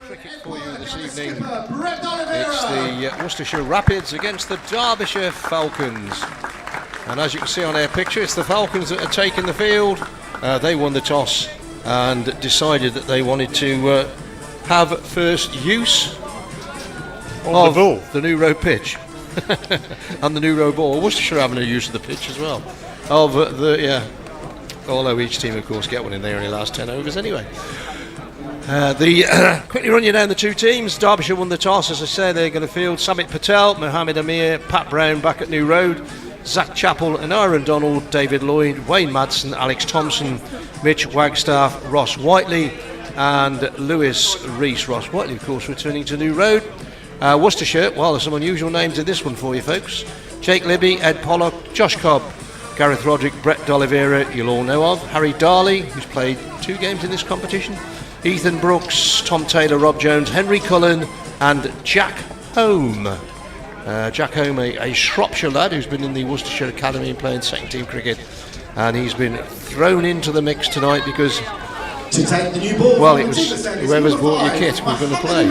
Cricket for you this evening. It's the Worcestershire Rapids against the Derbyshire Falcons. And as you can see on our picture, it's the Falcons that are taking the field. They won the toss and decided that they wanted to have first use of the new road pitch and the new road ball. Worcestershire having a use of the pitch as well. Although each team, of course, get one in there in the last 10 overs anyway. Quickly run you down the two teams. Derbyshire won the toss, as I say. They're going to field Samit Patel, Mohammed Amir, Pat Brown back at New Road, Zach Chappell and Aaron Donald, David Lloyd, Wayne Madson, Alex Thompson, Mitch Wagstaff, Ross Whiteley and Lewis Rees. Ross Whiteley, of course, returning to New Road. Worcestershire, well, there's some unusual names in this one for you folks. Jake Libby, Ed Pollock, Josh Cobb, Gareth Roderick, Brett D'Oliveira, you'll all know of, Harry Darley, who's played 2 games in this competition, Ethan Brooks, Tom Taylor, Rob Jones, Henry Cullen and Jack Home. Jack Home, a Shropshire lad who's been in the Worcestershire Academy and playing second team cricket, and he's been thrown into the mix tonight because, well, it was whoever's bought your kit was going to play.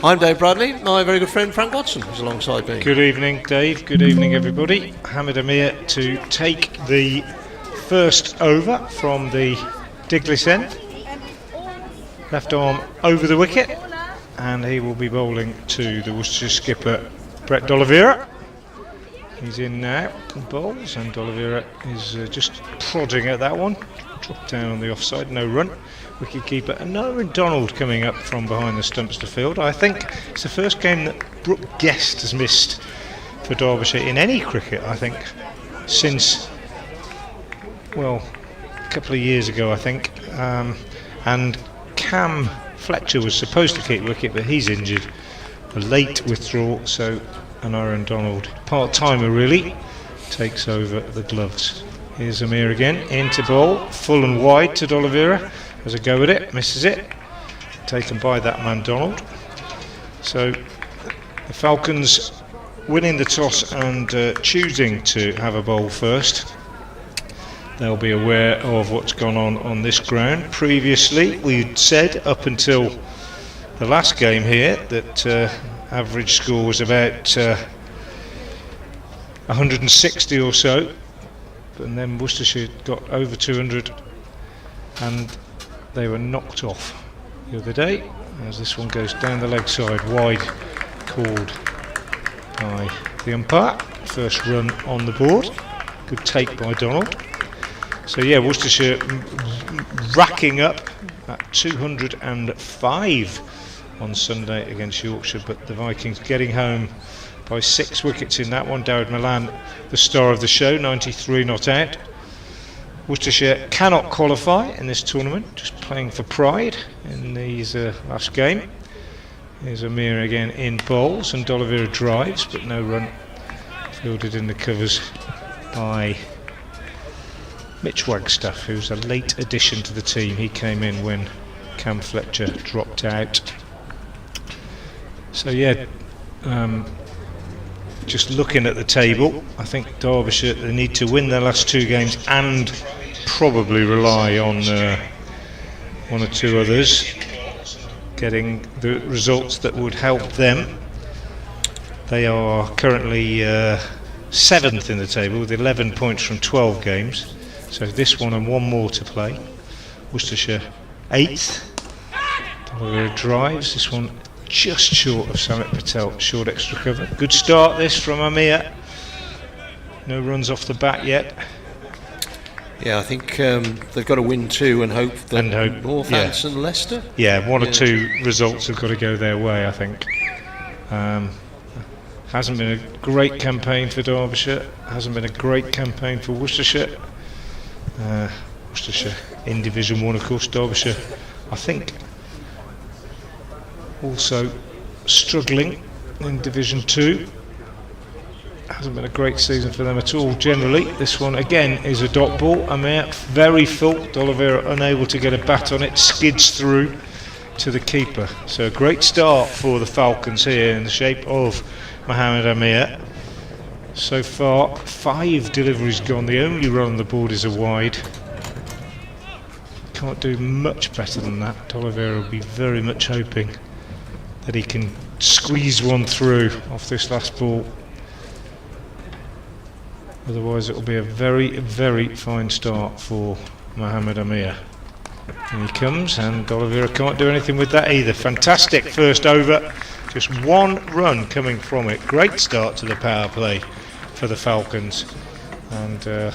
I'm Dave Bradley, my very good friend Frank Watson is alongside me. Good evening, Dave. Good evening, everybody. Hamid Amir to take the first over from the Diglis end. Left arm over the wicket, and he will be bowling to the Worcestershire skipper Brett D'Oliveira. He's in now and bowls, and D'Oliveira is just prodding at that one. Dropped down on the offside, no run. Wicket keeper and Aaron Donald coming up from behind the stumps to field. I think it's the first game that Brooke Guest has missed for Derbyshire in any cricket, I think, since, well, a couple of years ago, I think. And Cam Fletcher was supposed to keep wicket, but he's injured. A late withdrawal, so an Aaron Donald, part-timer really, takes over the gloves. Here's Amir again, into bowl, full and wide to D'Oliveira. Has a go at it, misses it. Taken by that man Donald. So the Falcons winning the toss and choosing to have a bowl first. They'll be aware of what's gone on this ground. Previously, we'd said up until the last game here that average score was about 160 or so, and then Worcestershire got over 200 and they were knocked off the other day as this one goes down the leg side, wide, called by the umpire. First run on the board, good take by Donald. So yeah, Worcestershire racking up at 205 on Sunday against Yorkshire, but the Vikings getting home by 6 wickets in that one. Dawid Malan, the star of the show, 93 not out. Worcestershire cannot qualify in this tournament, just playing for pride in these last game. Here's Amir again in bowls, and D'Oliveira drives, but no run. Fielded in the covers by Mitch Wagstaff, who's a late addition to the team. He came in when Cam Fletcher dropped out. So yeah, just looking at the table, I think Derbyshire, they need to win their last 2 games and probably rely on 1 or 2 others getting the results that would help them. They are currently 7th in the table with 11 points from 12 games. So this one and 1 more to play. Worcestershire 8th. D'Oliveira drives. This one just short of Samit Patel, short extra cover. Good start this from Amir. No runs off the bat yet. Yeah, I think they've got to win 2 and hope that Northants and Leicester. Yeah, 1 or 2 results have got to go their way, I think. Hasn't been a great campaign for Derbyshire. Hasn't been a great campaign for Worcestershire. Worcestershire in Division 1, of course. Derbyshire, I think, also struggling in Division 2. Hasn't been a great season for them at all generally. This one again is a dot ball. Amir very full. D'Oliveira unable to get a bat on it, skids through to the keeper. So a great start for the Falcons here in the shape of Mohammed Amir. So far 5 deliveries gone. The only run on the board is a wide. can't do much better than that. D'Oliveira will be very much hoping that he can squeeze one through off this last ball. Otherwise it will be a very, very fine start for Mohamed Amir. And he comes, and D'Oliveira can't do anything with that either. Fantastic first over, just one run coming from it. Great start to the power play for the Falcons, and a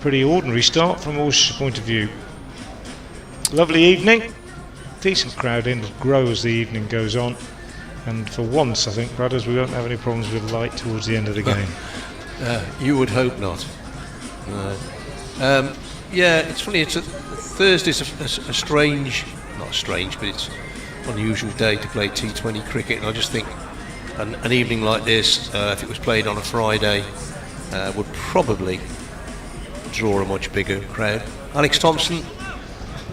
pretty ordinary start from Worcestershire point of view. Lovely evening, decent crowd in, will grow as the evening goes on, and for once I think, brothers, we won't have any problems with light towards the end of the game. You would hope not. Yeah, it's funny, Thursday's a strange, not strange, but it's an unusual day to play T20 cricket, and I just think an evening like this, if it was played on a Friday, would probably draw a much bigger crowd. Alex Thompson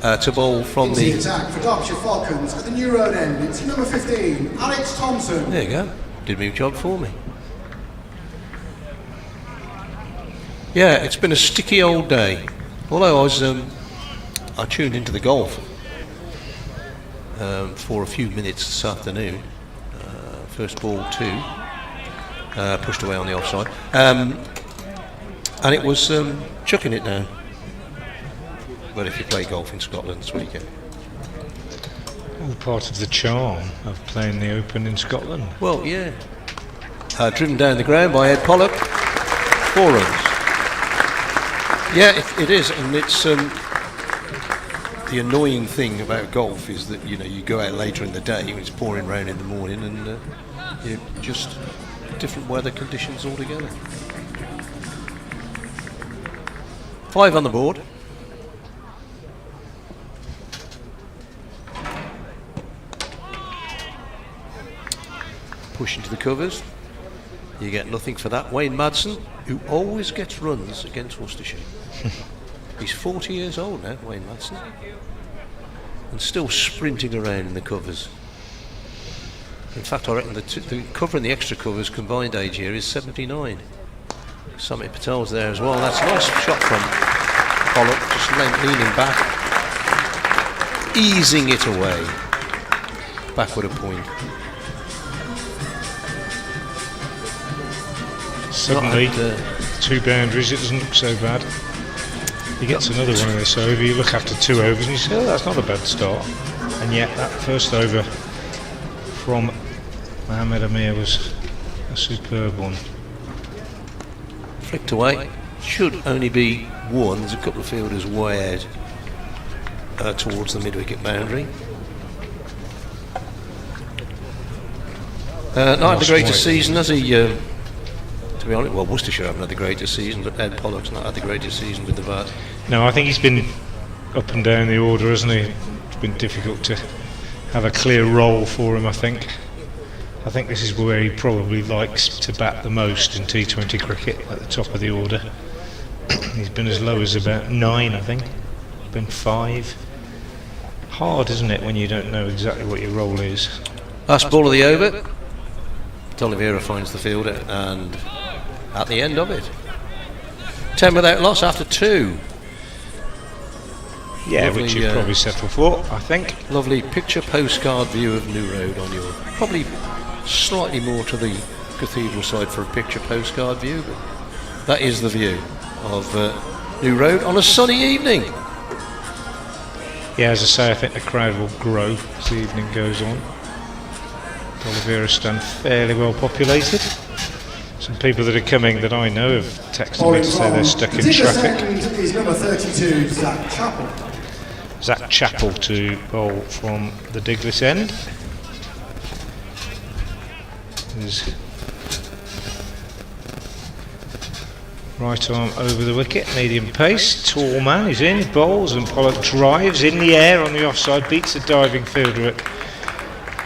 to bowl from the attack for Derbyshire Falcons at the New Road end. It's number 15, Alex Thompson. There you go, did my job for me. Yeah, it's been a sticky old day. Although I tuned into the golf for a few minutes this afternoon. First ball 2, pushed away on the offside, and it was chucking it down. But if you play golf in Scotland this weekend, All part of the charm of playing the Open in Scotland. well, yeah. Driven down the ground by Ed Pollock, 4 runs. Yeah, it is, and it's the annoying thing about golf is that you go out later in the day when it's pouring rain in the morning, and you're just different weather conditions altogether. 5 on the board. Push into the covers. You get nothing for that. Wayne Madson, who always gets runs against Worcestershire. He's 40 years old now, Wayne Madson, and still sprinting around in the covers. In fact, I reckon the cover and the extra covers combined age here is 79. Samit Patel's there as well. That's a nice shot from Pollock, just leaning back, easing it away. Backward a point. Suddenly, 2 boundaries, it doesn't look so bad. He gets another one of this over, you look after 2 overs and you say, oh, that's not a bad start. And yet that first over from Mohamed Amir was a superb one. Flicked away. Should only be 1. There's a couple of fielders way out towards the mid-wicket boundary. Not had the greatest season, has he? To be honest, well, Worcestershire haven't had the greatest season, but Ed Pollock's not had the greatest season with the bat. No, I think he's been up and down the order, hasn't he? It's been difficult to have a clear role for him, I think. I think this is where he probably likes to bat the most in T20 cricket, at the top of the order. He's been as low as about 9, I think. Been 5. Hard, isn't it, when you don't know exactly what your role is? Last ball of the over. D'Oliveira finds the fielder, and at the end of it, 10 without loss after 2. Yeah, Lovely, which you'd probably settle for, I think. Lovely picture postcard view of New Road on your, probably slightly more to the cathedral side for a picture postcard view, but that is the view of New Road on a sunny evening. Yeah, as I say, I think the crowd will grow as the evening goes on. D'Oliveira stand fairly well populated. Some people that are coming that I know have texted me to say they're stuck in traffic. Is number 32, Zach Chappell. Zach Chappell to bowl from the Diglis end. His right arm over the wicket, medium pace, tall man, he's in, bowls, and Pollock drives in the air on the offside, beats the diving fielder at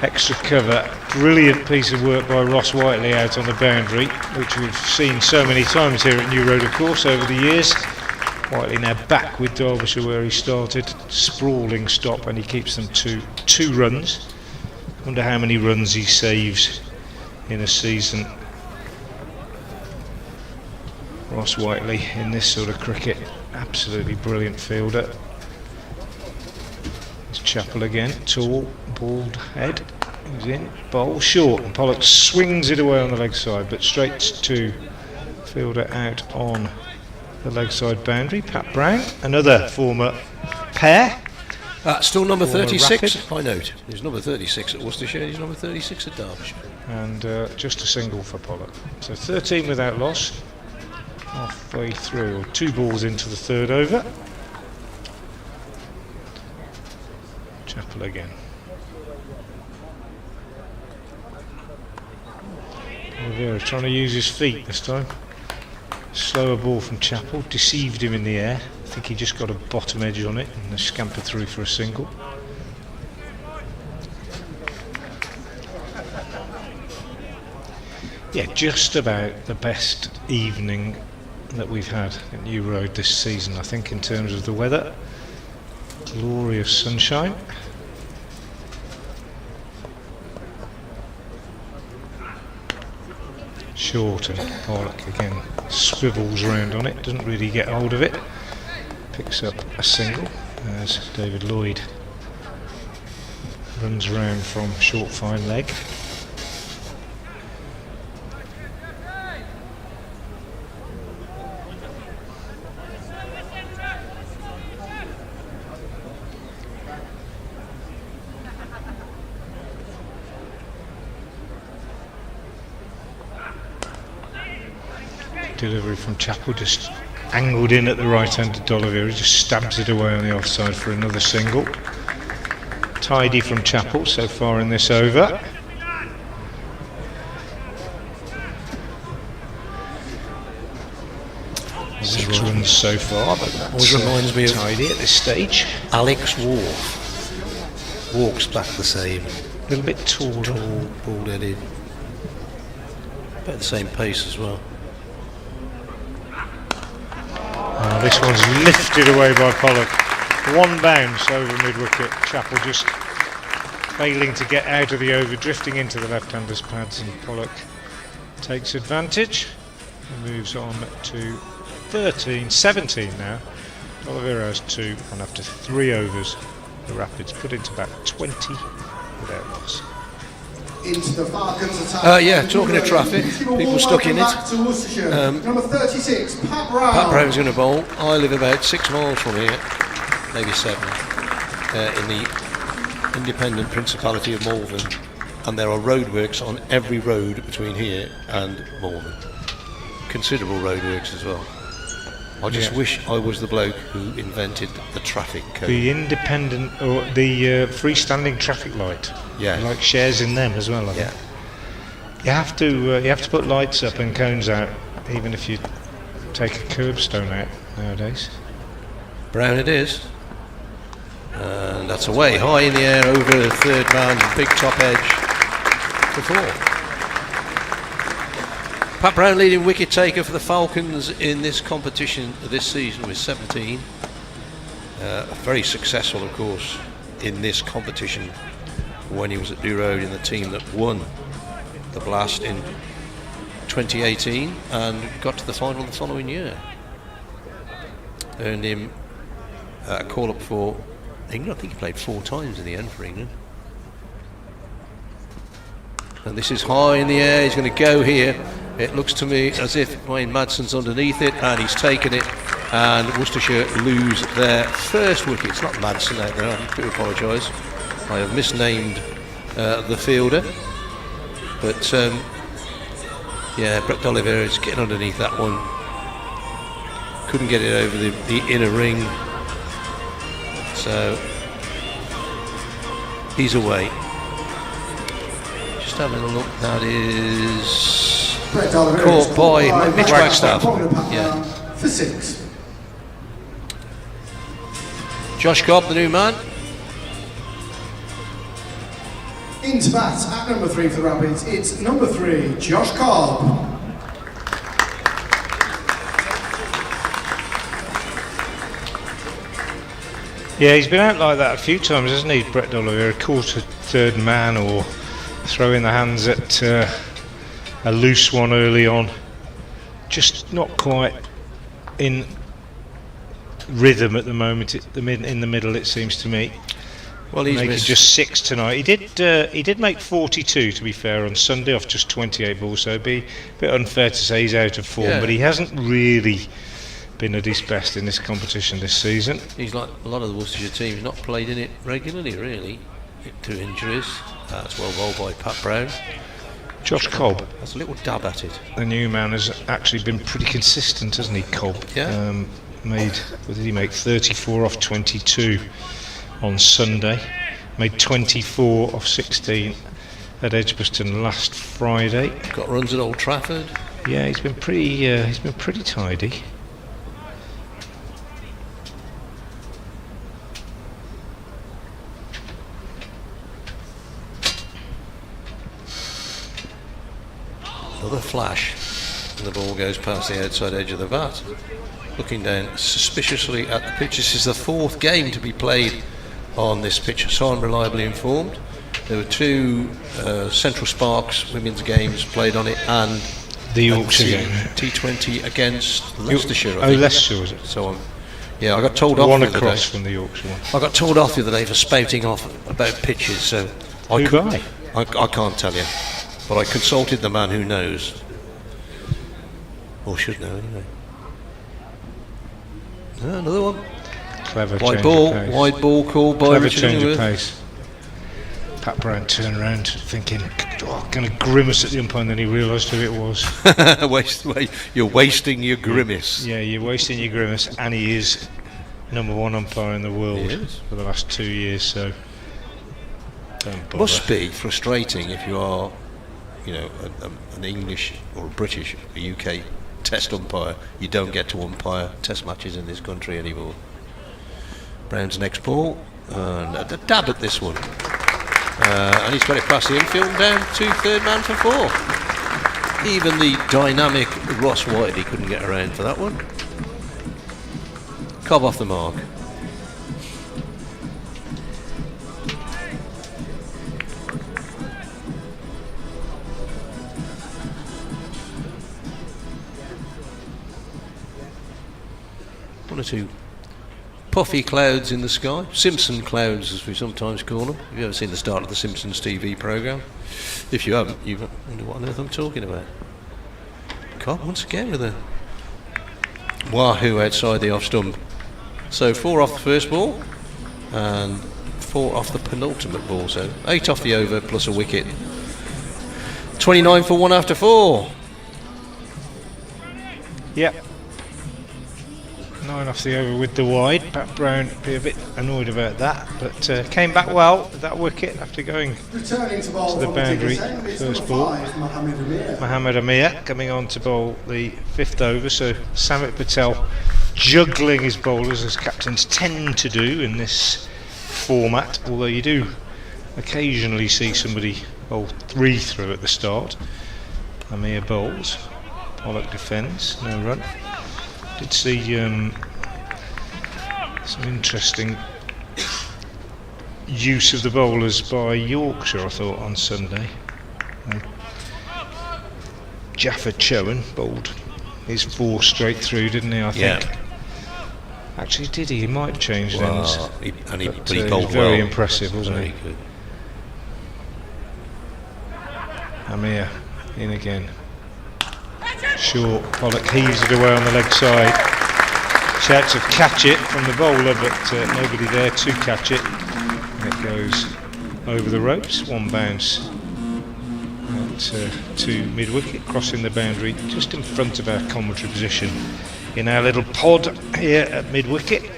extra cover. Brilliant piece of work by Ross Whiteley out on the boundary, which we've seen so many times here at New Road, of course, over the years. Whiteley now back with Derbyshire where he started. Sprawling stop, and he keeps them to 2 runs. Wonder how many runs he saves in a season. Ross Whiteley in this sort of cricket absolutely brilliant fielder. It's Chappell again, tall, bald head. He's in, bowl short, and Pollock swings it away on the leg side, but straight to fielder out on the leg side boundary. Pat Brown, another former pair. Still number Former 36. Rapid. I note. He's number 36 at Worcestershire. He's number 36 at Derbyshire. And just a single for Pollock. So 13 without loss. Halfway through, or 2 balls into the third over. Chappell again. Oliveira trying to use his feet this time. Slower ball from Chappell, deceived him in the air. I think he just got a bottom edge on it and they scampered through for a single. Yeah, just about the best evening that we've had at New Road this season, I think, in terms of the weather. Glorious sunshine. Short, and Pollock again swivels round on it, doesn't really get hold of it. Picks up a single as David Lloyd runs round from short fine leg. Delivery from Chappell, just angled in at the right hand of Oliveira, just stabs it away on the offside for another single. Tidy from Chappell so far in this over. Six runs so far, but Always reminds me of tidy at this stage. Alex Wolf. Walks back the same. A little bit taller. Tall, bald-headed. About the same pace as well. This one's lifted away by Pollock. One bounce over mid-wicket. Chappell just failing to get out of the over, drifting into the left-hander's pads, and Pollock takes advantage and moves on to 17 now. Oliveira has 2, and after 3 overs, the Rapids put into about 20 without loss. Into the Falcons attack. Yeah, talking of traffic, people stuck in it. Number 36, Pat Brown. Pat Brown's going to bowl. I live about 6 miles from here, maybe 7, in the independent Principality of Malvern, and there are roadworks on every road between here and Malvern. Considerable roadworks as well. I just wish I was the bloke who invented the traffic code. The independent, or the freestanding traffic light. Yeah. Like shares in them as well, I think. Yeah. You have to put lights up and cones out, even if you take a curbstone out nowadays. Brown it is. And that's away, high in the air, over the third man, big top edge for 4. Pat Brown leading wicket taker for the Falcons in this competition this season with 17. Very successful, of course, in this competition when he was at New Road in the team that won the Blast in 2018 and got to the final the following year. Earned him a call-up for England. I think he played 4 times in the end for England. And this is high in the air. He's going to go here. It looks to me as if Wayne Madson's underneath it, and he's taken it, and Worcestershire lose their first wicket. It's not Madson out there, I do apologise. I have misnamed the fielder. But yeah, Brett Oliveira is getting underneath that one. Couldn't get it over the inner ring. So he's away. Just having a look, that is caught by Mitch Wagstaff. Yeah. For 6. Josh Cobb, the new man. Into bat at number 3 for the Rapids, it's number 3, Josh Cobb. Yeah, he's been out like that a few times, hasn't he, Brett Oliveira? Caught a third man or throwing the hands at a loose one early on. Just not quite in rhythm at the moment. In the middle, it seems to me. Well, he's making missed just 6 tonight. He did make 42, to be fair, on Sunday off just 28 balls. So it'd be a bit unfair to say he's out of form, but he hasn't really been at his best in this competition this season. He's like a lot of the Worcestershire teams, not played in it regularly, really, to injuries. That's well bowled by Pat Brown. Josh Cobb, That's a little dab at it. the new man, has actually been pretty consistent, hasn't he, Cobb? Yeah. What did he make? 34 off 22 on Sunday. Made 24 off 16 at Edgbaston last Friday. Got runs at Old Trafford. Yeah, he's been pretty tidy. Another flash, and the ball goes past the outside edge of the bat. Looking down suspiciously at the pitch. This is the 4th game to be played on this pitch, so I'm reliably informed. There were 2 Central Sparks women's games played on it, and The Yorkshire game. T20 against Leicestershire. I think. Leicestershire, was it? So I got told off One the other day. across from the Yorkshire one. I got told off the other day for spouting off about pitches, so Who by? I can't tell you, but I consulted the man who knows, or should know anyway. Another one. Clever Wide change ball, of pace. wide ball called by Clever Richard change of Illingworth. pace. Pat Brown turned around thinking, going to grimace at the umpire, and then he realised who it was. You're wasting your grimace. Yeah, you're wasting your grimace, and he is #1 umpire in the world He is. for the last 2 years, so don't bother. Must be frustrating if you are, an English or a British, a UK Test umpire. You don't get to umpire Test matches in this country anymore. Brown's next ball, and a dab at this one, and he's got it past the infield and down to 3rd man for 4. Even the dynamic Ross Whiteley couldn't get around for that one. Cobb off the mark. One or two puffy clouds in the sky, Simpson clouds as we sometimes call them. Have you ever seen the start of the Simpsons TV programme? If you haven't, you wonder what on earth I'm talking about. Cobb once again with a wahoo outside the off stump. So 4 off the first ball and 4 off the penultimate ball, so 8 off the over plus a wicket. 29 for 1 after 4. Yep. 9 off the over with the wide. Pat Brown be a bit annoyed about that, but came back well with that wicket after going Returning to bowl to the from boundary Dickens end, it's first number ball. 5, Mohammed Amir. Mohammed Amir coming on to bowl the 5th over, so Samit Patel juggling his bowlers as captains tend to do in this format, although you do occasionally see somebody bowl 3 through at the start. Amir bowls, Pollock defends, no run. Did see some interesting use of the bowlers by Yorkshire, I thought, on Sunday. Jaffa Chowan bowled his 4 straight through, didn't he? I think. Yeah. Actually, did he? He might have changed ends. He But, bowled he was well. very impressive, wasn't Very he? good. Amir in again. Short, Pollock heaves it away on the leg side. Shouts of catch it from the bowler, but nobody there to catch it. And it goes over the ropes, 1 bounce to mid-wicket, crossing the boundary just in front of our commentary position in our little pod here at mid-wicket.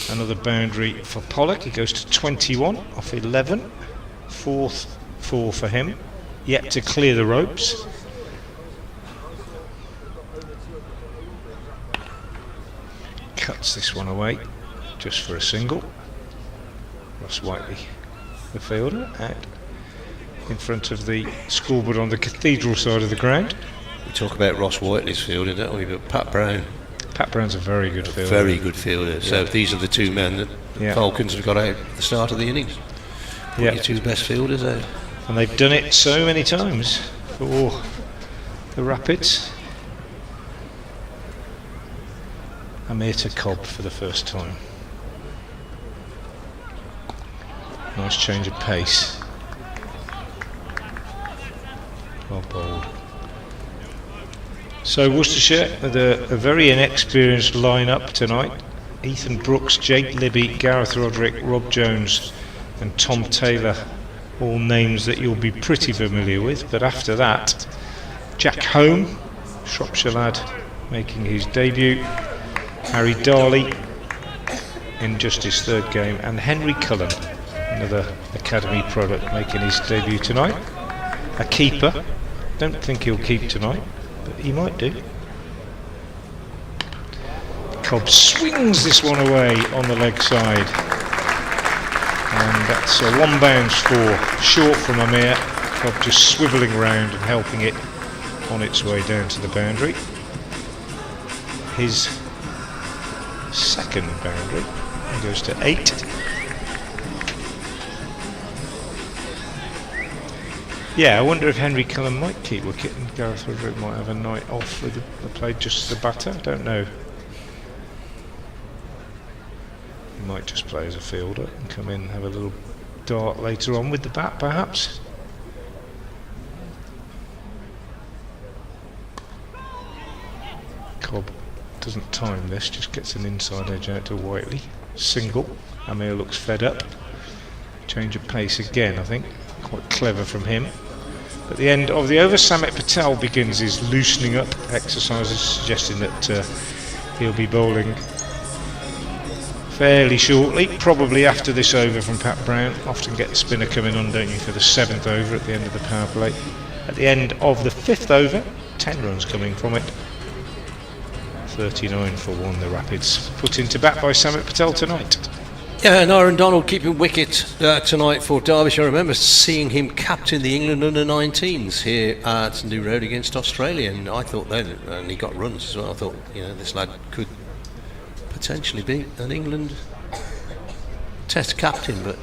Another boundary for Pollock. He goes to 21 off 11. 4th 4 for him. Yet to clear the ropes. Cuts this one away just for a single. Ross Whiteley, the fielder, out in front of the scoreboard on the cathedral side of the ground. We talk about Ross Whiteley's fielder, don't we? But Pat Brown, Pat Brown's a very good fielder. very good fielder. So these are the 2 men that Falcons have got out at the start of the innings. Put your 2 best fielders out. And they've done it so many times for the Rapids. Amir to Cobb for the first time. Nice change of pace. Well bowled. So Worcestershire with a very inexperienced line-up tonight. Ethan Brooks, Jake Libby, Gareth Roderick, Rob Jones and Tom Taylor, all names that you'll be pretty familiar with. But after that, Jack Home, Shropshire lad, making his debut. Harry Darley in just his third game, and Henry Cullen, another academy product, making his debut tonight. A keeper, don't think he'll keep tonight, but he might do. Cobb swings this one away on the leg side, and that's a 1 bounce for short from Amir. Cobb just swivelling round and helping it on its way down to the boundary. His second boundary, he goes to 8. Yeah, I wonder if Henry Cullen might keep wicket and Gareth Roderick might have a night off with the play just as a batter. I don't know. He might just play as a fielder and come in and have a little dart later on with the bat, perhaps. Cobb doesn't time this, just gets an inside edge out to Whiteley. Single. Amir looks fed up. Change of pace again, I think. Quite clever from him. At the end of the over, Samit Patel begins his loosening up exercises, suggesting that he'll be bowling fairly shortly, probably after this over from Pat Brown. Often get the spinner coming on, don't you, for the 7th over at the end of the power play. At the end of the 5th over, 10 runs coming from it. 39 for 1, the Rapids put into bat by Samit Patel tonight. Yeah, and Aaron Donald keeping wicket tonight for Derbyshire. I remember seeing him captain the England under-19s here at New Road against Australia, and I thought then, and he got runs as well. I thought, you know, this lad could potentially be an England Test captain, but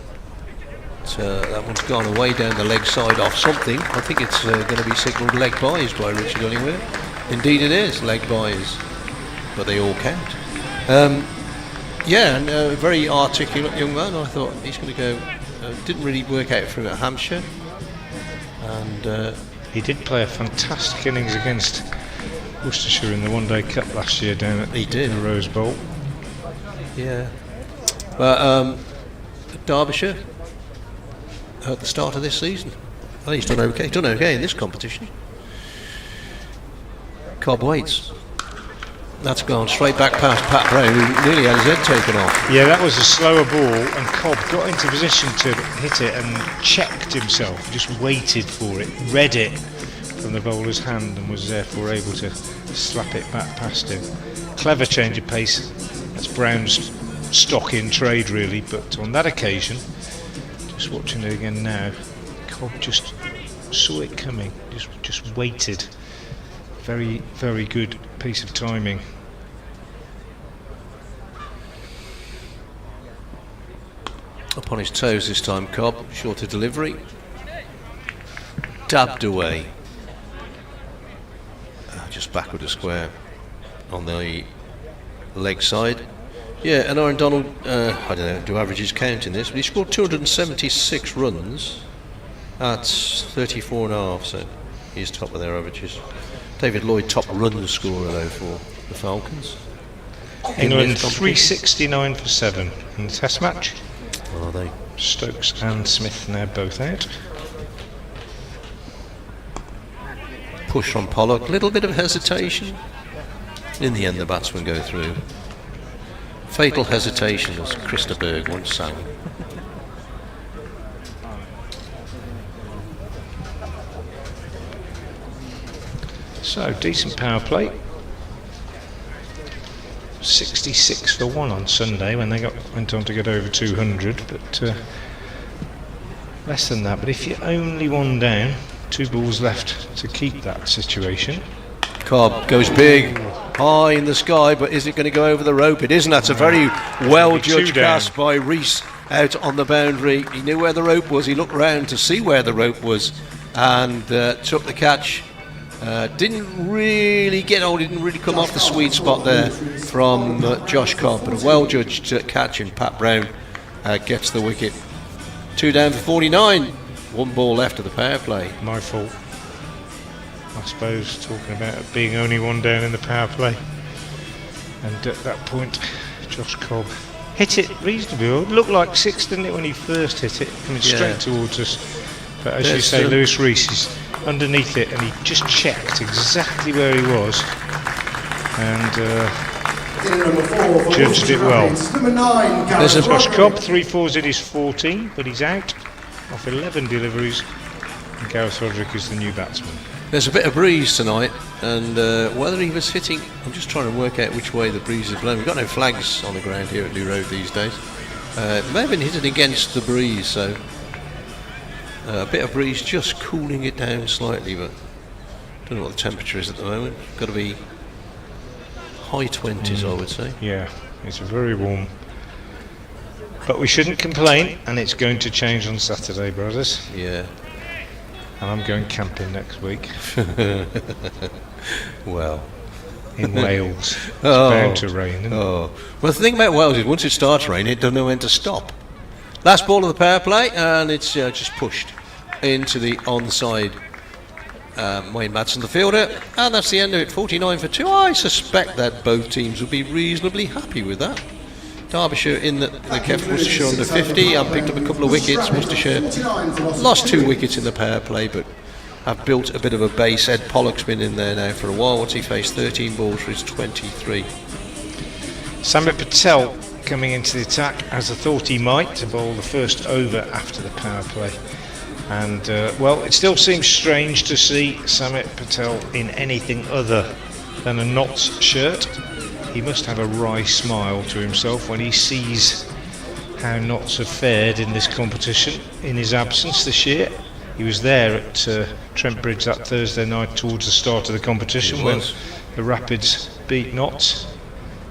that one's gone away down the leg side off something. I think it's going to be signalled leg byes by Richard Illingworth. Indeed, it is leg byes, but they all count. Yeah, and a very articulate young man. I thought he's going to go. Didn't really work out for him at Hampshire, and he did play a fantastic innings against Worcestershire in the One Day Cup last year down at the Rose Bowl. Yeah, but Derbyshire at the start of this season, well, he's done okay. Done okay in this competition. Cobb waits. That's gone straight back past Pat Brown, who nearly had his head taken off. Yeah, that was a slower ball, and Cobb got into position to hit it and checked himself, just waited for it, read it from the bowler's hand, and was therefore able to slap it back past him. Clever change of pace. That's Brown's stock in trade, really, but on that occasion, just watching it again now, Cobb just saw it coming, just waited. Very, very good piece of timing. Up on his toes this time, Cobb. Shorter delivery. Dabbed away. Just backward a square on the leg side. Yeah, and Aaron Donald, I don't know, do averages count in this? But he scored 276 runs at 34 and a half, so he's top of their averages. David Lloyd, top run scorer though for the Falcons. England 369 for 7 in the Test match. Are they? Stokes and Smith now both out. Push from Pollock, little bit of hesitation. In the end, the batsmen go through. Fatal hesitation, as Krista Berg once sang. So, decent power play. 66 for 1 on Sunday when they went on to get over 200, but less than that. But if you're only one down, 2 balls left to keep that situation. Cobb goes big, high in the sky, but is it going to go over the rope? It isn't. That's a very well judged cast by Rees out on the boundary. He knew where the rope was. He looked round to see where the rope was and took the catch Didn't really get on, didn't really come off the sweet spot there from Josh Cobb, but a well-judged catch, and Pat Brown gets the wicket. 2 down for 49, 1 ball left of the power play. My fault, I suppose, talking about it being only 1 down in the power play. And at that point, Josh Cobb hit it reasonably well. It looked like 6, didn't it, when he first hit it, coming straight towards us. But as you say, Lewis Rees is underneath it, and he just checked exactly where he was and judged it well. There's a Josh Cobb, 3 fours in his 14, but he's out off 11 deliveries, and Gareth Roderick is the new batsman. There's a bit of breeze tonight, and whether he was hitting, I'm just trying to work out which way the breeze is blowing. We've got no flags on the ground here at New Road these days. It may have been hitting against the breeze, so a bit of breeze just cooling it down slightly, but don't know what the temperature is at the moment. Got to be high 20s, I would say. Yeah, it's very warm, but we shouldn't complain, and it's going to change on Saturday, brothers. Yeah. And I'm going camping next week. Well, in Wales. It's bound to rain, isn't it? Well, the thing about Wales is once it starts raining, it doesn't know when to stop. Last ball of the power play, and it's just pushed into the onside. Wayne Madson, the fielder, and that's the end of it. 49 for 2. I suspect that both teams will be reasonably happy with that. Derbyshire in the kept Worcestershire under 50 and picked up a couple of wickets. Worcestershire lost 2 wickets in the power play, but have built a bit of a base. Ed Pollock's been in there now for a while. What's he faced? 13 balls for his 23. Samit Patel coming into the attack, as I thought he might, to bowl the first over after the power play. And well, it still seems strange to see Samit Patel in anything other than a Notts shirt. He must have a wry smile to himself when he sees how Notts have fared in this competition in his absence this year. He was there at Trent Bridge that Thursday night towards the start of the competition when the Rapids beat Notts.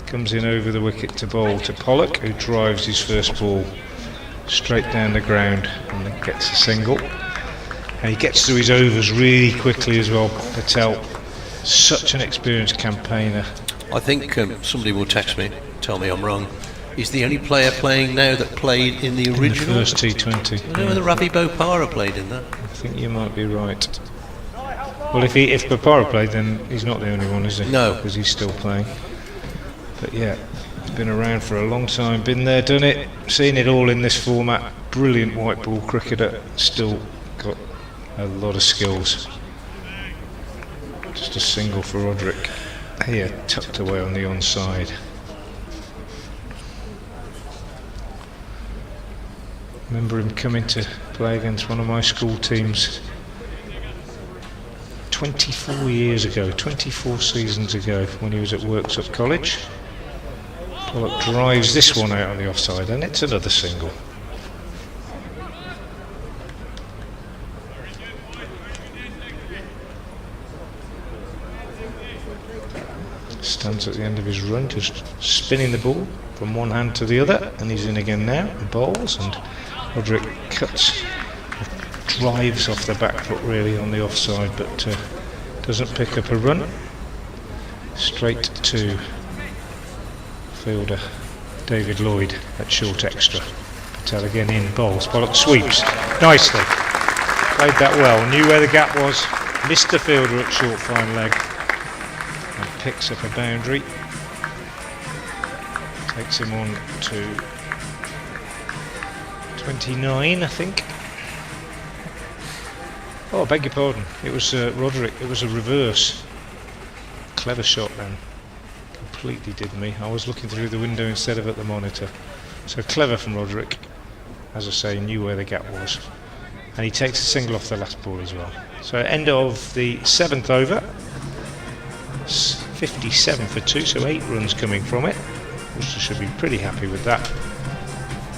Comes in over the wicket to bowl to Pollock, who drives his first ball straight down the ground and then gets a single. And he gets through his overs really quickly as well, Patel. Such an experienced campaigner. I think somebody will text me, tell me I'm wrong. He's the only player playing now that played in the original. The first T20. I know whether Ravi Bopara played in that. I think you might be right. Well, if Bopara played, then he's not the only one, is he? No. Because he's still playing. But yeah, he's been around for a long time, been there, done it, seen it all in this format. Brilliant white ball cricketer, still got a lot of skills. Just a single for Roderick. Here, tucked away on the onside. Remember him coming to play against one of my school teams 24 years ago, 24 seasons ago, when he was at Worksop College. Pollock drives this one out on the offside, and it's another single. Stands at the end of his run, just spinning the ball from one hand to the other, and he's in again now, and bowls, and Roderick cuts, drives off the back foot really on the offside, but doesn't pick up a run. Straight to fielder David Lloyd at short extra. Patel again in, bowls, Pollock sweeps nicely, played that well, knew where the gap was, missed the fielder at short fine leg, and picks up a boundary. Takes him on to 29, I think. Oh, I beg your pardon. It was Roderick. It was a reverse. Clever shot then. Completely did me. I was looking through the window instead of at the monitor. So clever from Roderick. As I say, knew where the gap was. And he takes a single off the last ball as well. So end of the 7th over. 57 for 2, so 8 runs coming from it. Worcester should be pretty happy with that.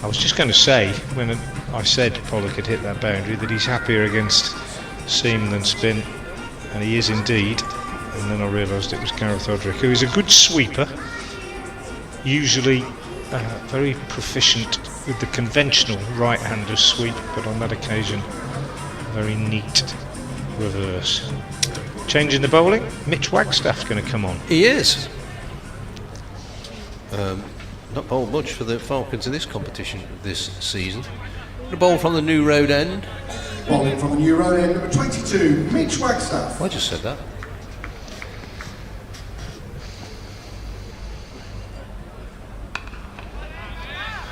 I was just going to say, when I said Pollock had hit that boundary, that he's happier against seam than spin, and he is indeed. And then I realised it was Gareth Roderick, who is a good sweeper, usually very proficient with the conventional right-hander sweep, but on that occasion, a very neat reverse. Changing the bowling, Mitch Wagstaff's going to come on. He is. Not bowled much for the Falcons in this competition this season. The bowl from the New Road end. Bowling from the New Road end, number 22, Mitch Wagstaff. I just said that.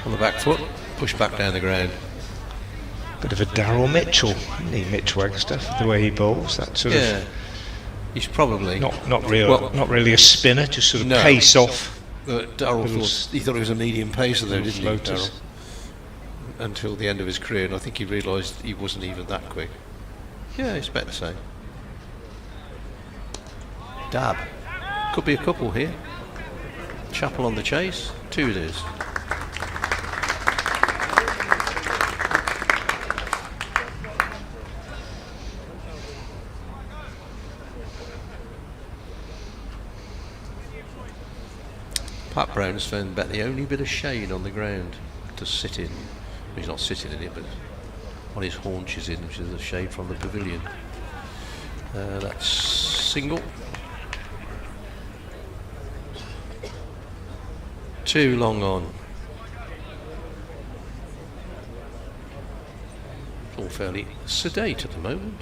On the back foot, push back down the ground. Bit of a Darryl Mitchell, isn't he, Mitch Wagstaff, the way he bowls, that sort of. He's probably not really a spinner, just sort of pace off. Darryl thought he was a medium pacer though, didn't he, Darryl? Until the end of his career, and I think he realised he wasn't even that quick. Yeah, it's better to say. Dab. Could be a couple here. Chapel on the chase. 2 it is. Pat Brown's found about the only bit of shade on the ground to sit in. He's not sitting in it, but on his haunches in, which is the shade from the pavilion. That's single. 2 long on. It's all fairly sedate at the moment.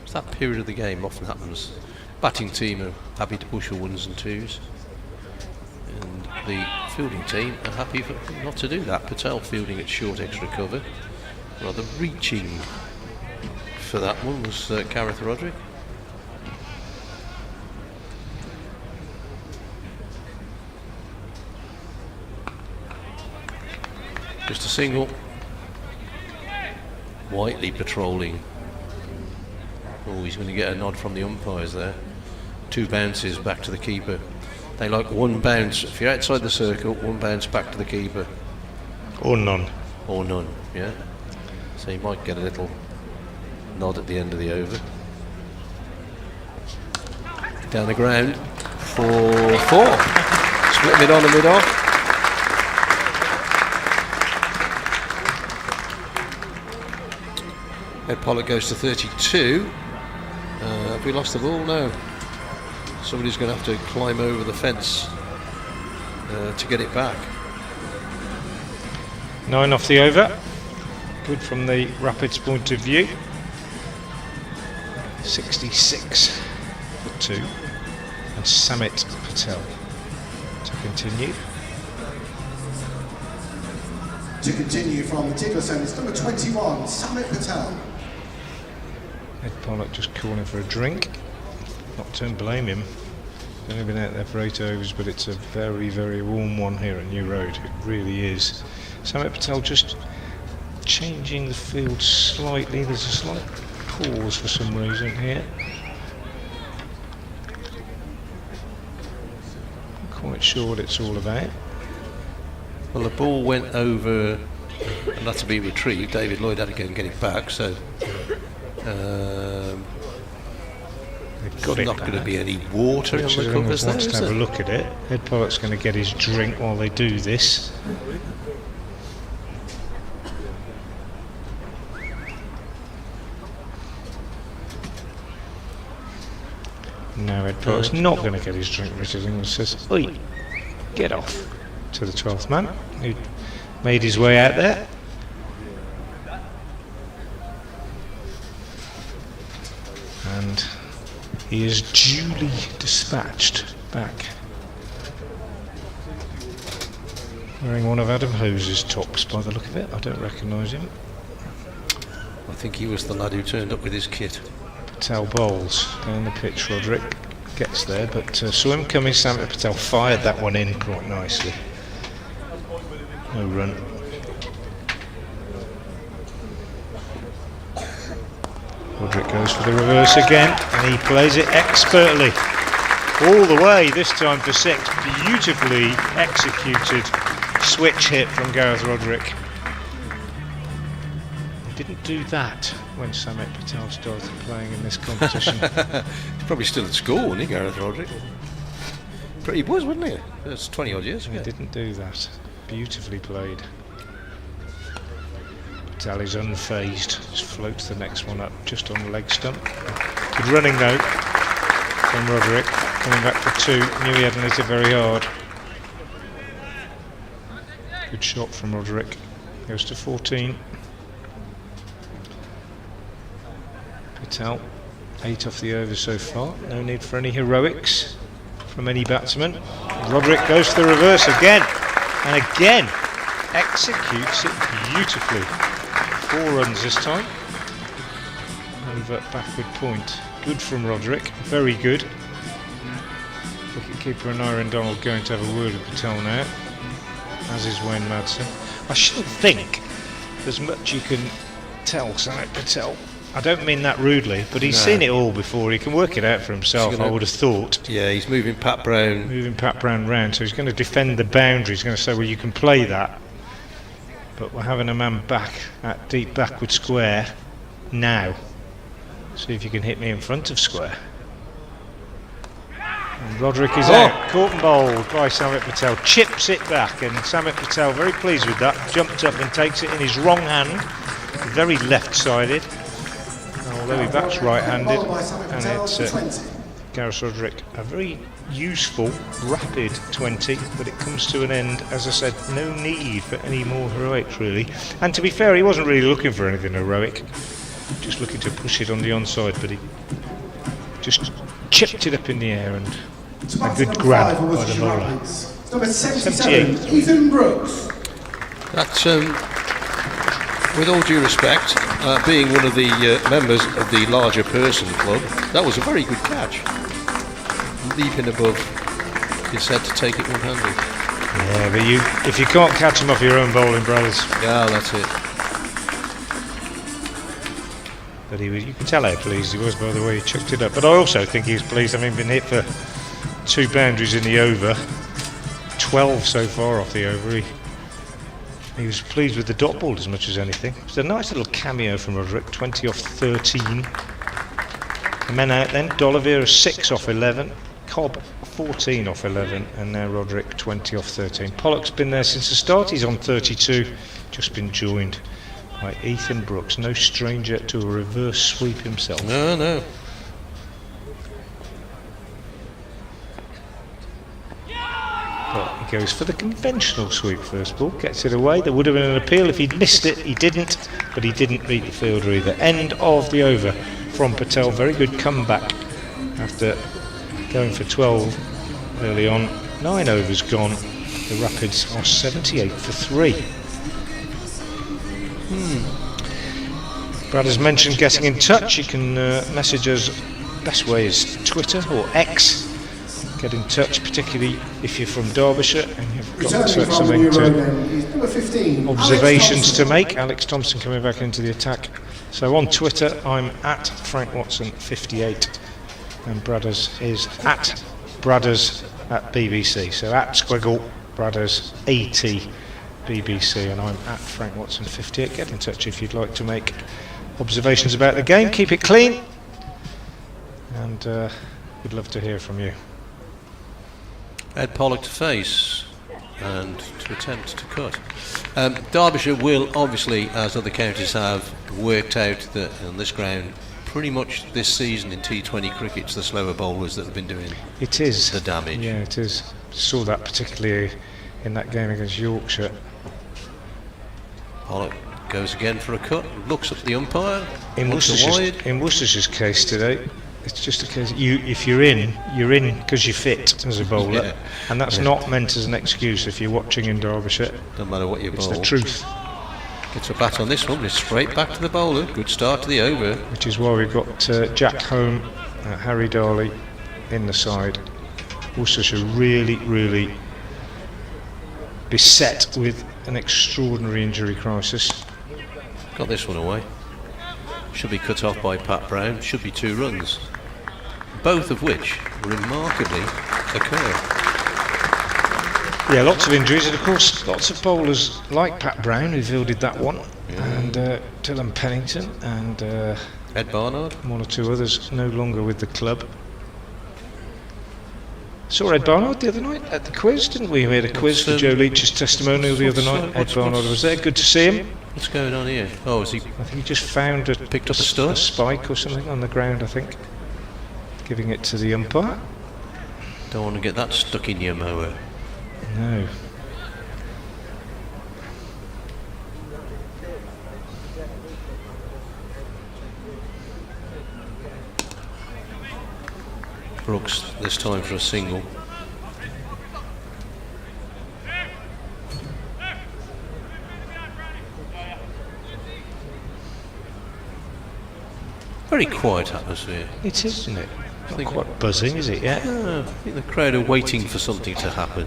It's that period of the game often happens. Batting team are happy to push for 1s and 2s. And the fielding team are happy not to do that. Patel fielding at short extra cover. Rather reaching for that one was Gareth Roderick. Just a single. Whiteley patrolling. Oh, he's going to get a nod from the umpires there. 2 bounces back to the keeper. They like 1 bounce. If you're outside the circle, 1 bounce back to the keeper. Or none. Or none, yeah. So you might get a little nod at the end of the over. Down the ground for 4. Split mid on and mid off. Ed Pollock goes to 32. Have we lost the ball? No. Somebody's going to have to climb over the fence to get it back. 9 off the over. Good from the Rapids point of view. 66 for 2. And Samit Patel to continue. To continue from the Diglis end, it's number 21, Samit Patel. Ed Pollock just calling for a drink. Not to blame him. He's only been out there for 8 overs, but it's a very, very warm one here at New Road. It really is. Samit Patel just changing the field slightly. There's a slight pause for some reason here. Not quite sure what it's all about. Well, the ball went over and had to be retrieved. David Lloyd had to go and get it back, so got there's not going to be any water on the covers there, wants to have a look at it. Ed Pollock's going to get his drink while they do this. No, Ed Pollock's not going to get his drink. Richard England says, "Oi, get off," to the 12th man who made his way out there. And he is duly dispatched back. Wearing one of Adam Hose's tops by the look of it. I don't recognise him. I think he was the lad who turned up with his kit. Patel bowls down the pitch. Roderick gets there, but saw him coming. Samit Patel fired that one in quite nicely. No run. Roderick goes for the reverse again, and he plays it expertly. All the way, this time for 6. Beautifully executed switch hit from Gareth Roderick. He didn't do that when Samit Patel started playing in this competition. He's probably still at school, wasn't he, Gareth Roderick? He was, wasn't he? That's 20 odd years ago. He didn't do that. Beautifully played. Patel is unfazed. Just floats the next one up just on the leg stump. Good running though from Roderick, coming back for 2. Knew he hadn't hit it very hard. Good shot from Roderick. Goes to 14. Patel, 8 off the over so far. No need for any heroics from any batsman. Roderick goes to the reverse again, and again executes it beautifully. 4 runs this time. Over backward point. Good from Roderick, very good. Wicketkeeper and Aaron Donald going to have a word with Patel now, as is Wayne Madson. I shouldn't think there's much you can tell Samit Patel. I don't mean that rudely, but he's seen it all before. He can work it out for himself, I would have thought. Yeah, he's moving Pat Brown. Moving Pat Brown round, so he's going to defend the boundary. He's going to say, well, you can play that. But we're having a man back at deep backward square now. See if you can hit me in front of square. And Roderick is out, caught and bowled by Samit Patel. Chips it back, and Samit Patel, very pleased with that, jumped up and takes it in his wrong hand, very left-sided. Although he bats right-handed, and it's Gareth Roderick, a very useful, rapid 20, but it comes to an end, as I said, no need for any more heroics really. And to be fair, he wasn't really looking for anything heroic, just looking to push it on the onside, but he just chipped it up in the air, and a good grab by the bowler. Number 77, Ethan Brooks. That's, with all due respect, being one of the members of the larger person club, that was a very good catch. Leaping above his head to take it one-handed. Yeah, but if you can't catch him off your own bowling, brothers. Yeah, that's it. But you can tell how pleased he was by the way he chucked it up. But I also think he was pleased, having been hit for 2 boundaries in the over, 12 so far off the over. He was pleased with the dot ball as much as anything. It was a nice little cameo from Roderick, 20 off 13. The men out then, Dolliver 6 off 11, Cobb 14 off 11, and now Roderick 20 off 13. Pollock's been there since the start, he's on 32, just been joined by Ethan Brooks, no stranger to a reverse sweep himself. No. But he goes for the conventional sweep first ball, gets it away. There would have been an appeal if he'd missed it, he didn't, but he didn't beat the fielder either. End of the over from Patel, very good comeback after going for 12 early on. 9 overs gone, the Rapids are 78 for 3. Brad has mentioned getting in touch. You can message us. Best way is Twitter or X. Get in touch, particularly if you're from Derbyshire and you've got something to observations to make. Alex Thompson coming back into the attack. So on Twitter, I'm at Frank Watson 58, and Bradders is at Bradders at BBC. So at Squiggle Bradders 80 BBC, and I'm at Frank Watson 58. Get in touch if you'd like to make observations about the game. Keep it clean, and we'd love to hear from you. Ed Pollock to face and to attempt to cut. Derbyshire will obviously, as other counties have, worked out that on this ground pretty much this season in T20 cricket it's the slower bowlers that have been doing the damage. Yeah, it is. Saw that particularly in that game against Yorkshire. Pollock goes again for a cut, looks at the umpire. In Worcestershire's case today, it's just a case if you're in because you're fit as a bowler, and that's not meant as an excuse if you're watching in Derbyshire. Don't matter what you bowl. It's the truth. Gets a bat on this one, but it's straight back to the bowler. Good start to the over. Which is why we've got Jack Home, Harry Darley in the side. Worcestershire really beset with an extraordinary injury crisis. Got this one away. Should be cut off by Pat Brown. Should be 2 runs. Both of which remarkably occur. Yeah, lots of injuries, and of course lots of bowlers like Pat Brown who fielded that one, and Dylan Pennington and Ed Barnard, 1 or 2 others no longer with the club. Saw Ed Barnard the other night at the quiz, didn't we? We had a quiz for Joe Leach's testimonial the other night. Ed Barnard was there. Good to see him. What's going on here? Oh, is he? I think he just found picked up a stud, a spike or something on the ground, I think. Giving it to the umpire. Don't want to get that stuck in your mower. No. Brooks this time for a single. Very quiet atmosphere. It is, isn't it? Not quite buzzing, is it yet? I think the crowd are waiting for something to happen.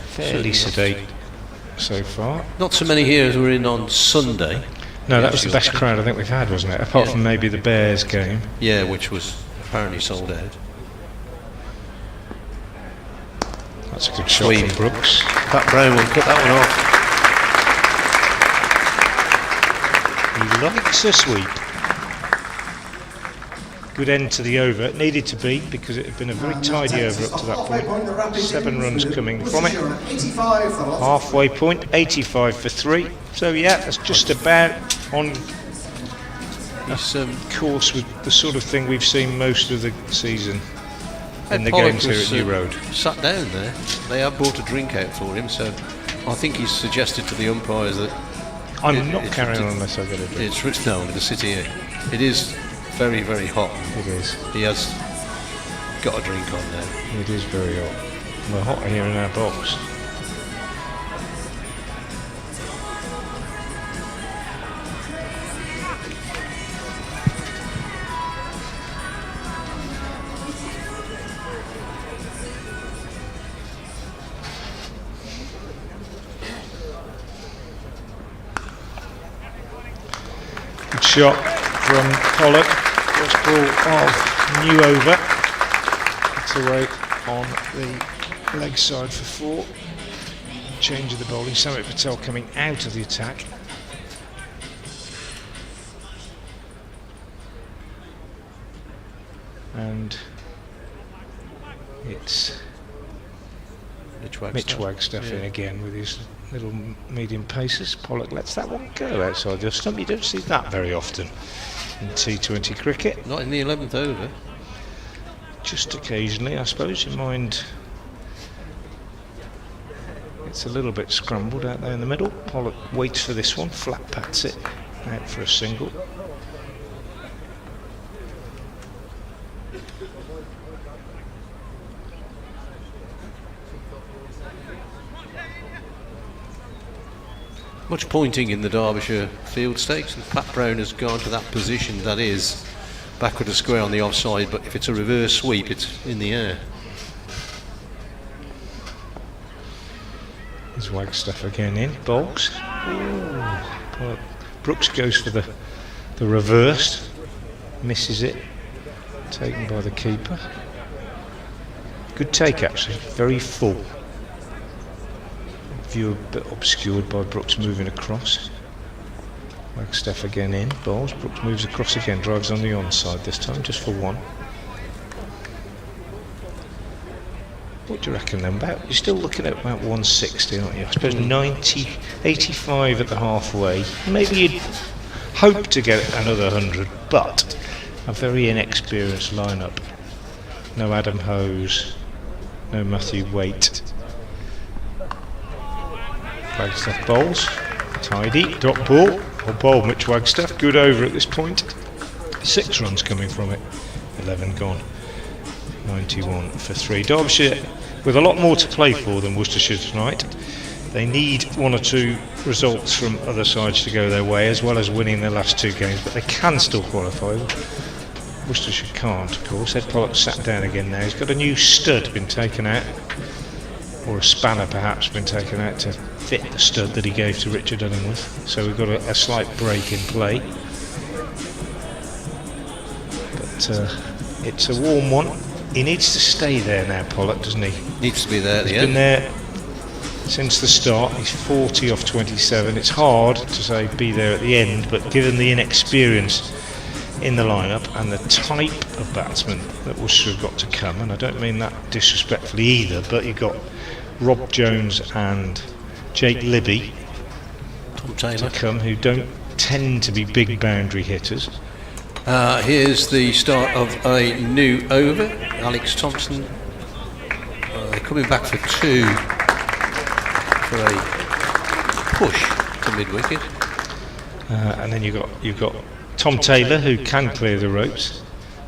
Fairly sedate so far. Not so many here as were in on Sunday. No, that was the best crowd I think we've had, wasn't it? Apart from maybe the Bears game. Yeah, which was apparently sold out. That's a good shot from Brooks. Pat Brown will cut that one off. He likes a sweep. Good end to the over. It needed to be because it had been a very tidy over up to that point. 7 runs coming from it. Halfway point, 85 for 3. So yeah, that's just about on course with the sort of thing we've seen most of the season in the games here at New Road. Sat down there. They have brought a drink out for him, so I think he's suggested to the umpires that I'm not carrying on unless I get a drink. It's no, to sit here. It is very, very hot. It is. He has got a drink on now. It is very hot. We're hot here in our box. Good shot from Pollock. First ball of New over. It's away on the leg side for 4. Change of the bowling. Samit Patel coming out of the attack. And it's Mitch Wagstaff in again with his little medium paces. Pollock lets that one go outside the stump. You don't see that very often in T20 cricket. Not in the 11th over. Just occasionally, I suppose. You mind it's a little bit scrambled out there in the middle. Pollock waits for this one, flat pats it out for a single. Much pointing in the Derbyshire field stakes, and Pat Brown has gone to that position that is backward a square on the offside, but if it's a reverse sweep it's in the air. There's Wagstaff again in, bowls. Brooks goes for the reversed, misses it, taken by the keeper. Good take actually, very full. View a bit obscured by Brooks moving across. Wagstaff again in, bowls. Brooks moves across again, drives on the onside this time, just for 1. What do you reckon then? You're still looking at about 160, aren't you? I suppose 90, 85 at the halfway. Maybe you'd hope to get another 100, but a very inexperienced lineup. No Adam Hose, no Matthew Waite. Wagstaff bowls, tidy, dot ball, or bowl Mitch Wagstaff, good over at this point. 6 runs coming from it, 11 gone, 91 for 3. Derbyshire with a lot more to play for than Worcestershire tonight. They need 1 or 2 results from other sides to go their way, as well as winning their last 2 games, but they can still qualify. Worcestershire can't, of course. Ed Pollock sat down again now. He's got a new stud been taken out, or a spanner perhaps been taken out to fit the stud that he gave to Richard Illingworth. So we've got a slight break in play. But it's a warm one. He needs to stay there now, Pollock, doesn't he? Needs to be there at the end. He's been there since the start. He's 40 off 27. It's hard to say be there at the end, but given the inexperience in the lineup and the type of batsman that Worcestershire have got to come, and I don't mean that disrespectfully either, but you've got Rob Jones and Jake Libby Tom Taylor to come, who don't tend to be big boundary hitters. Here's the start of a new over. Alex Thompson coming back for 2 for a push to mid-wicket. And then you've got Tom Taylor, who can clear the ropes,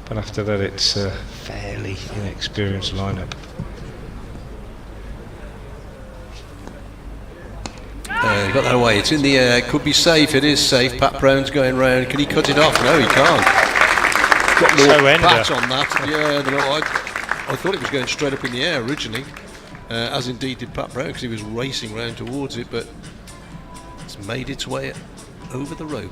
but after that it's a fairly inexperienced lineup. He got that away. It's in the air. Could be safe. It is safe. Pat Brown's going round. Can he cut it off? No, he can't. Got more bat on that. Yeah, I thought it was going straight up in the air originally, as indeed did Pat Brown, because he was racing round towards it, but it's made its way over the rope.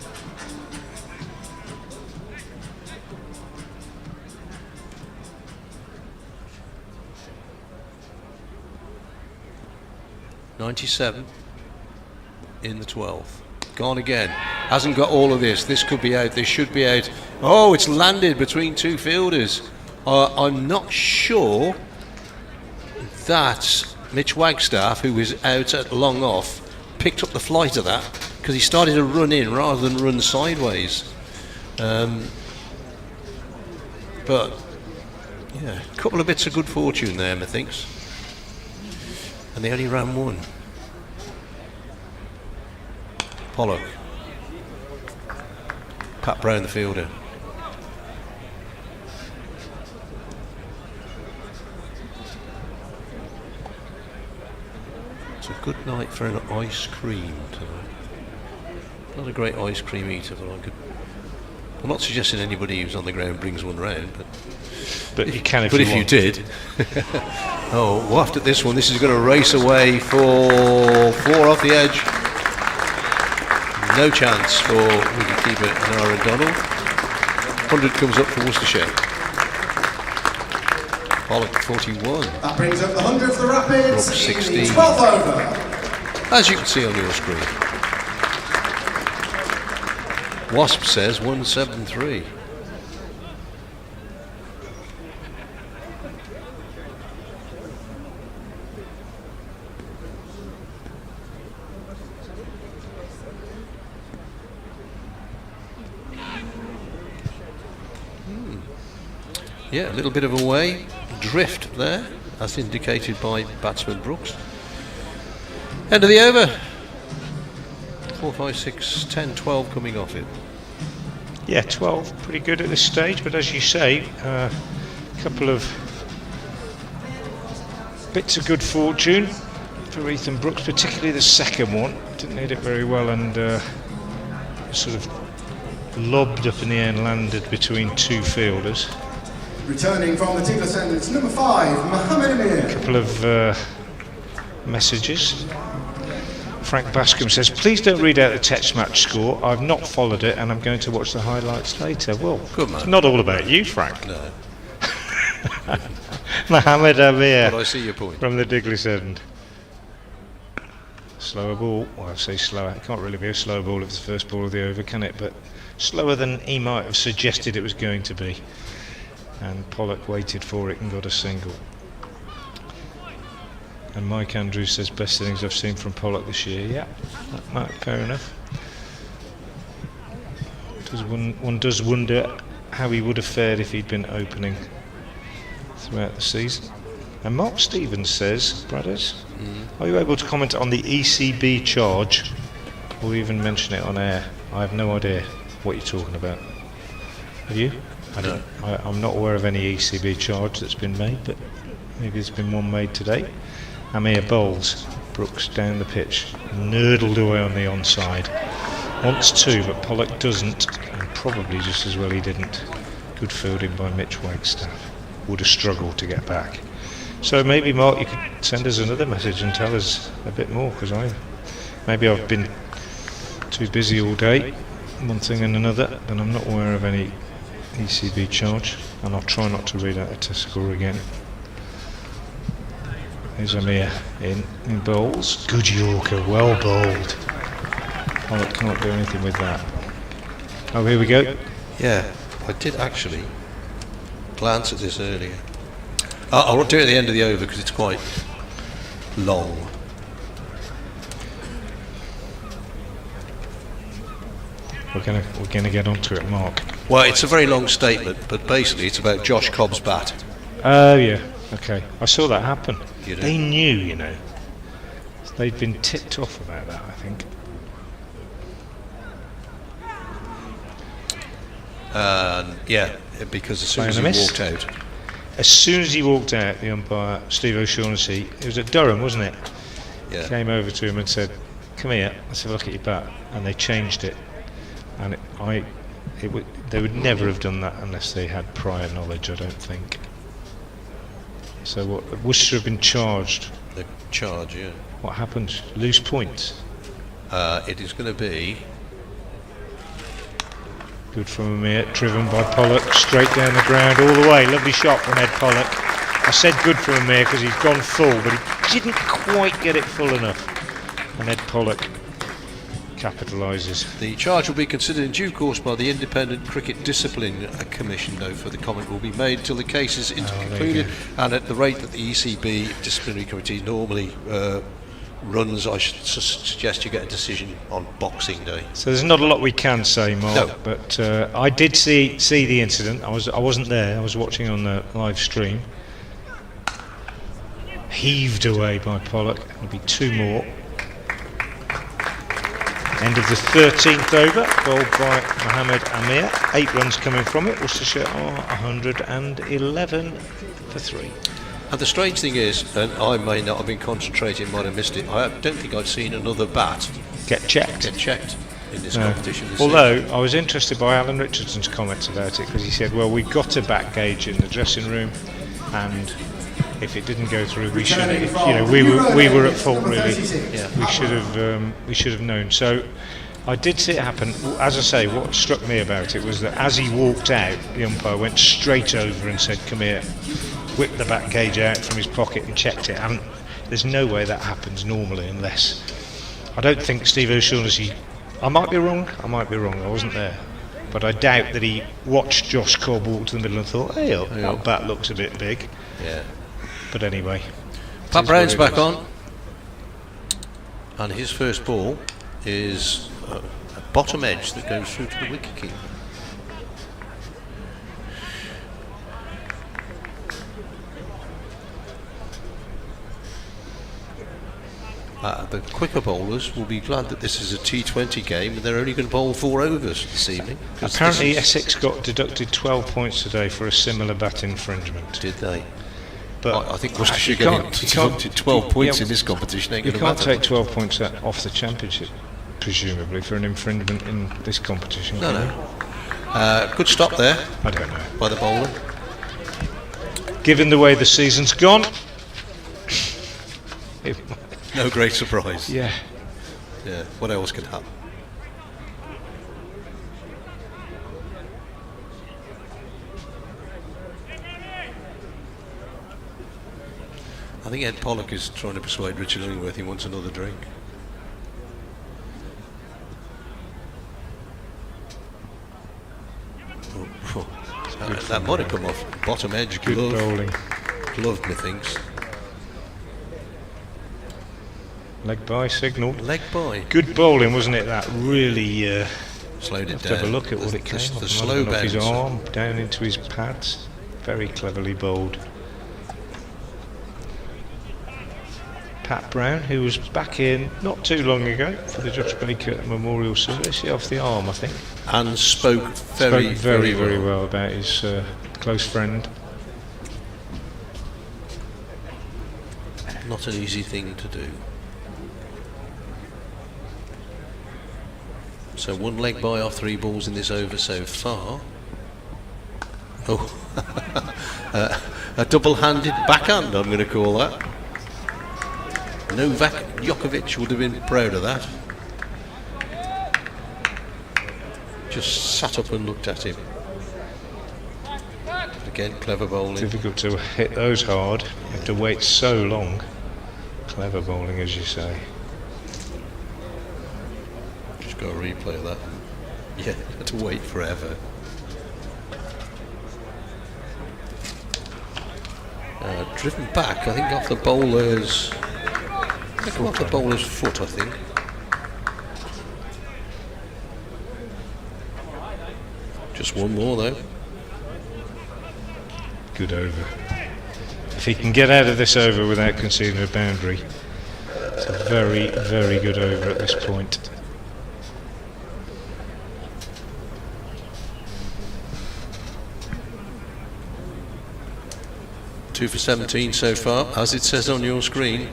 .97 in the 12th. Gone again. Hasn't got all of this. This could be out. This should be out. Oh, it's landed between 2 fielders. I'm not sure that Mitch Wagstaff, who was out at long off, picked up the flight of that, because he started to run in rather than run sideways. But yeah, a couple of bits of good fortune there, methinks. And they only ran 1. Pollock. Pat Brown, the fielder. It's a good night for an ice cream tonight. Not a great ice cream eater, but I'm not suggesting anybody who's on the ground brings one round, but you can if you did. Oh, well, after this one, this is going to race away for 4 off the edge. No chance for wicketkeeper Nara Donald. 100 comes up for Worcestershire. Pollock 41. That brings up the 100 for the Rapids. 16. 12th over. As you can see on your screen. Wasp says 173. Yeah, a little bit of a way drift there, as indicated by batsman Brooks. End of the over. 4, 5, 6, 10, 12 coming off it. Yeah, 12, pretty good at this stage, but as you say, a couple of bits of good fortune for Ethan Brooks, particularly the second one. Didn't hit it very well and sort of lobbed up in the air and landed between 2 fielders. Returning from the team ascendants, number 5, Mohammed Amir. A couple of messages. Frank Bascom says, please don't read out the test match score. I've not followed it and I'm going to watch the highlights later. Well, good man. It's not all about you, Frank. No. Mohammed Amir. But I see your point. From the Diglis end. Slower ball. Well, I say slower. It can't really be a slow ball if it's the first ball of the over, can it? But slower than he might have suggested it was going to be. And Pollock waited for it and got a single. And Mike Andrews says best innings I've seen from Pollock this year. Yeah, that might fair enough. One does wonder how he would have fared if he'd been opening throughout the season. And Mark Stevens says, brothers, are you able to comment on the ECB charge or even mention it on air? I have no idea what you're talking about. Have you? No. I'm not aware of any ECB charge that's been made, but maybe there's been one made today. Amir bowls. Brooks down the pitch, nurdled away on the onside. Wants 2, but Pollock doesn't, and probably just as well he didn't. Good fielding by Mitch Wagstaff. Would have struggled to get back. So maybe, Mark, you could send us another message and tell us a bit more, because maybe I've been too busy all day, one thing and another, and I'm not aware of any ECB charge, and I'll try not to read out the test score again. Here's Amir in bowls. Good Yorker, well bowled. Pollock can't do anything with that. Oh, here we go. Yeah, I did actually glance at this earlier. I'll do it at the end of the over because it's quite long. We're gonna get onto it, Mark. Well, it's a very long statement, but basically it's about Josh Cobb's bat. Oh, yeah. Okay. I saw that happen. You know. They knew, you know. They'd been tipped off about that, I think. Yeah, because as soon Playing as a he miss. walked out, As soon as he walked out, the umpire, Steve O'Shaughnessy, it was at Durham, wasn't it? yeah, Came over to him and said, "Come here, let's have a look at your bat." And they changed it. And they would never have done that unless they had prior knowledge, I don't think. So what? Worcestershire have been charged. the charge, yeah. What happens? Lose points. It is going to be Good from Amir, driven by Pollock, straight down the ground, all the way. Lovely shot from Ed Pollock. I said good for Amir because he's gone full, but he didn't quite get it full enough. And Ed Pollock capitalises. the charge will be considered in due course by the Independent Cricket Discipline Commission, though further comment will be made till the case is concluded, and at the rate that the ECB disciplinary committee normally runs, I should suggest you get a decision on Boxing Day. So there's not a lot we can say, Mark. No. But I did see the incident. I wasn't there. I was watching on the live stream. Heaved away by Pollock. There'll be two more. End of the 13th over, bowled by Mohammed Amir. 8 runs coming from it. Worcestershire are 111 for 3. And the strange thing is, and I may not have been concentrating, might have missed it, I don't think I've seen another bat Get checked. get checked in this No. competition this Although season. I was interested by Alan Richardson's comments about it, because he said, well, we got a back gauge in the dressing room, and if it didn't go through, we should have, you know, we were at fault really. Yeah. We should have known. So I did see it happen. As I say, what struck me about it was that as he walked out, the umpire went straight over and said, "Come here," whipped the back gauge out from his pocket and checked it. And there's no way that happens normally, unless I don't think Steve O'Shaughnessy. I might be wrong. I wasn't there. But I doubt that he watched Josh Cobb walk to the middle and thought, "Hey, that bat looks a bit big." Yeah. But anyway, Pat Brown's back on, and his first ball is a bottom edge that goes through to the wicket-keeper. The quicker bowlers will be glad that this is a T20 game and they're only going to bowl 4 overs this evening. apparently Essex got deducted 12 points today for a similar bat infringement. Did they? But I think Worcestershire you getting can't- deducted 12 points in this competition ain't You going to can't matter. take 12 points off the championship, presumably, for an infringement in this competition. No, can no. Good stop there you? I don't know. by the bowler. Given the way the season's gone, No great surprise. yeah. Yeah. What else can happen? I think Ed Pollock is trying to persuade Richard Illingworth he wants another drink. That might have come off bottom edge Good glove. bowling. Glove, methinks. Leg by signalled. Leg by. Good bowling, wasn't it? That really. Slowed it Have down. to have a look at what it came off. The slow Off his bounce. arm down into his pads. Very cleverly bowled. Pat Brown, who was back in not too long ago for the Josh Baker Memorial Service, off the arm, I think. And spoke very, Spoke very well. well about his close friend. Not an easy thing to do. So 1 leg by off 3 balls in this over so far. Oh, a double-handed backhand, I'm going to call that. Novak Djokovic would have been proud of that. Just sat up and looked at him. Again, clever bowling. Difficult to hit those hard. You have to wait so long. Clever bowling, as you say. Just got a replay of that. Yeah, had to wait forever. Driven back, I think, off the bowler's. Off the bowler's foot, I think. Just Just one more though. Good over. If he can get out of this over without conceding a boundary, it's a very, very good over at this point. Two for 17 so far, as it says on your screen.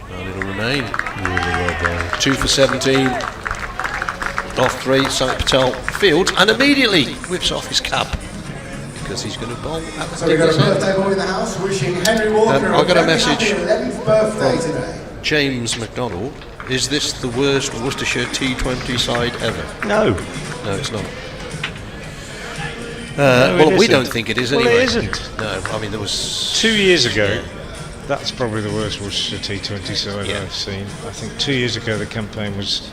And it'll remain. Really well done. 2 for 17. Off 3, Samit Patel fields and immediately whips off his cap because he's going to bowl at the So we've got a birthday boy in the house wishing Henry Walker I got a message 11th birthday today. James McDonald. Is this the worst Worcestershire T20 side ever? No. No, it's not. No, well, we isn't. don't think it is anyway. Well, it isn't. No, I mean there was 2 years ago, that's probably the worst Worcestershire T20 side I've seen. I think 2 years ago the campaign was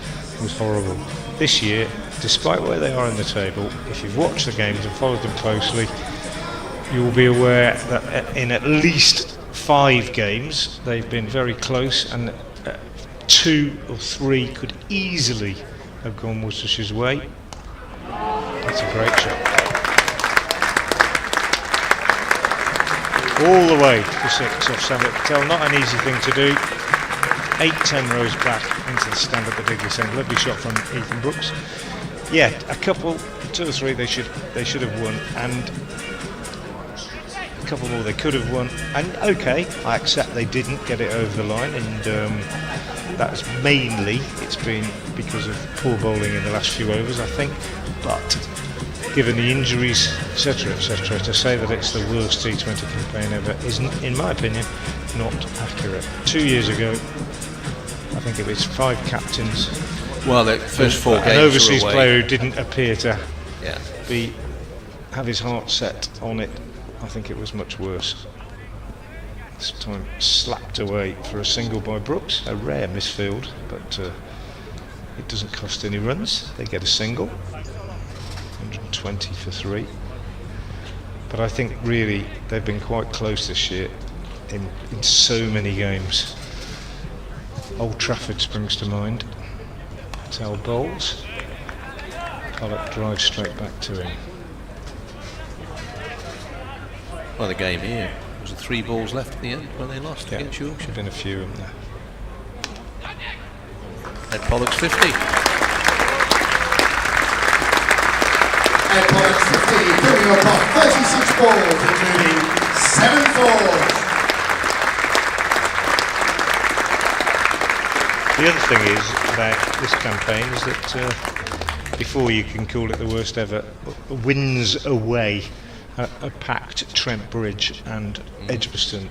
horrible. This year, despite where they are in the table, if you've watched the games and followed them closely, you will be aware that in at least 5 games they've been very close, and 2 or 3 could easily have gone Worcestershire's way. That's a great shot. All the way to 6 off Samit Patel. Not an easy thing to do. 8-10 rows back into the stand at the Digley end. Lovely shot from Ethan Brooks. Yeah, a couple, 2 or 3 they should have won, and a couple more they could have won. And okay, I accept they didn't get it over the line, and that's mainly it's been because of poor bowling in the last few overs, I think. But given the injuries, etc., to say that it's the worst T20 campaign ever isn't, in my opinion, not accurate. 2 years ago, I think it was 5 captains. well the first 4 games an overseas were away. player who didn't appear to Yeah. have his heart set on it. I think it was much worse. This time slapped away for a single by Brooks, a rare misfield, but it doesn't cost any runs. They get a single, 120 for 3. But I think really they've been quite close this year in so many games. Old Trafford springs to mind. Patel bowls. Pollock drives straight back to him. Well, the game here was 3 balls left at the end when they lost against Yorkshire. There've been a few of them there. Ed Pollock's 50. Ed Pollock's 50, bringing up off 36 balls, including 7 fours. The other thing is about this campaign is that before you can call it the worst ever, wins away a packed Trent Bridge and Edgbaston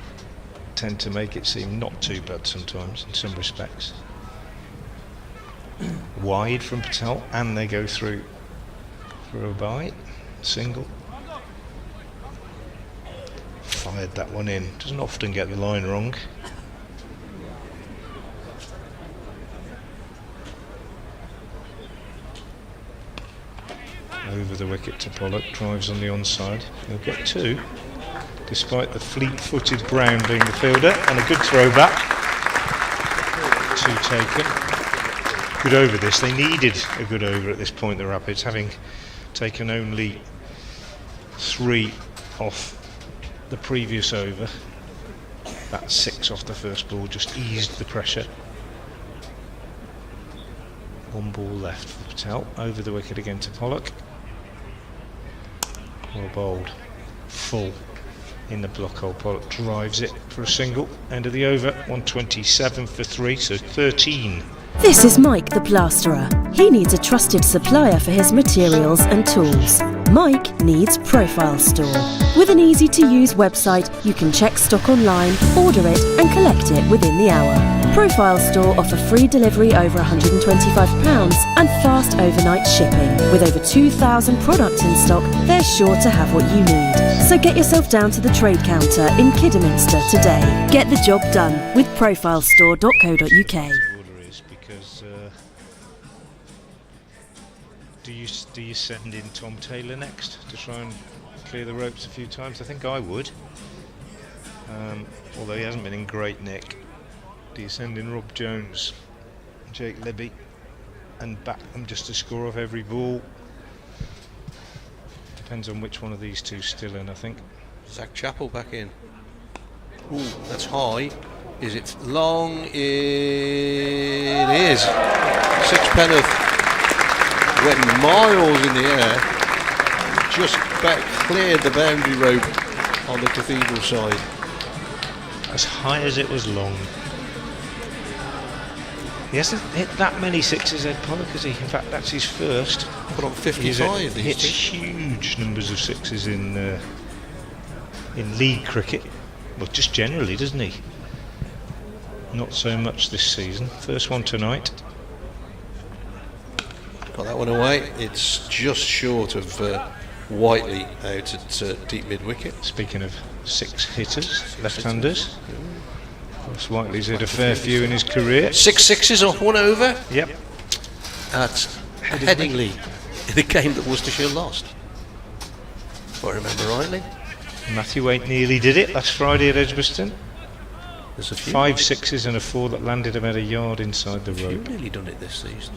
tend to make it seem not too bad sometimes in some respects. Wide from Patel, and they go through for a bite, single. Fired that one in, doesn't often get the line wrong. Over the wicket to Pollock, drives on the onside. He'll get 2, despite the fleet-footed Brown being the fielder, and a good throw back. 2 taken. Good over this. They needed a good over at this point, the Rapids, having taken only 3 off the previous over. That 6 off the first ball just eased the pressure. 1 ball left for Patel. Over the wicket again to Pollock. Well bowled, full in the block hole. Pollock drives it for a single. End of the over, 127 for 3, so 13. This is Mike the Plasterer. He needs a trusted supplier for his materials and tools. Mike needs Profile Store. With an easy-to-use website, you can check stock online, order it and collect it within the hour. Profile Store offer free delivery over £125 and fast overnight shipping. With over 2,000 products in stock, they're sure to have what you need. So get yourself down to the trade counter in Kidderminster today. Get the job done with profilestore.co.uk. Do you send in Tom Taylor next to try and clear the ropes a few times. I think I would. Although he hasn't been in great nick. Do you send in Rob Jones, Jake Libby, and back them just to score off every ball? Depends on which one of these two's still in, I think. Zach Chappell back in. Ooh, that's high. Is it long? It is. Sixpenneth went miles in the air. Just back cleared the boundary rope on the cathedral side. As high as it was long. He hasn't hit that many sixes, Ed Pollock, has he? In fact, that's his first. Put on 55 He's these hits days. huge numbers of sixes in league cricket. Well, just generally, doesn't he? Not so much this season. First one tonight. Got that one away. It's just short of Whiteley out at deep mid wicket. Speaking of six hitters, left-handers. Of course, Whiteley's hit a fair few in his career. 6 sixes off 1 over Yep. at Headingley in a game that Worcestershire lost. If I remember rightly. Matthew Waite nearly did it last Friday at Edgbaston. There's a few. 5 sixes and a 4 that landed about a yard inside the rope. You've nearly done it this season.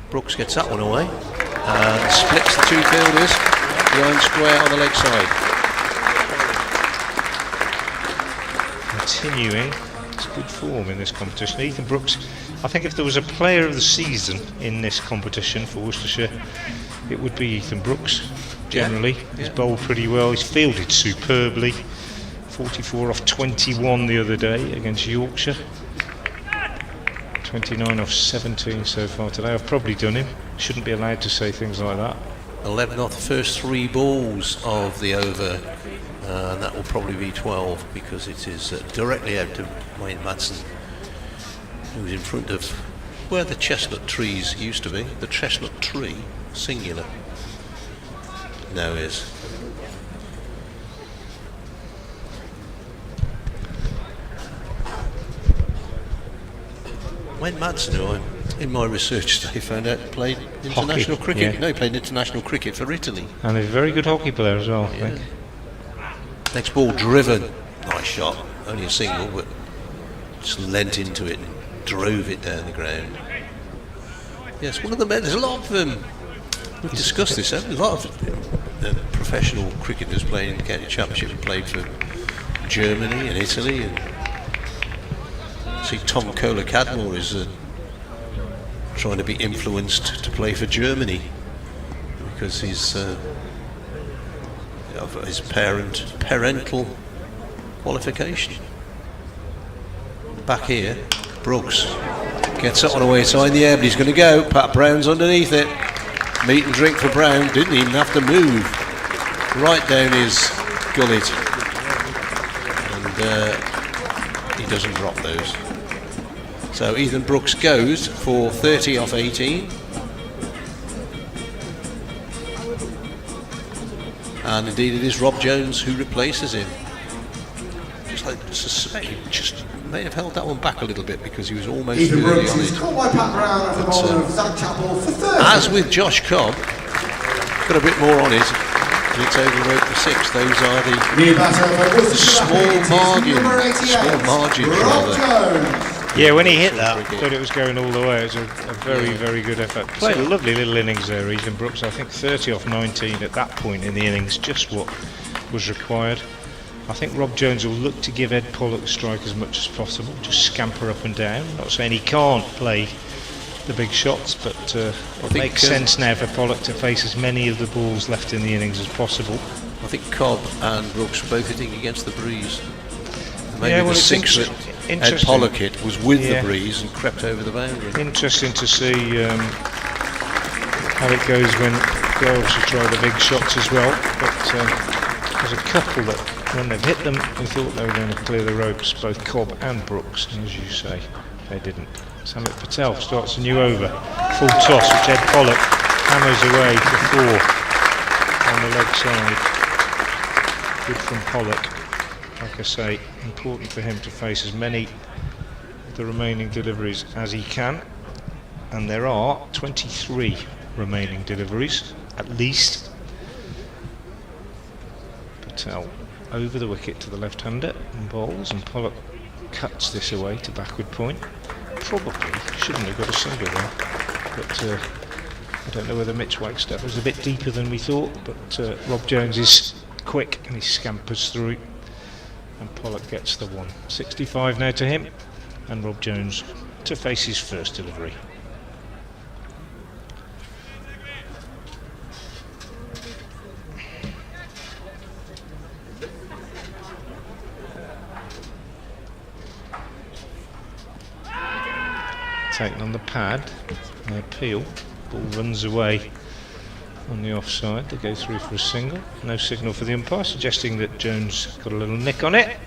Brooks gets that one away and splits the two fielders behind square on the leg side. Continuing his good form in this competition. Ethan Brooks, I think if there was a player of the season in this competition for Worcestershire, it would be Ethan Brooks. Generally, he's bowled pretty well, he's fielded superbly. 44 off 21 the other day against Yorkshire. 29 off 17 so far today. I've probably done him. Shouldn't be allowed to say things like that. 11 off the first 3 balls of the over, and that will probably be 12 because it is directly out to Wayne Madson, who's in front of where the chestnut trees used to be. The chestnut tree, singular, now is. Wayne Madson, who I, in my research today, found out played international cricket. yeah. No, he played international cricket for Italy. And he's a very good hockey player as well, I think. Next ball driven. Nice shot. Only a single, but just leant into it and drove it down the ground. Yes, one of the men. There's a lot of them. We've discussed this. Haven't we? A lot of professional cricketers playing in the county championship have played for Germany and Italy. And see, Tom Kohler-Cadmore is trying to be influenced to play for Germany because he's of his parental qualification. Back here, Brooks gets that one away side the air, but he's going to go. Pat Brown's underneath it. Meat and drink for Brown. Didn't even have to move. Right down his gullet, and he doesn't drop those. So Ethan Brooks goes for 30 off 18. And indeed it is Rob Jones who replaces him. Just like suspect he just may have held that one back a little bit because he was almost Ethan early Brooks on is it. caught by Pat Brown at the bowler of Zach Chappell for 30. As with Josh Cobb, got a bit more on it. And it's over the rope for 6. Those are the New batter for Worcestershire. small margins Rob rather. Jones. Yeah, when he hit that, I thought it was going all the way. It was a very, very good effort. Played a lovely little innings there, Ethan Brooks. I think 30 off 19 at that point in the innings, just what was required. I think Rob Jones will look to give Ed Pollock a strike as much as possible, just scamper up and down. Not saying he can't play the big shots, but it makes sense now for Pollock to face as many of the balls left in the innings as possible. I think Cobb and Brooks were both hitting against the breeze. Maybe Yeah, well, the it's 6 that Ed interesting. Pollock hit was with Yeah. the breeze and crept over the boundary. Interesting to see how it goes when girls should try the big shots as well. But there's a couple that, when they've hit them, we thought they were going to clear the ropes, both Cobb and Brooks, and as you say, they didn't. Samit Patel starts a new over. Full toss, which Ed Pollock hammers away for 4 on the leg side. Good from Pollock. Like I say, important for him to face as many of the remaining deliveries as he can. And there are 23 remaining deliveries. at least. Patel over the wicket to the left-hander and bowls, and Pollock cuts this away to backward point. Probably shouldn't have got a single there, but I don't know whether Mitch Wagstaff was a bit deeper than we thought, but Rob Jones is quick and he scampers through, and Pollock gets the one. 65 now to him, and Rob Jones to face his first delivery. Taken on the pad, they appeal, ball runs away on the offside, they go through for a single. No signal for the umpire, suggesting that Jones got a little nick on it.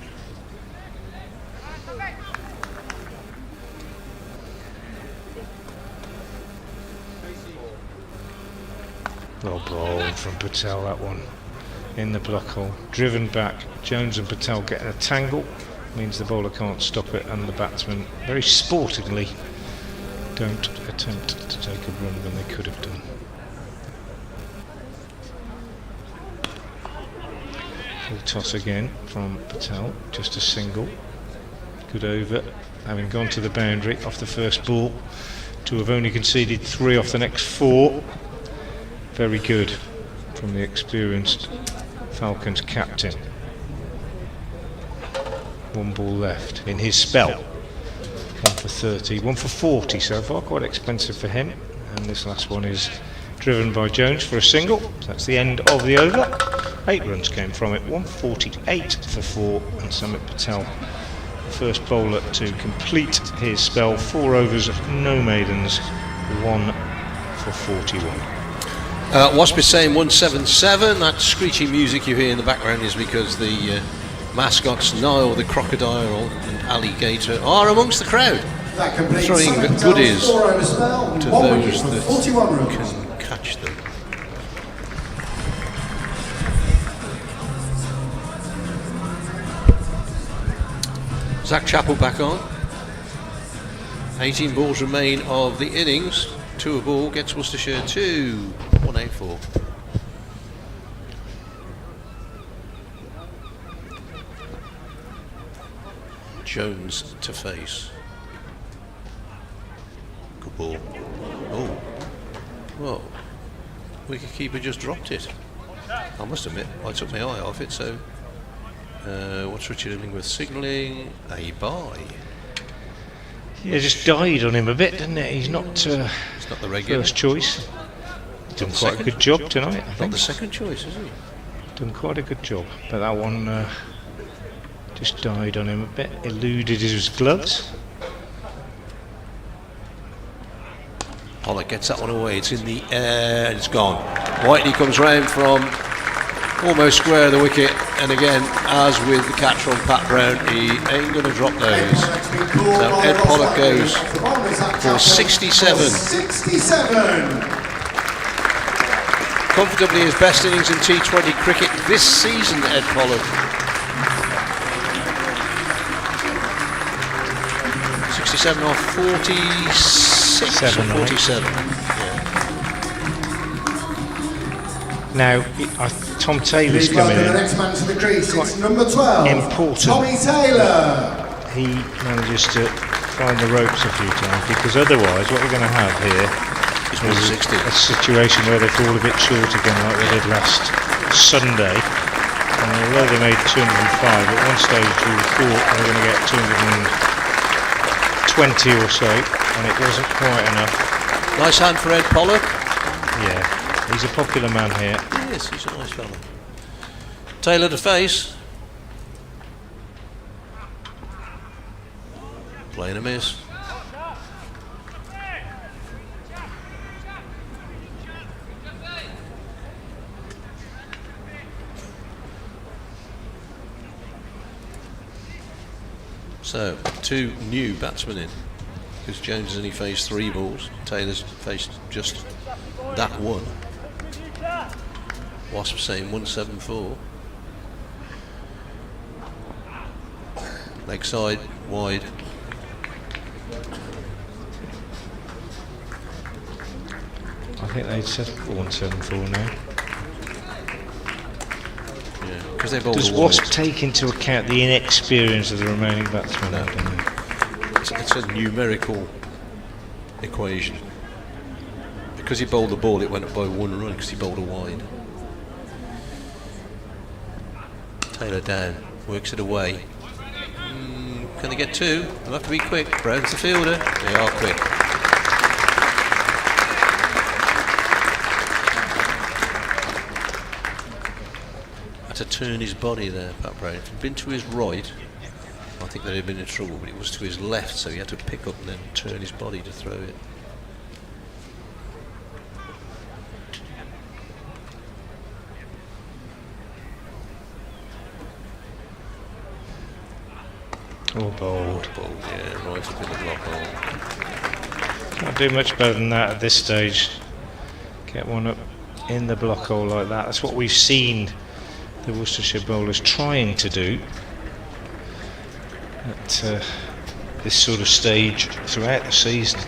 Well bowled from Patel, that one in the block hole, driven back. Jones and Patel getting a tangle, means the bowler can't stop it, and the batsman very sportingly don't attempt to take a run when they could have done. Full toss again from Patel, just a single. Good over, having gone to the boundary off the first ball, to have only conceded 3 off the next 4. Very good from the experienced Falcons captain. 1 ball left in his spell. 1 for 30, 1 for 40 so far, quite expensive for him. And this last one is driven by Jones for a single. So that's the end of the over. 8 runs came from it, 148 for 4, and Samit Patel, the first bowler to complete his spell. 4 overs, no maidens, 1 for 41. Wasp is saying 177. That screeching music you hear in the background is because the mascots Nile the crocodile and alligator are amongst the crowd, throwing goodies to those that can catch them. Zach Chappell back on. 18 balls remain of the innings. 2 a ball gets Worcestershire 2, 184. Jones to face. Good ball. Oh. Whoa. Wicketkeeper just dropped it. I must admit, I took my eye off it, so what's Richard Illingworth signalling? A bye. Yeah, just died on him a bit, didn't it? He's not the regular first choice. Done quite a good job tonight, I think. Not the second choice, is he? Done quite a good job, but that one just died on him a bit, eluded his gloves. Pollock gets that one away, it's in the air and it's gone. Whiteley comes round from almost square of the wicket, and again, as with the catch from Pat Brown, he ain't going to drop those. So Ed Pollock goes for 67. Comfortably his best innings in T20 cricket this season, Ed Pollock. 67 off 46 or 47. Now, Tom Taylor's coming in. Number 12, important. Tommy Taylor. He manages to find the ropes a few times, because otherwise what we're going to have here is a situation where they fall a bit short again, like they did last Sunday. And although they made 205, at one stage we thought they were going to get 220 or so, and it wasn't quite enough. Nice hand for Ed Pollock. Yeah, he's a popular man here. Yes, he's a nice fella. Taylor to face. Playing a miss. So, 2 new batsmen in, because Jones has only faced 3 balls. Taylor's faced just that one. Wasp saying 174. Leg side, wide. I think they'd settle for 174 now. Yeah, because they bowled Does the Wasp wide. take into account the inexperience of the remaining batsmen? No. It's a numerical equation. Because he bowled the ball, it went up by 1 run because he bowled a wide. Taylor down, works it away. Can they get 2? They'll have to be quick. Brown's the fielder. They are quick. Had to turn his body there, Pat Brown. If he'd been to his right, I think they'd have been in trouble, but it was to his left, so he had to pick up and then turn his body to throw it. Or bowled. Ball, yeah, right up in the block hole. Can't do much better than that at this stage. Get one up in the block hole like that. That's what we've seen the Worcestershire bowlers trying to do at this sort of stage throughout the season,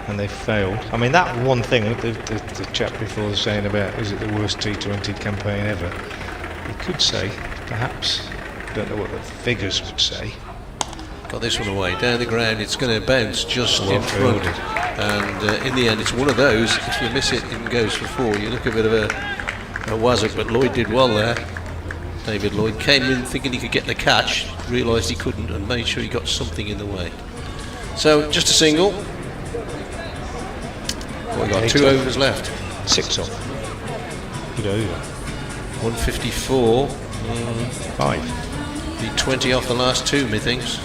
and they've failed. I mean, that one thing the chap before was saying about, is it the worst T20 campaign ever? You could say, perhaps. Don't know what the figures would say. Got this one away, down the ground, it's going to bounce just in front, and in the end it's one of those, if you miss it and goes for 4, you look a bit of a wazzock, but Lloyd did well there. David Lloyd came in thinking he could get the catch, realised he couldn't, and made sure he got something in the way. So just a single. We got 2 overs left. 6 off. Good over. 154. 5. Be 20 off the last 2, methinks.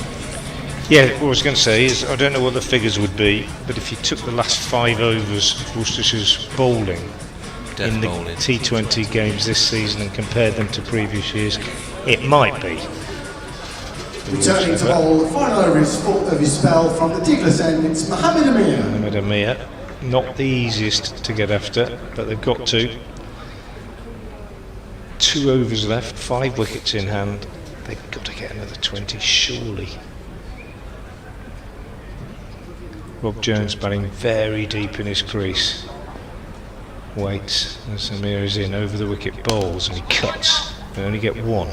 Yeah, what I was going to say is, I don't know what the figures would be, but if you took the last 5 overs of Worcestershire's bowling in the T20 games this season and compared them to previous years, it might be. Returning to bowl, the final over of his spell from the Douglas end, it's Mohammed Amir. Mohammed Amir, not the easiest to get after, but they've got to. 2 overs left, 5 wickets in hand. They've got to get another 20, surely. Rob Jones batting very deep in his crease. Waits as Amir is in over the wicket, bowls, and he cuts. They only get 1.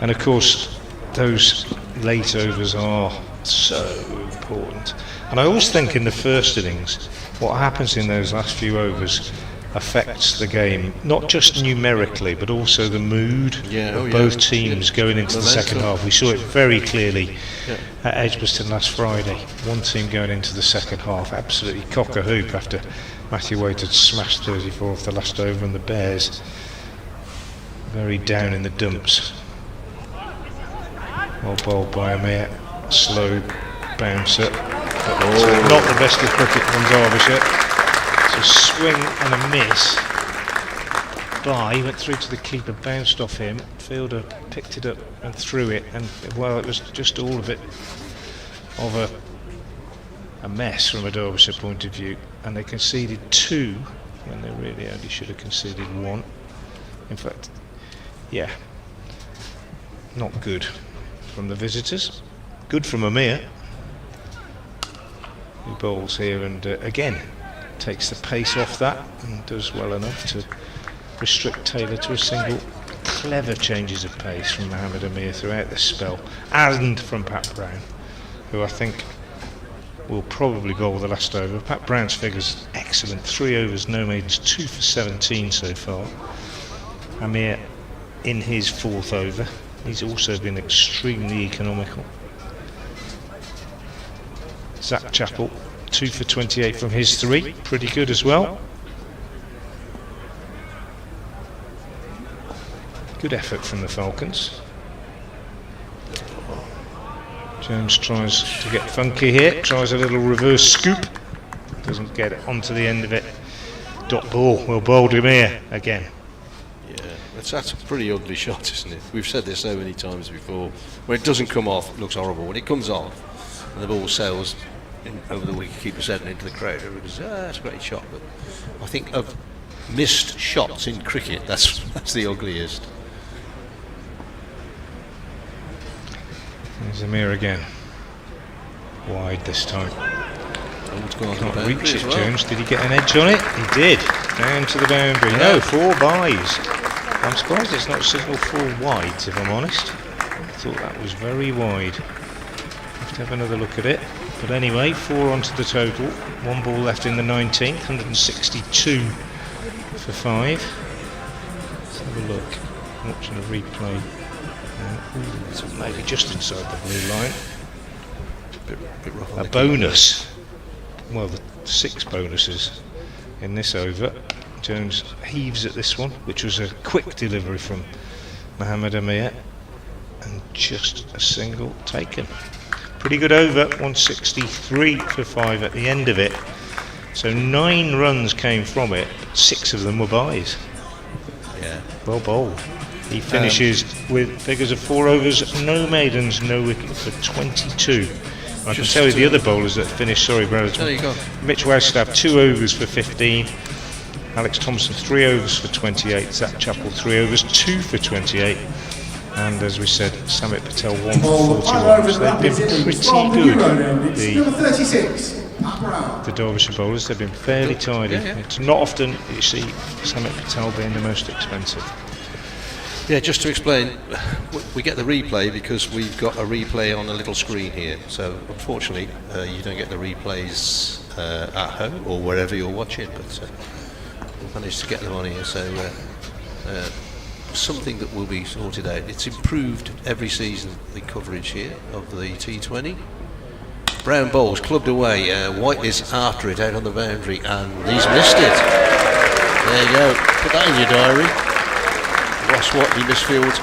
And of course, those late overs are so important. And I always think in the first innings, what happens in those last few overs affects the game, not just numerically, but also the mood of both teams going into the second half. We saw it very clearly at Edgbaston last Friday. One team going into the second half absolutely cock a hoop after Matthew Waite had smashed 34 off the last over, and the Bears very down in the dumps. Well bowled by Amir, slow bouncer, but not the best of cricket from Derbyshire. So swing and a miss by, he went through to the keeper, bounced off him, fielder picked it up and threw it, and well, it was just all of it of a mess from a Derbyshire point of view, and they conceded 2 when they really only should have conceded 1. In fact, yeah, not good from the visitors, good from Amir, who bowls here and again takes the pace off that and does well enough to restrict Taylor to a single. Clever changes of pace from Mohammed Amir throughout this spell, and from Pat Brown, who I think will probably bowl the last over. Pat Brown's figures excellent, 3 overs, no maidens, 2 for 17 so far. Amir in his 4th over, he's also been extremely economical. Zach Chappell, 2 for 28 from his 3, pretty good as well. Good effort from the Falcons. Jones tries to get funky here, tries a little reverse scoop, doesn't get it onto the end of it. Dot ball, well bowled him here again. Yeah, that's a pretty ugly shot, isn't it? We've said this so many times before. When it doesn't come off, it looks horrible. When it comes off and the ball sails over the wicketkeeper's head and into the crowd, everybody goes, that's a great shot. But I think of missed shots in cricket, that's the ugliest. There's Amir again. wide this time. Can't reach it, Jones. Did he get an edge on it? He did. Down to the boundary. No, 4 byes. I'm surprised it's not signalled 4 wides, if I'm honest. I thought that was very wide. Have to have another look at it. But anyway, 4 onto the total. 1 ball left in the 19th. 162 for 5. Let's have a look. Watching a replay. It's maybe just inside the blue line. Bit rough on A the bonus. Well, the 6 bonuses in this over. Jones heaves at this one, which was a quick delivery from Mohammed Amir, and just a single taken. Pretty good over, 163 for 5 at the end of it. So 9 runs came from it, 6 of them were byes. Yeah. Well bowled. He finishes with figures of 4 overs, no maidens, no wickets for 22. I can tell you the other bowlers that finished, sorry Brad, There you go. Mitch Weststaff 2 overs for 15, Alex Thompson 3 overs for 28, Zach Chappell 3 overs, 2 for 28, and as we said, Samit Patel 1 for 41. So they've been pretty good, the Derbyshire bowlers. They've been fairly tidy. It's not often you see Samit Patel being the most expensive. Yeah, just to explain, we get the replay because we've got a replay on a little screen here. So unfortunately, you don't get the replays at home or wherever you're watching. But we've managed to get them on here. So something that will be sorted out. It's improved every season, the coverage here of the T20. Brown bowls clubbed away. White is after it out on the boundary, and he's missed it. There you go. Put that in your diary. Ross Watley misfields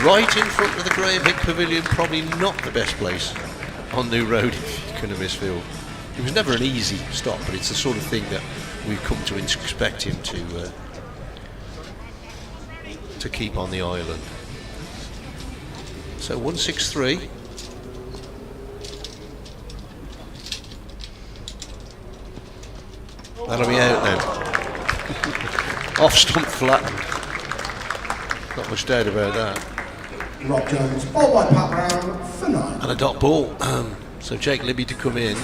right in front of the Graham Hick Pavilion, probably not the best place on New Road if you couldn't have misfield. It was never an easy stop, but it's the sort of thing that we've come to expect him to keep on the island. So 163. That'll be out then. Off stump flattened. Not much doubt about that. Rob Jones, bowled by Pat Brown for 9. And a dot ball. So Jake Libby to come in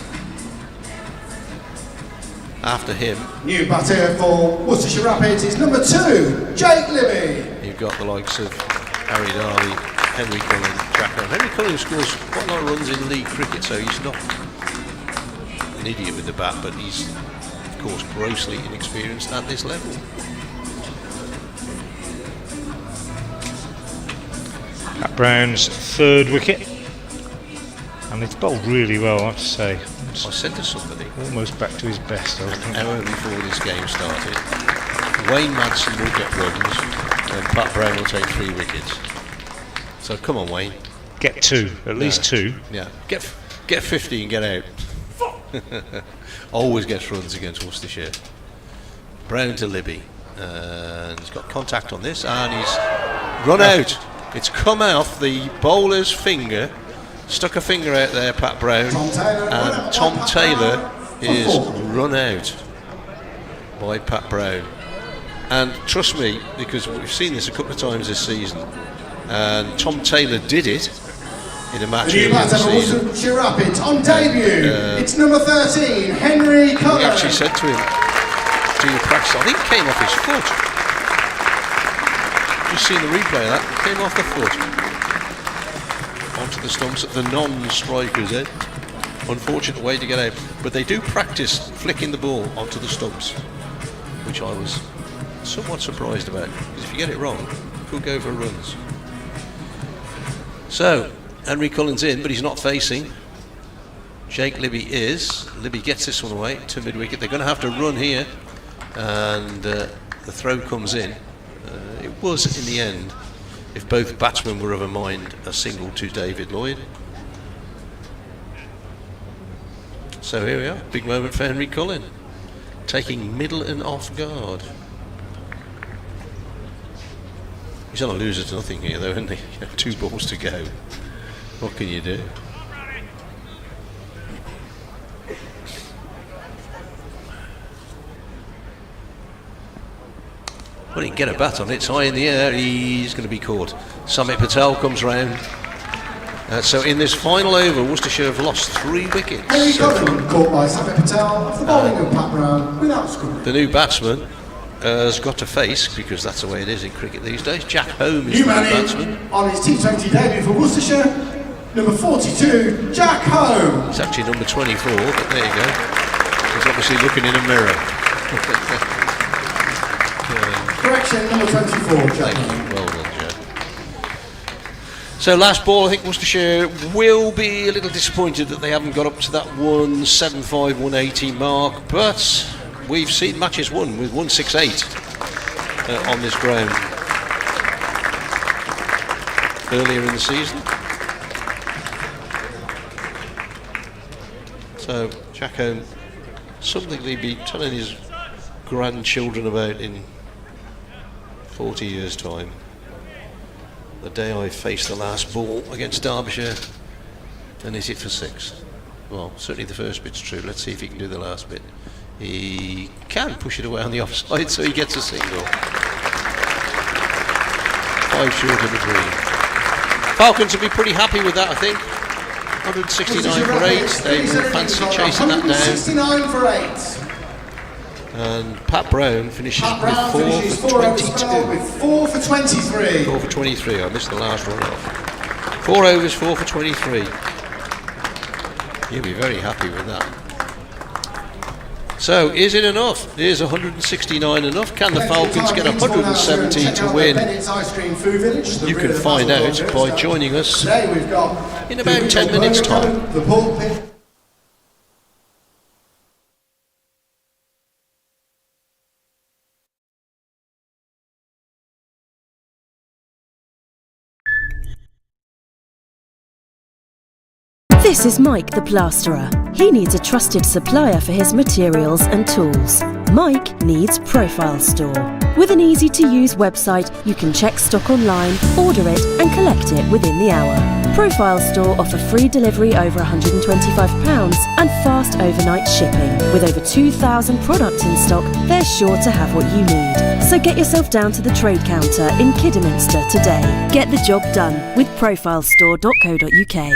after him. New batter for Worcestershire Rapids is number 2, Jake Libby. You've got the likes of Harry Darley, Henry Cullen, Jack Brown. Henry Cullen scores quite a lot of runs in league cricket, so he's not an idiot with the bat, but he's of course grossly inexperienced at this level. Pat Brown's 3rd wicket, and it's bowled really well, I have to say. I said to somebody Almost back to his best, I think. an hour before this game started, Wayne Madson will get runs and Pat Brown will take 3 wickets. So come on, Wayne. Get 2, at least 2. Yeah, get 50 and get out. Always gets runs against Worcestershire. Brown to Libby, and he's got contact on this, and he's run out. It's come off the bowler's finger, stuck a finger out there, Pat Brown, and Tom Taylor is run out by Pat Brown. And trust me, because we've seen this a couple of times this season, and Tom Taylor did it in a match New earlier batter this for season. Worcestershire Rapids on debut. It's number 13, Henry We Cullen. actually said to him, do your practice. I think it came off his foot. Just seen the replay of that. It came off the foot. Onto the stumps at the non-striker's end. Unfortunate way to get out. But they do practice flicking the ball onto the stumps, which I was somewhat surprised about. Because if you get it wrong, you could go for runs. So, Henry Cullen's in, but he's not facing. Jake Libby is. Libby gets this one away to mid-wicket. They're going to have to run here. And the throw comes in. It was, in the end, if both batsmen were of a mind, a single to David Lloyd. So here we are, big moment for Henry Cullen, taking Middleton off guard. He's on a loser to nothing here though, isn't he? 2 balls to go. What can you do? Well, he can get a bat on it, it's high in the air, he's going to be caught. Samit Patel comes round, So in this final over, Worcestershire have lost 3 wickets. Harry Cotton caught by Samit Patel off the bowling of Pat Brown without scoring. The new batsman has got to face, because that's the way it is in cricket these days, Jack Home is New the new man batsman. in on his T20 debut for Worcestershire, number 42, Jack Home. It's actually number 24, but there you go. He's obviously looking in a mirror. Correction, number 24, Jack Thank Home. you, well done, Joe. So last ball, I think Worcestershire will be a little disappointed that they haven't got up to that 175, 180 mark, but we've seen matches won with 168 on this ground earlier in the season. So Jack Home, something he'd be telling his grandchildren about in 40 years' time. The day I faced the last ball against Derbyshire and hit it for 6. Well, certainly the first bit's true. Let's see if he can do the last bit. He can push it away on the offside, so he gets a single. 5 short of the green. Falcons will be pretty happy with that, I think. 169 for 8. They will fancy chasing that down. 169 for 8. And Pat Brown finishes Pat Brown with 4 finishes for 4 overs 22. with 4 for 23. 4 for 23. I missed the last run off. 4 overs, 4 for 23. You'll be very happy with that. So, is it enough? Is 169 enough? Can the Falcons get 170 to win? You can find out by joining us in about 10 minutes' time. The pulpit. This is Mike the Plasterer. He needs a trusted supplier for his materials and tools. Mike needs Profile Store. With an easy-to-use website, you can check stock online, order it and collect it within the hour. Profile Store offer free delivery over £125 and fast overnight shipping. With over 2,000 products in stock, they're sure to have what you need. So get yourself down to the trade counter in Kidderminster today. Get the job done with profilestore.co.uk.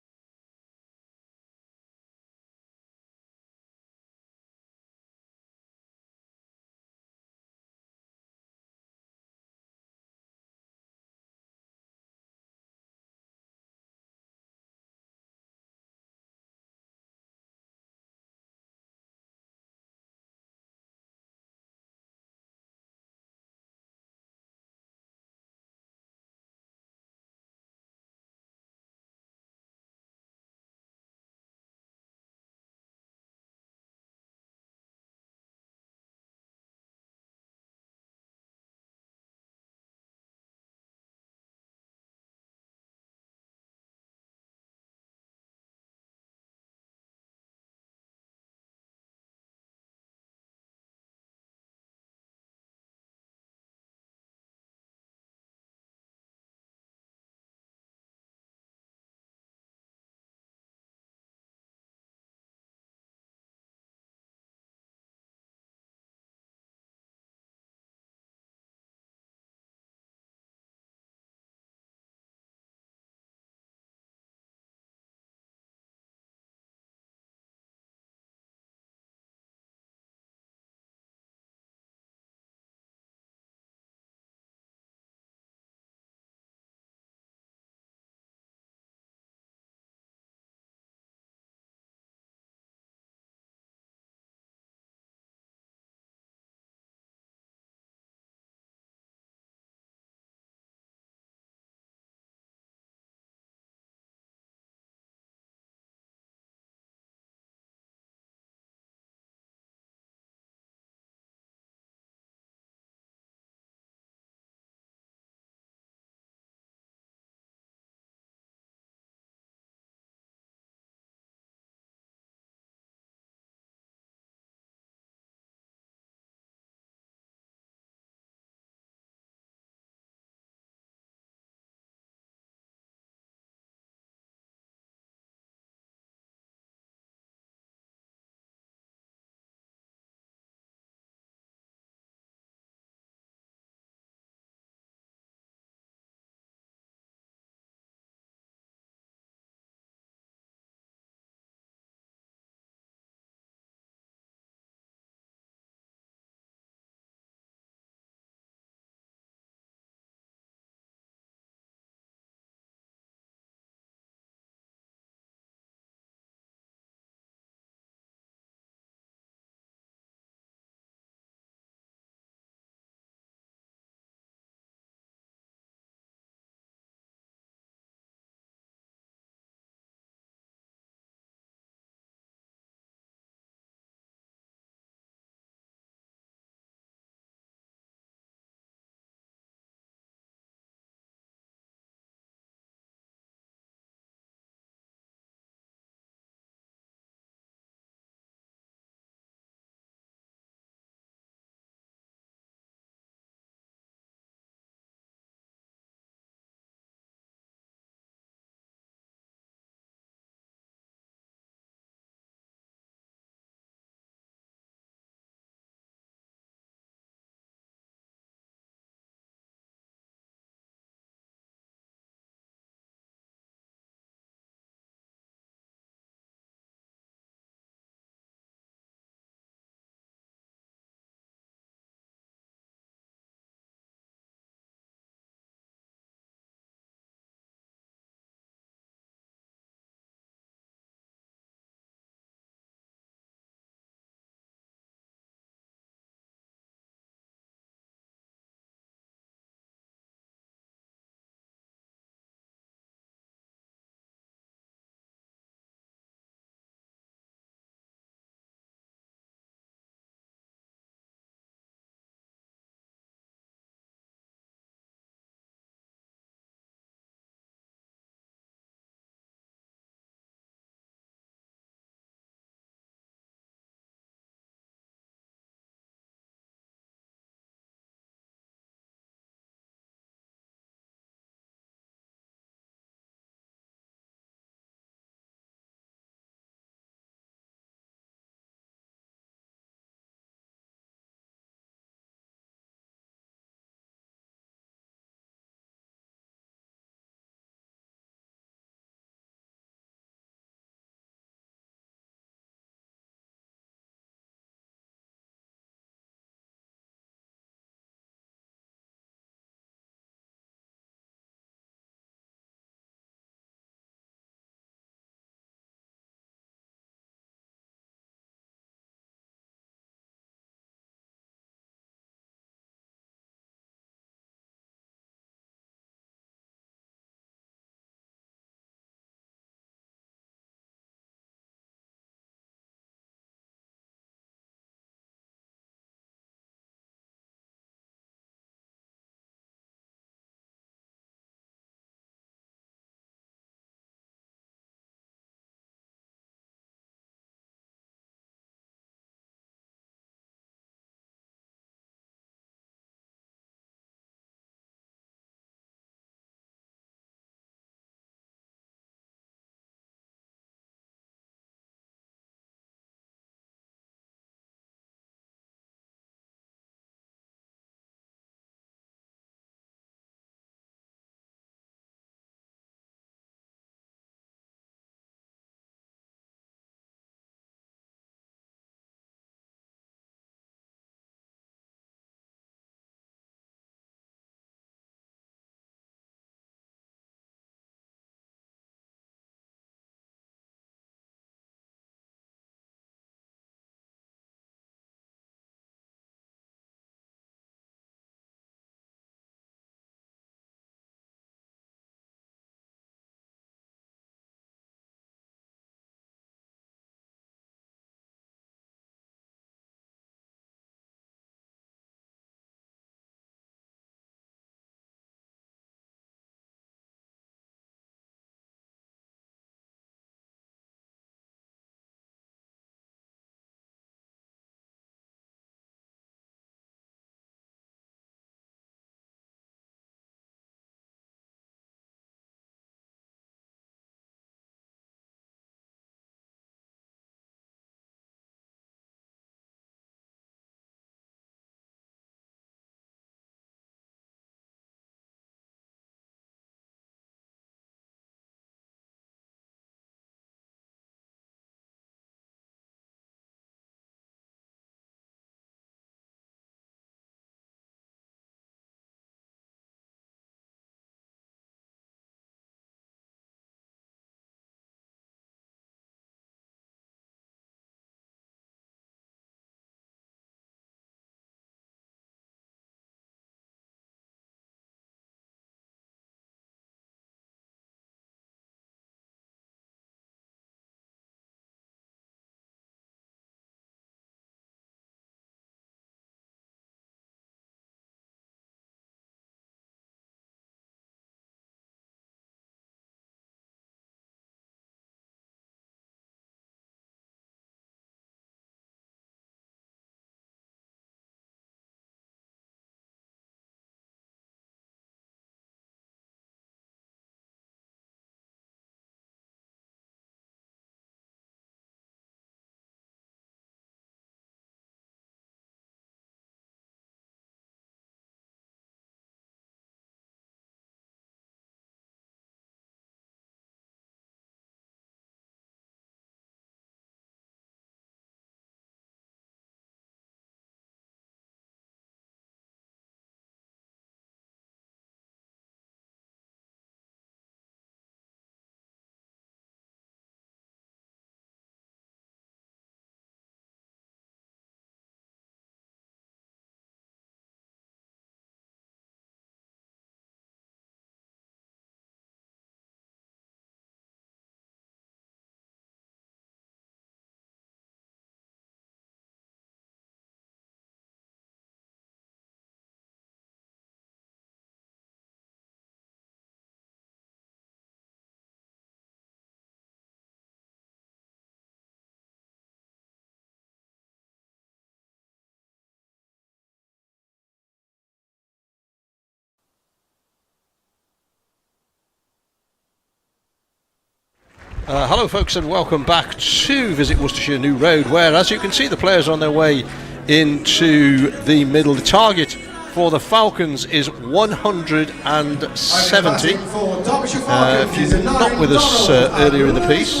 Hello folks and welcome back to Visit Worcestershire New Road, where as you can see the players are on their way into the middle. The target for the Falcons is 170. If you're not with us earlier in the piece,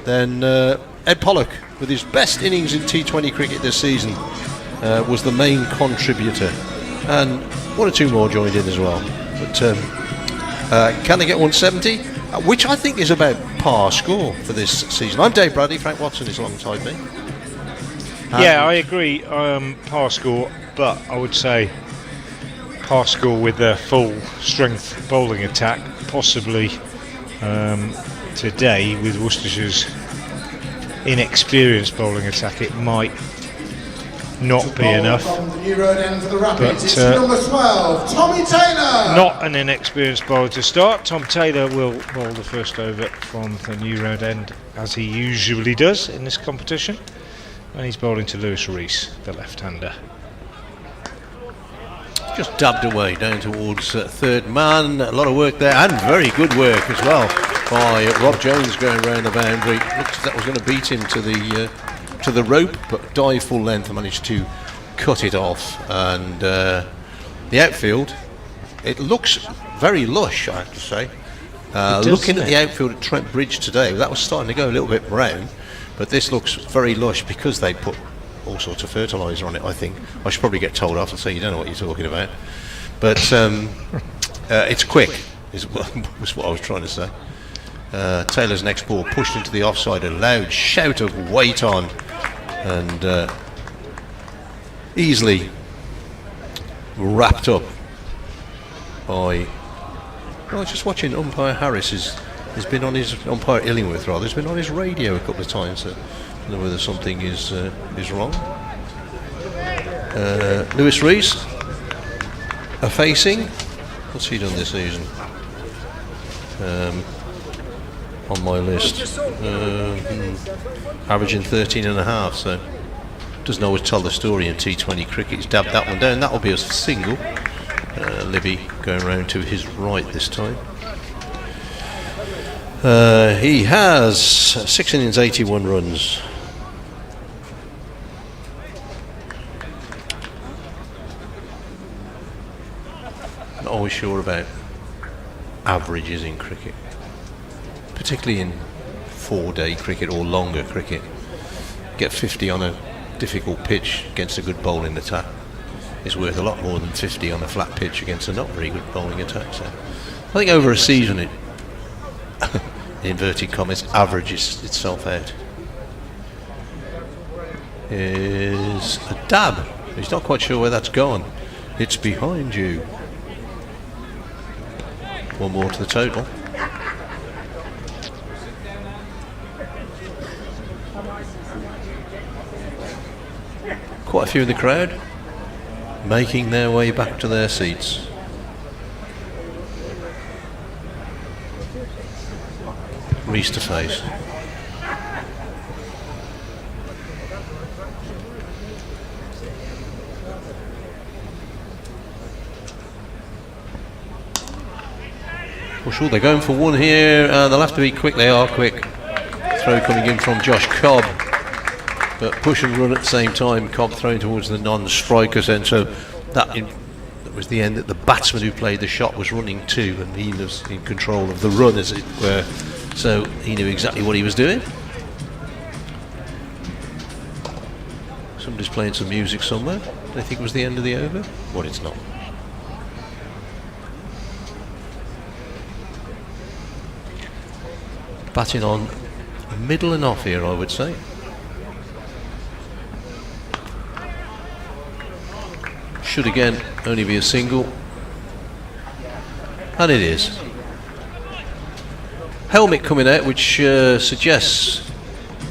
then Ed Pollock, with his best innings in T20 cricket this season, was the main contributor, and one or two more joined in as well. But can they get 170? Which I think is about par score for this season. I'm Dave Bradley, Frank Watson is alongside me. Yeah, I agree, par score, but I would say par score with a full strength bowling attack, possibly today with Worcestershire's inexperienced bowling attack it might not be enough, but number 12, Tommy Taylor. Not an inexperienced bowler to start. Tom Taylor will bowl the first over from the New Road end, as he usually does in this competition, and he's bowling to Lewis Rees, the left-hander. Just dabbed away down towards third man. A lot of work there, and very good work as well by Rob Jones going round the boundary. Looked as that was going to beat him to the rope, but dive full length and managed to cut it off. And the outfield, it looks very lush, I have to say. Looking at the outfield at Trent Bridge today, that was starting to go a little bit brown, but this looks very lush because they put all sorts of fertiliser on it. I think I should probably get told off and say you don't know what you're talking about, but it's quick was what I was trying to say. Taylor's next ball pushed into the offside, a loud shout of weight on, and easily wrapped up by, well, just watching umpire Harris has been on his, umpire Illingworth rather, has been on his radio a couple of times, so I don't know whether something is wrong. Lewis Rees a facing, what's he done this season? On my list, averaging 13.5, so doesn't always tell the story in T20 cricket. He's dabbed that one down, that'll be a single. Libby going round to his right this time. He has 6 innings, 81 runs. Not always sure about averages in cricket, particularly in 4-day cricket or longer cricket. Get 50 on a difficult pitch against a good bowling attack is worth a lot more than 50 on a flat pitch against a not very good bowling attack. So I think over a season it, in inverted commas, averages itself out. Is a dab. He's not quite sure where that's gone. It's behind you. One more to the total. Quite a few in the crowd making their way back to their seats. Rees to face. Well, sure, they're going for one here, and they'll have to be quick. They are quick. Throw coming in from Josh Cobb, but push and run at the same time. Cobb throwing towards the non-strikers end, so that was the end that the batsman who played the shot was running to, and he was in control of the run, as it were, so he knew exactly what he was doing. Somebody's playing some music somewhere. I think it was the end of the over. Well, it's not. Batting on middle and off here, I would say. Should again only be a single, and it is. Helmet coming out, which suggests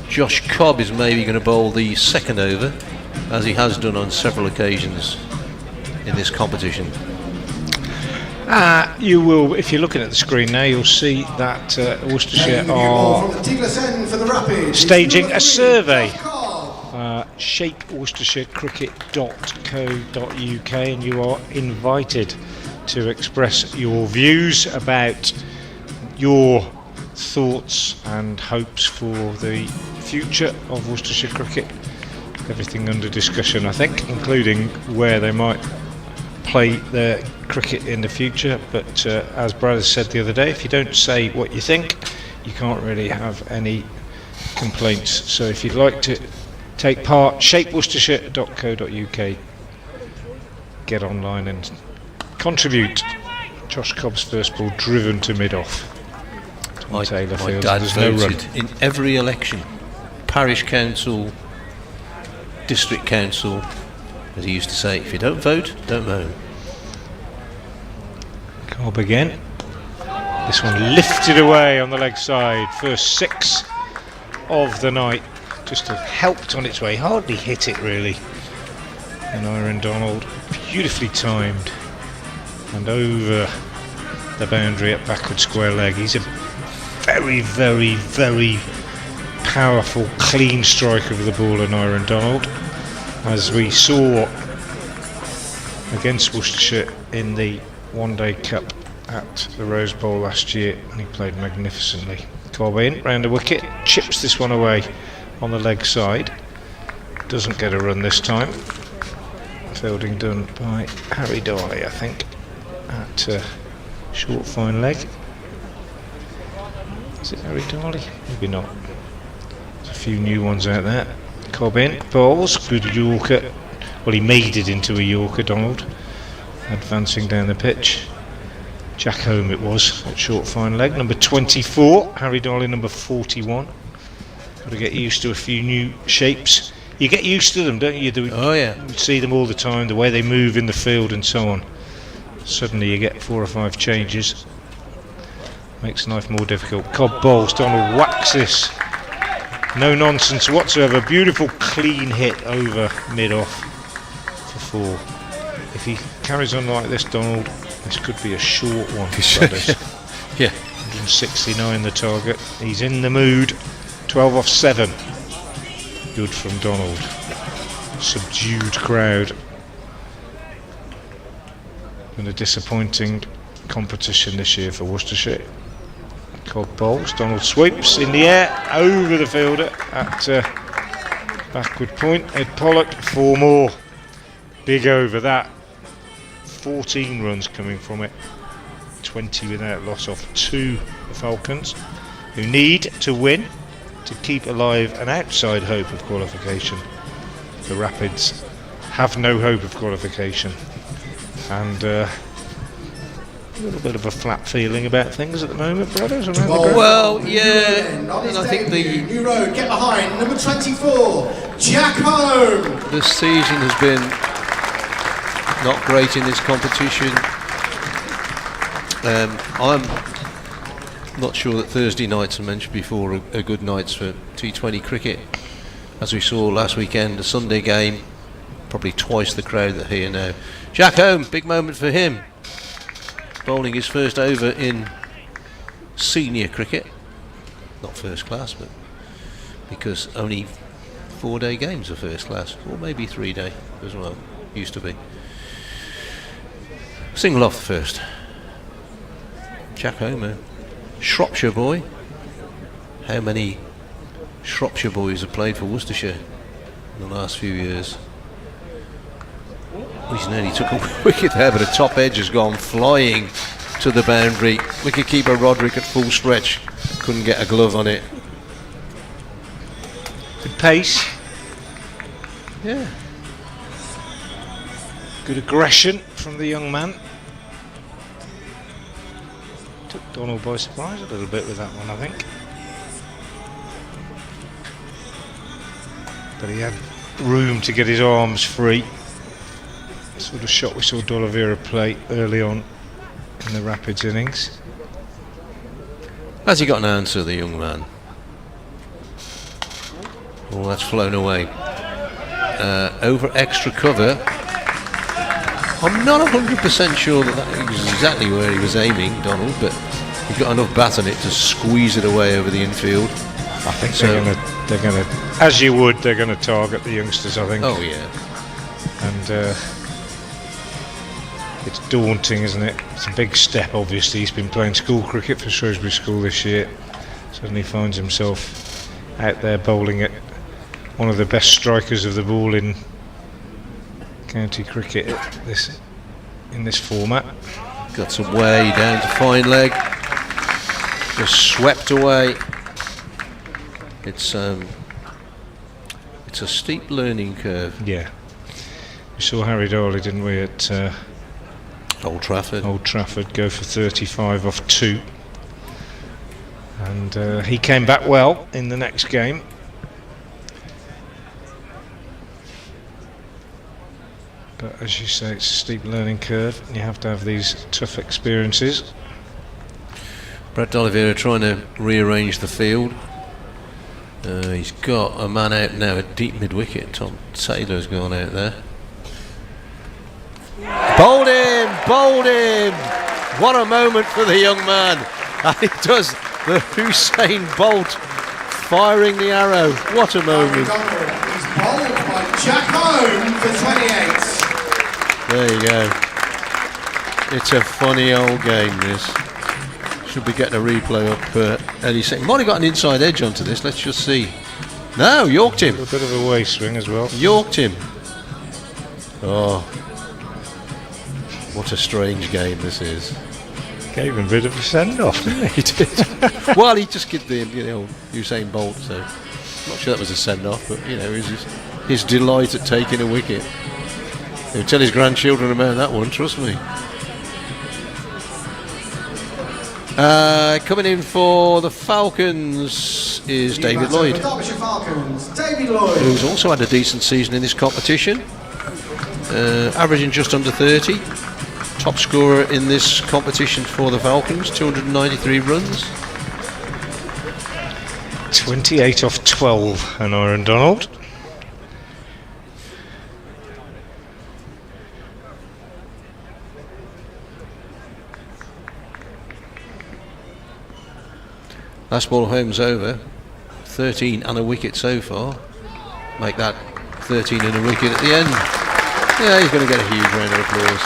Josh Cobb is maybe going to bowl the second over, as he has done on several occasions in this competition. You will, if you're looking at the screen now, you'll see that Worcestershire are staging a survey. shapeworcestershirecricket.co.uk, and you are invited to express your views about your thoughts and hopes for the future of Worcestershire cricket. Everything under discussion, I think, including where they might play their cricket in the future. But as Brad has said the other day, if you don't say what you think, you can't really have any complaints. So if you'd like to take part, shapeworcestershire.co.uk, get online and contribute. Josh Cobb's first ball driven to mid-off. My Taylor dad Fields, there's no run. voted in every election, parish council, district council, as he used to say, if you don't vote, don't moan. Cobb again. This one lifted away on the leg side. First 6 of the night. Just helped on its way. Hardly hit it really. And Aaron Donald, beautifully timed. And over the boundary at backward square leg. He's a very, very, very powerful, clean striker of the ball, and Aaron Donald. As we saw against Worcestershire in the one-day cup at the Rose Bowl last year, and he played magnificently. Cobb in, round a wicket, chips this one away on the leg side. Doesn't get a run this time. Fielding done by Harry Darley, I think, at short fine leg. Is it Harry Darley? Maybe not. There's a few new ones out there. Cobb in, bowls, good Yorker. Well, he made it into a Yorker, Donald, advancing down the pitch. Jack Home it was at short fine leg. Number 24, Harry Darley number 41. Got to get used to a few new shapes. You get used to them, don't you? Oh yeah. You see them all the time, the way they move in the field and so on. Suddenly you get 4 or 5 changes. Makes life more difficult. Cobb bowls, Donald whacks this. No nonsense whatsoever. Beautiful clean hit over mid-off for 4. If he carries on like this, Donald, this could be a short one. Yeah. 169 the target. He's in the mood. 12 off 7. Good from Donald. Subdued crowd. And a disappointing competition this year for Worcestershire. Cobb bowls, Donald sweeps in the air over the fielder at backward point. Ed Pollock, 4 more. Big over that. 14 runs coming from it. 20 without loss off 2 the Falcons, who need to win to keep alive an outside hope of qualification. The Rapids have no hope of qualification, and a little bit of a flat feeling about things at the moment, brothers. Around the ground. Well, yeah, and I think New Road, get behind, number 24, Jack Home. the season has been not great in this competition. I'm not sure that Thursday nights, I mentioned before, are good nights for T20 cricket. As we saw last weekend, a Sunday game, probably twice the crowd that are here now. Jack Home, big moment for him. Bowling his first over in senior cricket. Not first class, but because only 4-day games are first class, or maybe 3-day as well, used to be. Single off the first. Jack Home, a Shropshire boy. How many Shropshire boys have played for Worcestershire in the last few years? He's nearly took a wicket there, but the top edge has gone flying to the boundary. Wicketkeeper Roderick at full stretch couldn't get a glove on it. Good pace. Yeah. Good aggression from the young man. Took Donald by surprise a little bit with that one, I think. But he had room to get his arms free. Sort of shot we saw D'Oliveira play early on in the Rapids innings. Has he got an answer, the young man? Oh, that's flown away. Over extra cover. I'm not 100% sure that was exactly where he was aiming, Donald, but he got enough bat on it to squeeze it away over the infield. I think they're gonna, as you would, they're gonna target the youngsters, I think. Oh yeah. And it's daunting, isn't it? It's a big step, obviously. He's been playing school cricket for Shrewsbury School this year. Suddenly finds himself out there bowling at one of the best strikers of the ball in county cricket in this format. Got some way down to fine leg. Just swept away. It's a steep learning curve. Yeah. We saw Harry Darley, didn't we, at Old Trafford. Go for 35 off 2. And he came back well in the next game. But as you say, it's a steep learning curve, and you have to have these tough experiences. Brett D'Oliveira trying to rearrange the field. He's got a man out now at deep mid-wicket. Tom Taylor's gone out there. Bowled him! What a moment for the young man. And he does the Hussein Bolt, firing the arrow. What a moment. He's bowled by Jack Home for 28. There you go. It's a funny old game, this. Should be getting a replay up any second. Might have got an inside edge onto this. Let's just see. No, yorked him. A bit of a way swing as well. Yorked him. Oh, what a strange game this is. Gave him a bit of a send-off, didn't he? He did. Well, he just gave the Usain Bolt. So I'm not sure that was a send-off, but it was his delight at taking a wicket. He'll tell his grandchildren about that one. Trust me. Coming in for the Falcons is David Lloyd, Derbyshire Falcons, David Lloyd, who's also had a decent season in this competition, averaging just under 30. Top scorer in this competition for the Falcons, 293 runs. 28 off 12, and Aaron Donald. Last ball home's over. 13 and a wicket so far. Make that 13 and a wicket at the end. Yeah, he's going to get a huge round of applause.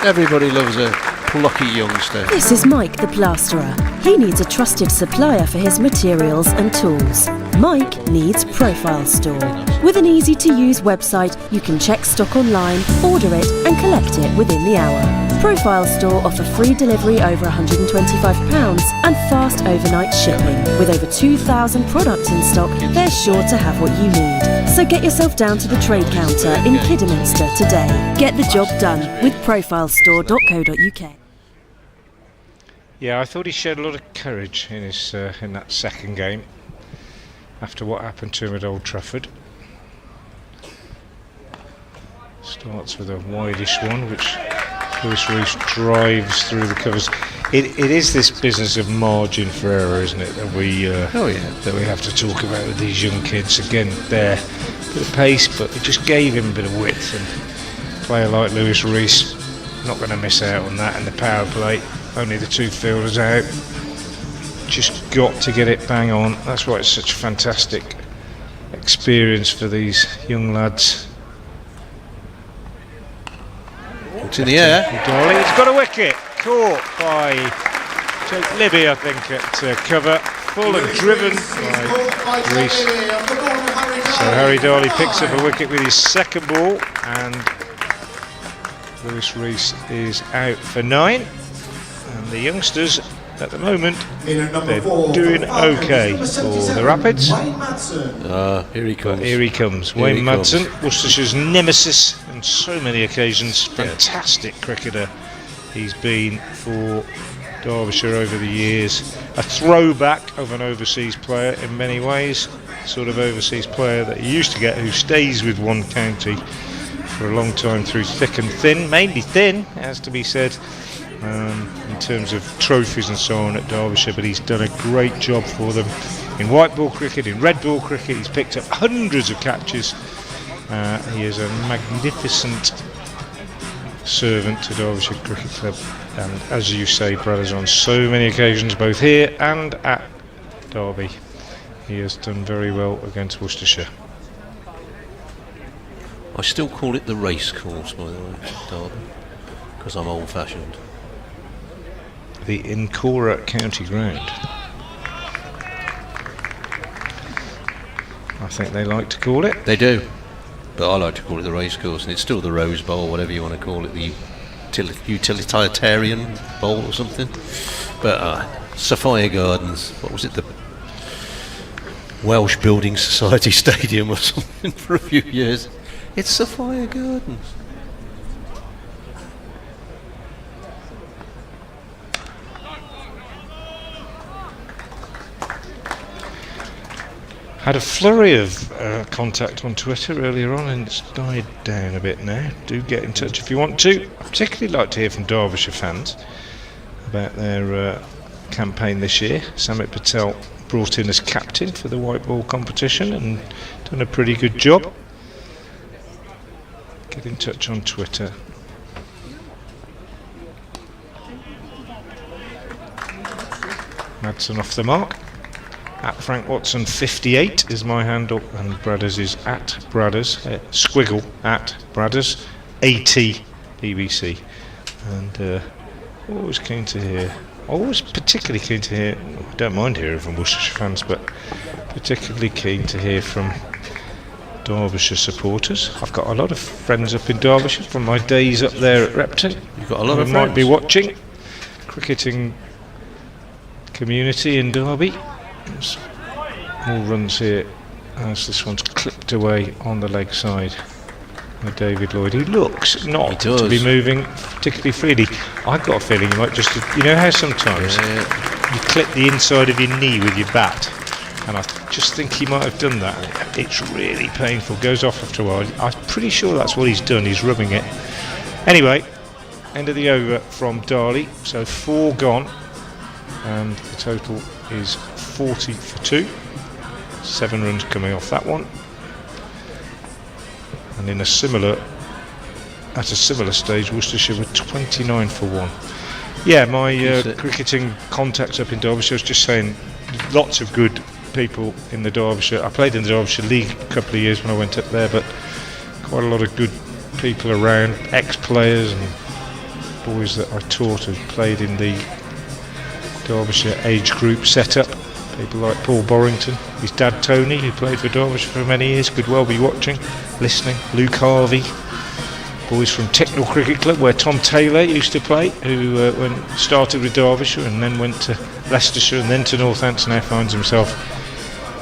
Everybody loves a plucky youngster. This is Mike the Plasterer. He needs a trusted supplier for his materials and tools. Mike needs Profile Store. With an easy-to-use website, you can check stock online, order it and collect it within the hour. Profile Store offer free delivery over £125 and fast overnight shipping. With over 2,000 products in stock, they're sure to have what you need. So get yourself down to the trade counter in Kidderminster today. Get the job done with profilestore.co.uk. Yeah, I thought he showed a lot of courage in his in that second game after what happened to him at Old Trafford. Starts with a wideish one, which Lewis Rees drives through the covers. It is this business of margin for error, isn't it, that we that we have to talk about with these young kids. Again, there, a bit of pace, but it just gave him a bit of width. And a player like Lewis Rees, not going to miss out on that in the power play. Only the two fielders out. Just got to get it bang on. That's why it's such a fantastic experience for these young lads. It's in the air. Darley, he's got a wicket. Caught by Jake Libby, I think, at cover. Full and driven by Rees. So Harry Darley picks up a wicket with his second ball, and Lewis Rees is out for 9. And the youngsters, at the moment, they're doing okay for the Rapids. Here he comes. Here he comes. Wayne Madson, Worcestershire's nemesis on so many occasions. Fantastic cricketer he's been for Derbyshire over the years. A throwback of an overseas player in many ways. Sort of overseas player that you used to get, who stays with one county for a long time through thick and thin. Mainly thin, has to be said, in terms of trophies and so on at Derbyshire, but he's done a great job for them in white ball cricket, in red ball cricket. He's picked up hundreds of catches. He is a magnificent servant to Derbyshire Cricket Club, and as you say, brothers, on so many occasions, both here and at Derby, he has done very well against Worcestershire. I still call it the race course, by the way, Derby, because I'm old-fashioned. The Incora County Ground. I think they like to call it. They do, but I like to call it the racecourse, and it's still the Rose Bowl, whatever you want to call it, the utilitarian bowl or something. But Sophia Gardens, what was it, the Welsh Building Society Stadium or something for a few years? It's Sophia Gardens. Had a flurry of contact on Twitter earlier on, and it's died down a bit now. Do get in touch if you want to. I particularly like to hear from Derbyshire fans about their campaign this year. Samit Patel brought in as captain for the white ball competition and done a pretty good job. Get in touch on Twitter. Madson off the mark. At Frank Watson 58 is my handle, and Bradders is at Bradders, squiggle at Bradders, AT BBC. And always keen to hear, always particularly keen to hear, I don't mind hearing from Worcestershire fans, but particularly keen to hear from Derbyshire supporters. I've got a lot of friends up in Derbyshire from my days up there at Repton. You've got a lot of who friends. might be watching. Cricketing community in Derby. There's more runs here as this one's clipped away on the leg side by David Lloyd, who looks not to be moving particularly freely. I've got a feeling you might just, you know how sometimes you clip the inside of your knee with your bat, and I just think he might have done that. It's really painful, goes off after a while. I'm pretty sure that's what he's done, he's rubbing it. Anyway, end of the over from Darley, so 4 gone, and the total is 40 for 2. 7 runs coming off that one, and at a similar stage Worcestershire were 29 for 1. Yeah, my cricketing contacts up in Derbyshire, I was just saying, lots of good people in the Derbyshire. I played in the Derbyshire League a couple of years when I went up there, but quite a lot of good people around, ex-players and boys that I taught who played in the Derbyshire age group setup. People like Paul Borrington, his dad Tony, who played for Derbyshire for many years, could well be watching, listening. Luke Harvey, boys from Ticknell Cricket Club, where Tom Taylor used to play, who started with Derbyshire and then went to Leicestershire and then to Northampton, now finds himself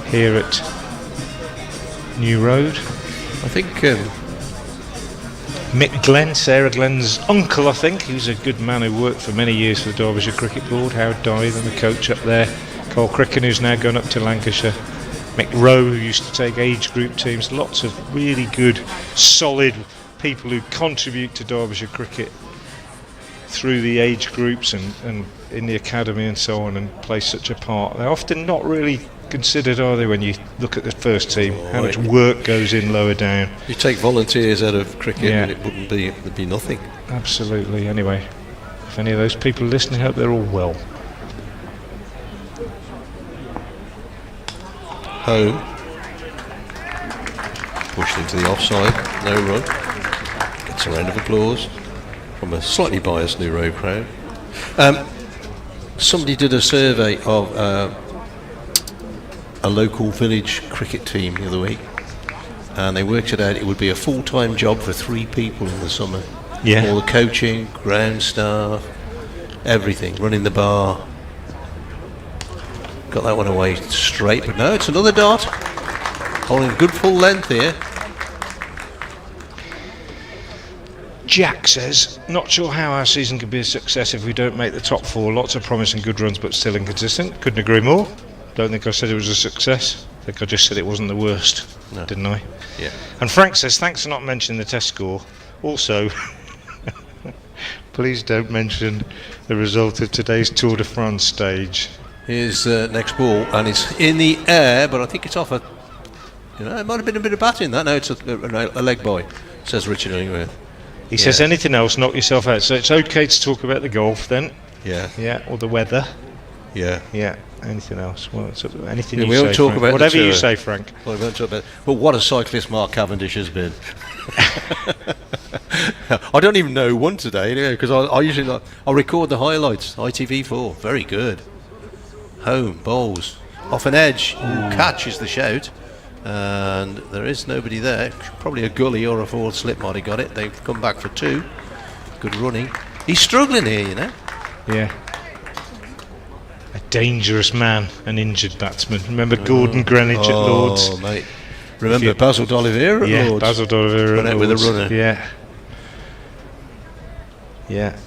here at New Road. I think Mick Glenn, Sarah Glenn's uncle, I think, who's a good man who worked for many years for the Derbyshire Cricket Board. Howard Dythe, the coach up there. Carl Cricken, who's now gone up to Lancashire. Mick Rowe, who used to take age group teams. Lots of really good, solid people who contribute to Derbyshire cricket through the age groups and in the academy and so on, and play such a part. They're often not really considered, are they, when you look at the first team, how much work goes in lower down. You take volunteers out of cricket and there'd be nothing. Absolutely. Anyway, if any of those people listening, I hope they're all well. Home, pushed into the offside, no run, gets a round of applause from a slightly biased New Road crowd. Somebody did a survey of a local village cricket team the other week, and they worked it out. It would be a full-time job for 3 people in the summer. Yeah. All the coaching, ground staff, everything, running the bar. Got that one away straight, but no, it's another dart. Holding a good full length here. Jack says, not sure how our season can be a success if we don't make the top 4. Lots of promising good runs, but still inconsistent. Couldn't agree more. Don't think I said it was a success. I think I just said it wasn't the worst, didn't I? Yeah. And Frank says, thanks for not mentioning the test score. Also, please don't mention the result of today's Tour de France stage. Here's next ball, and it's in the air, but I think it's off it might have been a bit of batting that. No, it's a leg by, says Richard Illingworth. He says, anything else, knock yourself out. So it's okay to talk about the golf then. Yeah, or the weather. Yeah. Anything else? Well, anything we you say, won't talk Frank. about whatever you say, Frank. Well, we won't talk about. But what a cyclist Mark Cavendish has been. I don't even know who won today, because I usually record the highlights. ITV4, very good. Home bowls off an edge. Catch is the shout. and there is nobody there. Probably a gully or a forward slip might have got it. They've come back for 2. Good running. He's struggling here, you know. Yeah. A dangerous man, an injured batsman. Remember Gordon Greenwich at Lords? Oh, mate. Remember Basil D'Oliveira at Lords? Basil D'Oliveira at Lords. With a runner. Yeah. Yeah.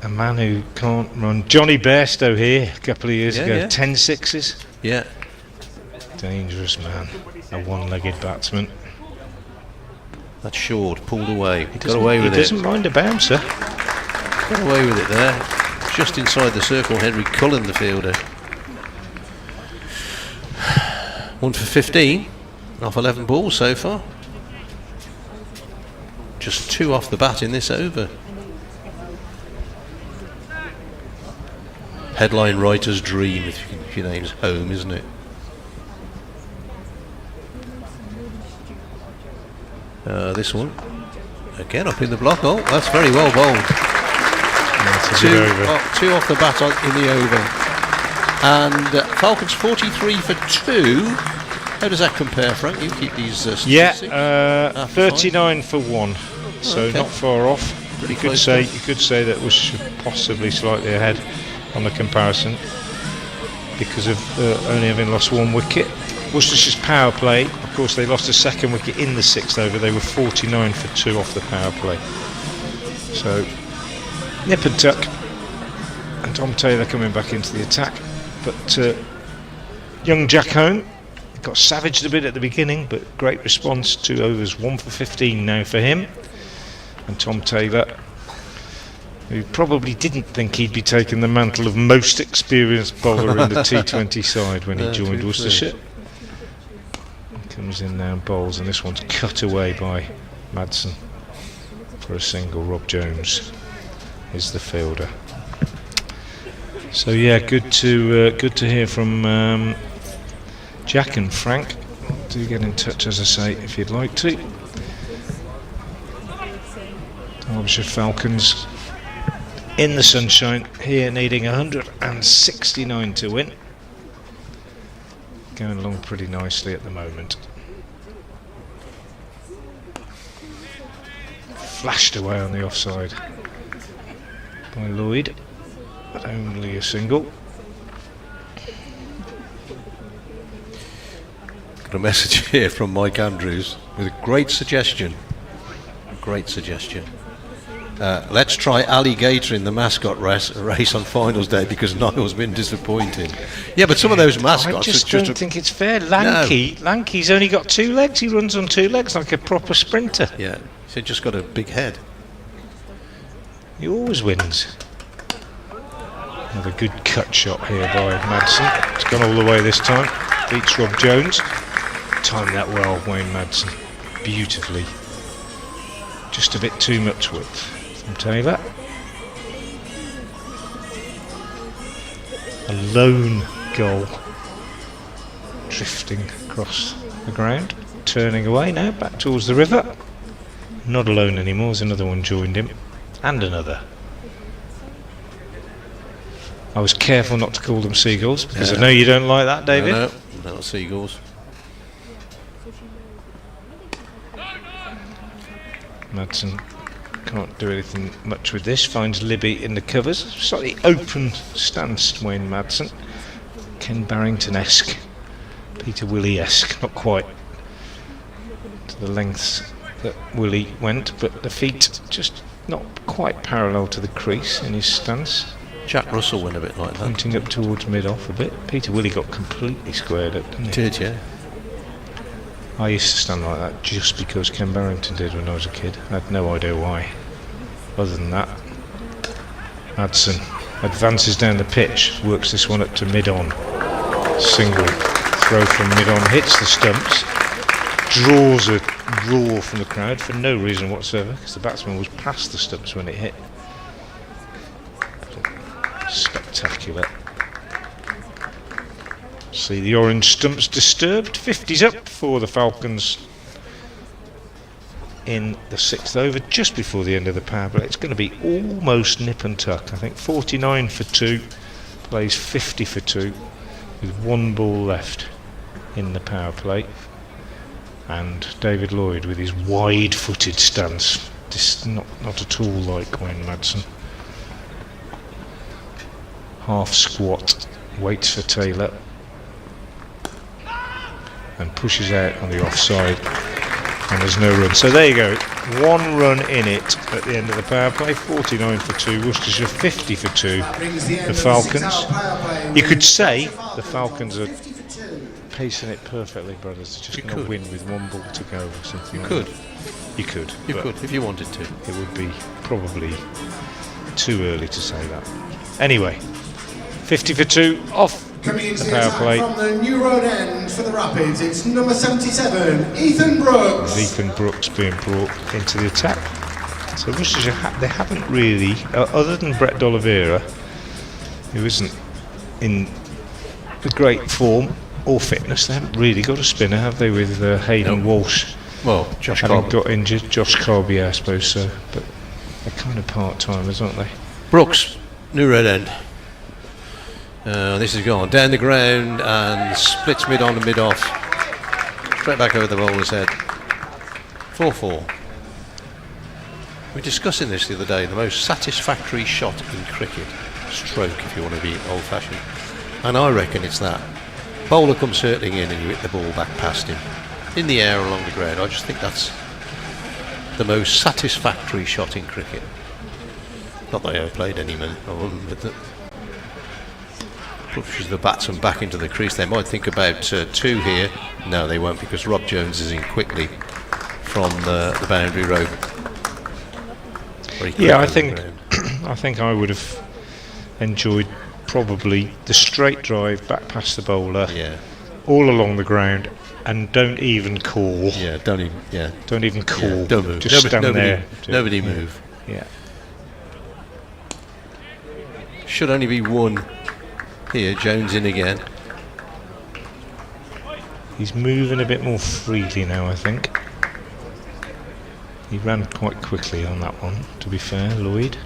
A man who can't run. Johnny Bairstow here a couple of years ago. 10 sixes. Yeah. Dangerous man. A one-legged batsman. That's short, pulled away. Got away with it. He doesn't mind a bouncer. Got away with it there. Just inside the circle, Henry Cullen, the fielder. 1 for 15 off 11 balls so far. Just 2 off the bat in this over. Headline writer's dream if your name's Home, isn't it? This one again up in the block. Oh, that's very well bowled. Two off the bat in the over. And Falcons 43 for 2. How does that compare, Frank? You keep these statistics. 39 for 1. So okay. Not far off. Pretty you close. Could say that was possibly slightly ahead on the comparison because of only having lost 1 wicket. Worcestershire's power play, of course, they lost a 2nd wicket in the 6th over. They were 49 for 2 off the power play. So nip and tuck, and Tom Taylor coming back into the attack. But young Jack Home got savaged a bit at the beginning, but great response. 2 overs, 1 for 15 now for him. And Tom Taylor, who probably didn't think he'd be taking the mantle of most experienced bowler in the T20 side when he joined Worcestershire. Comes in now and bowls, and this one's cut away by Madson for a single. Rob Jones is the fielder. So yeah, good to hear from Jack and Frank. Do get in touch, as I say, if you'd like to. Derbyshire Falcons in the sunshine here, needing 169 to win. Going along pretty nicely at the moment. Flashed away on the offside by Lloyd, but only a single. Got a message here from Mike Andrews with a great suggestion. Let's try alligator in the mascot race on finals day because Niall's been disappointing. Yeah, but some of those mascots I don't think it's fair. Lanky's only got 2 legs. He runs on 2 legs like a proper sprinter. Yeah, he's just got a big head. He always wins. Another good cut shot here by Madson. It's gone all the way this time. Beats Rob Jones. Timed that well, Wayne Madson. Beautifully. Just a bit too much width from Taylor. A lone goal drifting across the ground, turning away now back towards the river. Not alone anymore, there's another one joined him, and another. I was careful not to call them seagulls because I know you don't like that, David. No, not seagulls. Madson can't do anything much with this, finds Libby in the covers. Slightly open stance, Wayne Madson. Ken Barrington-esque, Peter Willie-esque, not quite to the lengths that Willie went, but the feet just not quite parallel to the crease in his stance. Jack Russell went a bit like that. Pointing up towards mid-off a bit. Peter Willie got completely squared up, didn't he? Did, yeah. I used to stand like that just because Ken Barrington did when I was a kid. I had no idea why. Other than that, Madson advances down the pitch, works this one up to mid-on. Single throw from mid-on, hits the stumps, draws a roar from the crowd for no reason whatsoever, because the batsman was past the stumps when it hit. Spectacular. See the orange stumps disturbed. 50's up for the Falcons in the 6th over, just before the end of the power play. It's going to be almost nip and tuck. I think 49 for 2, plays 50 for 2 with 1 ball left in the power play. and David Lloyd with his wide-footed stance. Just not at all like Wayne Madson. Half squat, waits for Taylor, and pushes out on the offside, and there's no run. So there you go, 1 run in it at the end of the power play. 49 for 2, Worcestershire 50 for 2, the Falcons. You could say the Falcons are pacing it perfectly, brothers. They're just going to win with 1 ball to go or something. You could if you wanted to. It would be probably too early to say that. Anyway, 50 for 2 off Coming into the the power attack play. from the New Road end for the Rapids, it's number 77, Ethan Brooks. Ethan Brooks being brought into the attack. So Worcestershire, they haven't really, other than Brett D'Oliveira, who isn't in the great form or fitness, they haven't really got a spinner, have they, with Hayden Walsh? Well, Josh having Carby got injured. Josh Carby, I suppose so, but they're kind of part-timers, aren't they? Brooks, New Road end. This is gone down the ground and splits mid on and mid off. Straight back over the bowler's head. 4-4. We were discussing this the other day. The most satisfactory shot in cricket, stroke if you want to be old-fashioned, and I reckon it's that. Bowler comes hurtling in and you hit the ball back past him in the air along the ground. I just think that's the most satisfactory shot in cricket. Not that I ever played any man, but that pushes the batsman back into the crease. They might think about 2 here. No, they won't, because Rob Jones is in quickly from the boundary rope. Yeah, I think I would have enjoyed probably the straight drive back past the bowler, all along the ground, and don't even call. Yeah, don't even call. Yeah, don't move. Just stand there. Nobody move. Yeah. Should only be 1 here. Jones in again. He's moving a bit more freely now, I think. He ran quite quickly on that one, to be fair, Lloyd.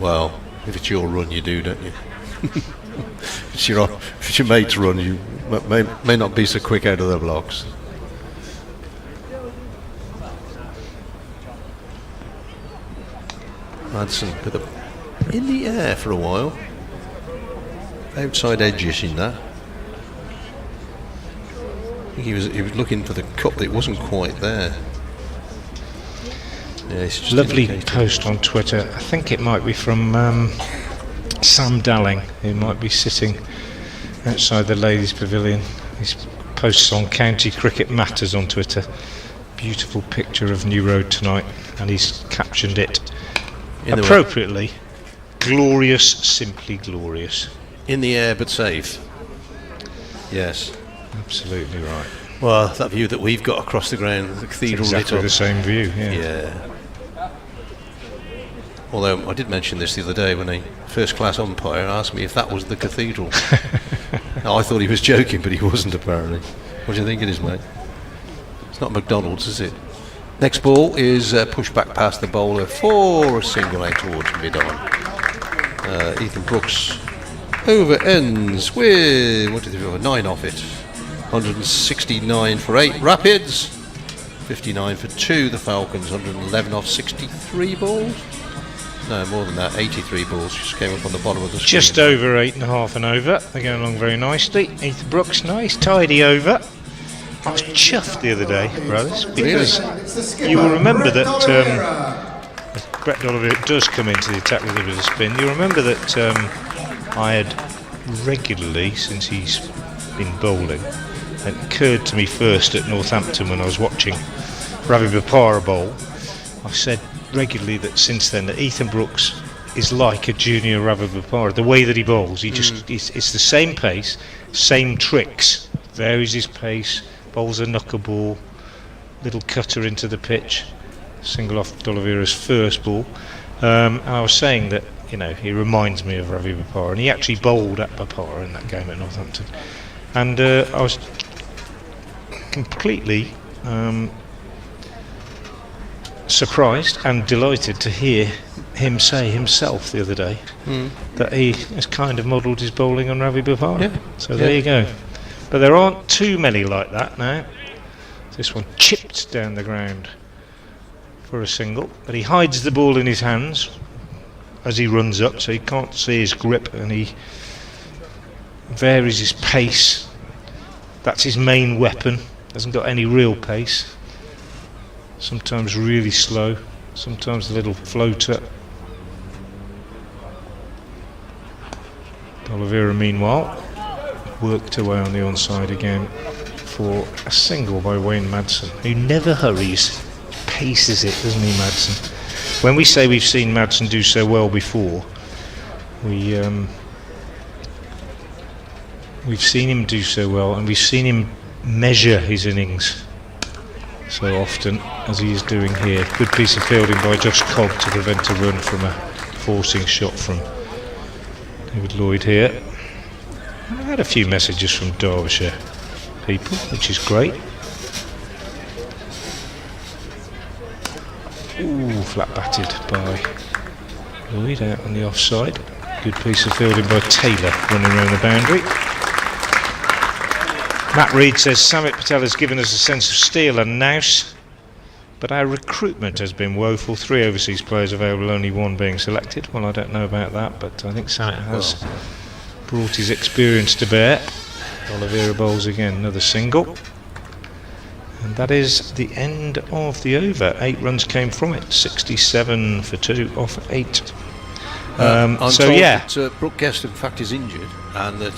Well, if it's your run, you do, don't you? If it's your mate's run, you may not be so quick out of the blocks. Madson in the air for a while. Outside edges in that. I think he was looking for the cup that wasn't quite there. Yeah, it's just lovely indicating. Post on Twitter. I think it might be from Sam Dalling, who might be sitting outside the ladies' pavilion. He posts on County Cricket Matters on Twitter. Beautiful picture of New Road tonight, and he's captioned it appropriately. Glorious, simply glorious. In the air but safe. Yes. Absolutely right. Well, that view that we've got across the ground, the cathedral Exactly lit up. the same view, Yeah. Although I did mention this the other day when a first-class umpire asked me if that was the cathedral. I thought he was joking, but he wasn't apparently. What do you think it is, mate? It's not McDonald's, is it? Next ball is pushed back past the bowler for a single out towards mid-on. Ethan Brooks over ends with 9 off it. 169 for 8 Rapids, 59 for 2 the Falcons. 111 off 63 balls. No, more than that, 83 balls just came up on the bottom of the screen. Just over 8.5 and over. They're going along very nicely. Ethan Brooks, nice, tidy over. I was chuffed the other day, brothers, because you will remember that Brett D'Oliveira does come into the attack with a bit of spin. You remember that I had regularly, since he's been bowling, it occurred to me first at Northampton when I was watching Ravi Bopara bowl. I've said regularly that since then that Ethan Brooks is like a junior Ravi Bopara. The way that he bowls, it's the same pace, same tricks. Varies his pace, bowls a knucker ball, little cutter into the pitch, single off D'Oliveira's first ball. And I was saying that, he reminds me of Ravi Bopara, and he actually bowled at Bopara in that game at Northampton. And I was completely surprised and delighted to hear him say himself the other day that he has kind of modelled his bowling on Ravi Bopara. Yeah. So there you go. But there aren't too many like that now. This one chipped shifts down the ground for a single, but he hides the ball in his hands as he runs up, so he can't see his grip, and he varies his pace. That's his main weapon. Hasn't got any real pace. Sometimes really slow, sometimes a little floater. Oliveira, meanwhile, worked away on the onside again for a single by Wayne Madson, who never hurries, paces it, doesn't he, Madson? When we say we've seen Madson do so well before, we've seen him do so well, and we've seen him measure his innings so often as he is doing here. Good piece of fielding by Josh Cobb to prevent a run from a forcing shot from David Lloyd here. I've had a few messages from Derbyshire people, which is great. Ooh, flat batted by Lloyd out on the offside. Good piece of fielding by Taylor running around the boundary. Matt Reed says Samit Patel has given us a sense of steel and nous, but our recruitment has been woeful. 3 overseas players available, only 1 being selected. Well, I don't know about that, but I think Samit has brought his experience to bear. Oliveira bowls again, another single. And that is the end of the over. 8 runs came from it. 67 for 2 off 8. I'm so told yeah, that Brooke Guest in fact is injured, and that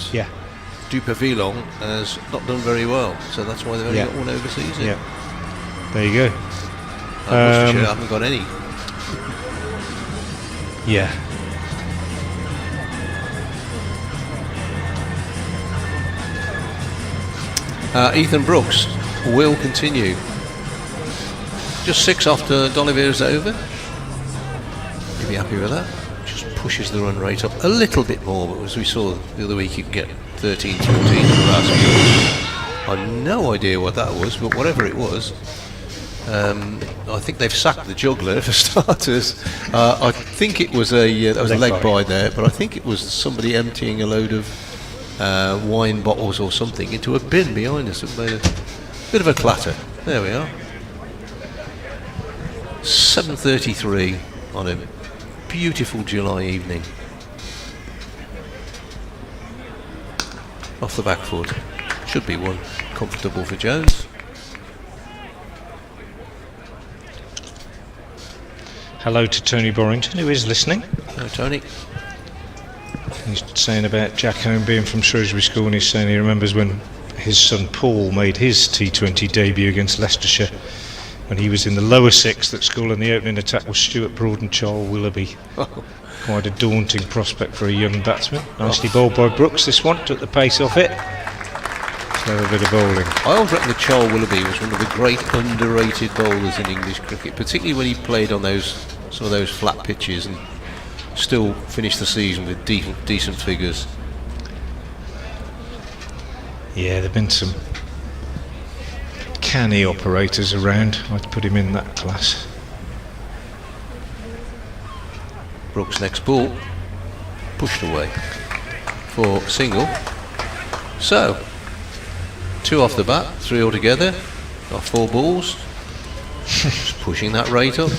Duper-Villon has not done very well, so that's why they've only got 1 overseas in. Yeah, there you go. Worcestershire haven't got any. Yeah. Ethan Brooks will continue. Just 6 after D'Oliveira's over. You'd be happy with that. Just pushes the run rate up a little bit more, but as we saw the other week, you can get 13, 14 in the last few. I've no idea what that was, but whatever it was, I think they've sacked the juggler for starters. I think it was that was a leg bye there, but I think it was somebody emptying a load of wine bottles or something into a bin behind us. It made a bit of a clatter. There we are. 7:33 on a beautiful July evening. Off the back foot. Should be 1 comfortable for Jones. Hello to Tony Borrington, who is listening. Hello, Tony. He's saying about Jack Home being from Shrewsbury School, and he's saying he remembers when his son Paul made his T20 debut against Leicestershire when he was in the lower 6th at school, and the opening attack was Stuart Broad and Charles Willoughby. Quite a daunting prospect for a young batsman. Nicely bowled by Brooks, this one, took the pace off it. Clever bit of bowling. I always reckon that Charles Willoughby was one of the great underrated bowlers in English cricket, particularly when he played on some of those flat pitches and still finished the season with decent figures. Yeah, there have been some canny operators around. I'd put him in that class. Brooks' next ball pushed away for single. So 2 off the bat, 3 altogether. Got 4 balls. Just pushing that rate up.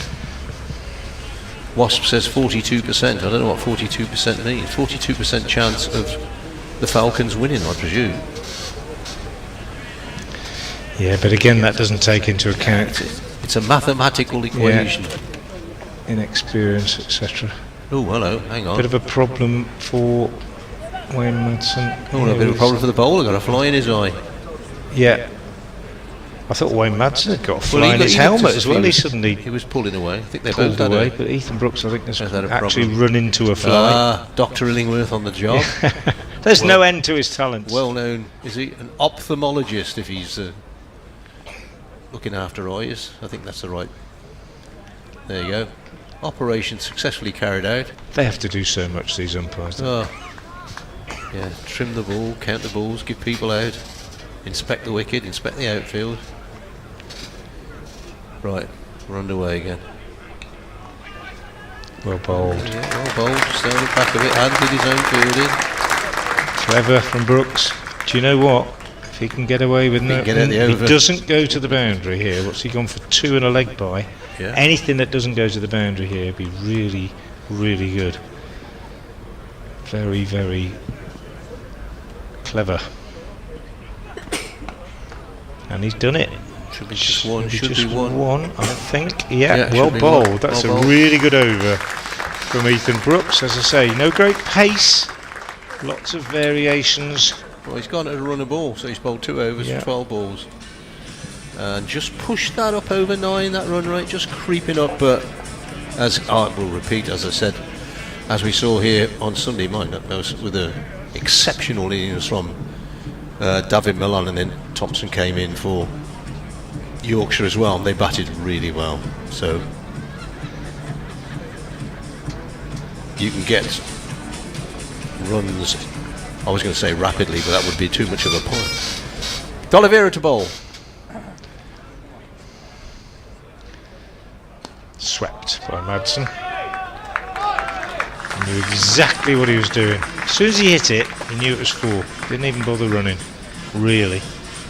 Wasp says 42%. I don't know what 42% means. 42% chance of the Falcons winning, I presume. Yeah, but again, that doesn't take into account It's a mathematical equation. Inexperience, etc. Oh, hello, hang on. Bit of a problem for Wayne Madson. Oh, a bit of a problem for the bowler. Got a fly in his eye. Yeah. I thought Wayne Madson had got a fly in his helmet as well. He was pulling away. I think they pulled both away, had but Ethan Brooks, I think, has had a actually problem. run into a fly. Dr. Illingworth on the job. There's no end to his talents. Well known, is he an ophthalmologist if he's looking after eyes? I think that's the right. There you go. Operation successfully carried out. They have to do so much, these umpires. Yeah, trim the ball, count the balls, give people out, inspect the wicket, inspect the outfield. Right, we're underway again. Well bowled. Yeah, well bowled, just down the back of it, and did his own fielding. Clever from Brooks. Do you know what? If he can get away with no, get it the he over. doesn't go to the boundary here. What's he gone for? 2 and a leg by. Yeah. Anything that doesn't go to the boundary here would be really, really good. Very, very clever. And he's done it. Should be just one. Maybe Should just be one. one, I think. Yeah, Yeah, well should be bowled. one. That's Well a bowled. really good over from Ethan Brooks. As I say, no great pace. Lots of variations. Well, he's gone to run a ball, so he's bowled 2 overs Yeah. for 12 balls. And just pushed that up over 9, that run rate, just creeping up. But as I will repeat, as I said, as we saw here on Sunday, with an exceptional innings from David Milan, and then Thompson came in for Yorkshire as well, and they batted really well. So you can get runs, I was going to say rapidly, but that would be too much of a point. D'Oliveira to bowl. Swept by Madson. He knew exactly what he was doing. As soon as he hit it, he knew it was 4. Didn't even bother running, really.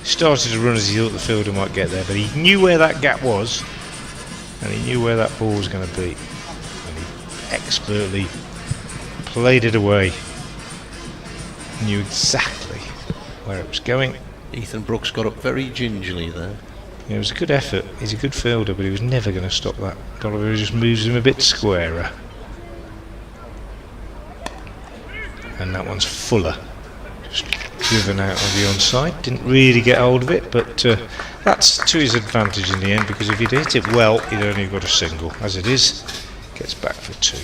Started to run as he thought the fielder might get there, but he knew where that gap was, and he knew where that ball was going to be. And he expertly played it away. Knew exactly where it was going. Ethan Brooks got up very gingerly there. It was a good effort. He's a good fielder, but he was never going to stop that. D'Oliveira just moves him a bit squarer. And that one's fuller. Just driven out on the onside. Didn't really get hold of it, but that's to his advantage in the end, because if he'd hit it well, he'd only got a single. As it is, gets back for 2.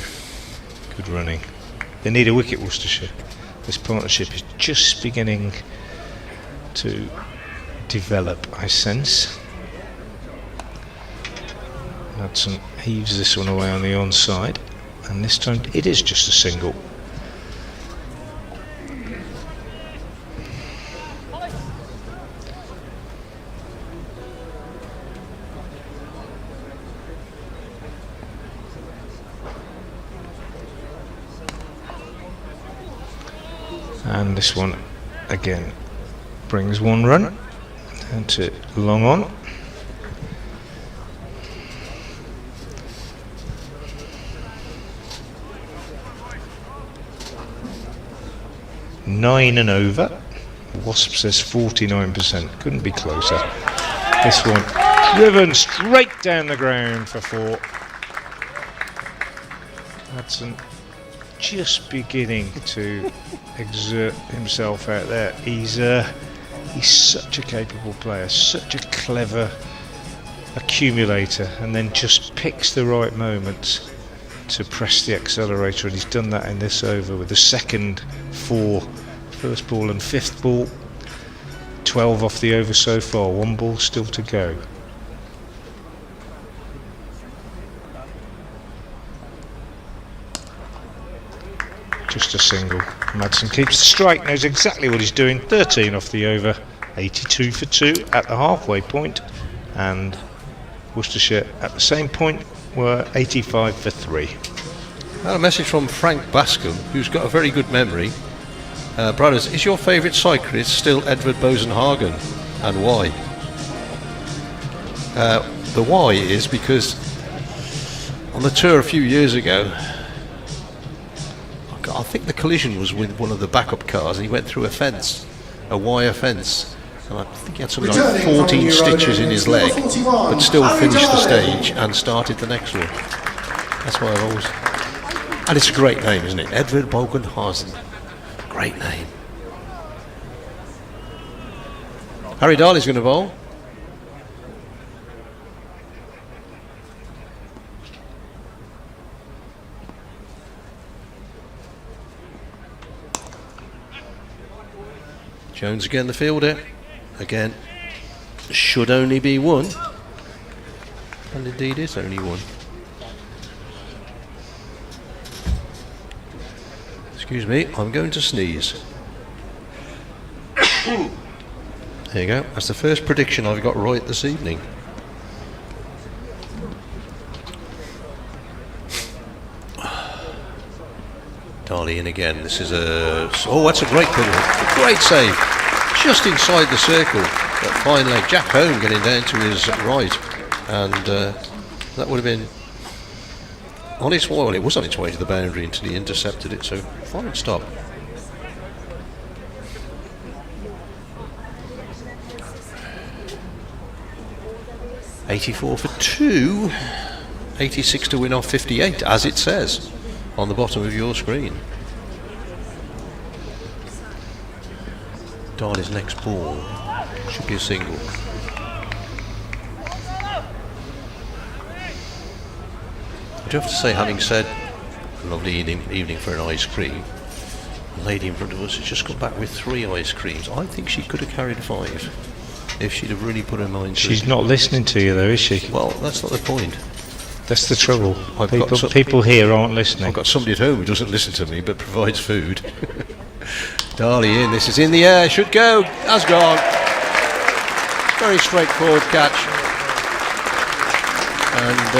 Good running. They need a wicket, Worcestershire. This partnership is just beginning to develop, I sense. Madson heaves this one away on the onside, and this time it is just a single. And this one again brings 1 run and to long on. Nine and over. Wasp says 49%. Couldn't be closer. This one driven straight down the ground for 4. Madson just beginning to exert himself out there. He's such a capable player, such a clever accumulator, and then just picks the right moments to press the accelerator, and he's done that in this over with the second 4, first ball and 5th ball. 12 off the over so far, 1 ball still to go. Just a single. Madson keeps the strike, knows exactly what he's doing. 13 off the over, 82 for 2 at the halfway point, and Worcestershire at the same point were 85 for 3. Now a message from Frank Bascom, who's got a very good memory. Brothers, is your favourite cyclist still Edward Bosenhagen, and why? The why is because on the tour a few years ago, I think the collision was with one of the backup cars, and he went through a fence, a wire fence, and I think he had something like 14 stitches in his leg, but still finished the stage and started the next one. That's why I've always... And it's a great name, isn't it? Edward Bogenhausen. Great name. Harry Darley's going to bowl. Jones again, the fielder. Again, should only be 1. And indeed is only 1. Excuse me, I'm going to sneeze. There you go, that's the first prediction I've got right this evening. Darley in again. This is a... Oh, that's a great save. just inside the circle. That fine leg, Jack Hone getting down to his right, and that would have been on its way. Well, it was on its way to the boundary until he intercepted it. So fine stop. $84 for 2, 86 to win off 58, as it says on the bottom of your screen. Darley's next ball should be a single. I do have to say, having said a lovely evening for an ice cream, the lady in front of us has just come back with 3 ice creams. I think she could have carried 5 if she'd have really put her mind to it. She's not listening to you though, is she? Well, that's not the point. That's the trouble. I've People here aren't listening. I've got somebody at home who doesn't listen to me but provides food. Darley in, this is in the air, should go, has gone. Very straightforward catch. And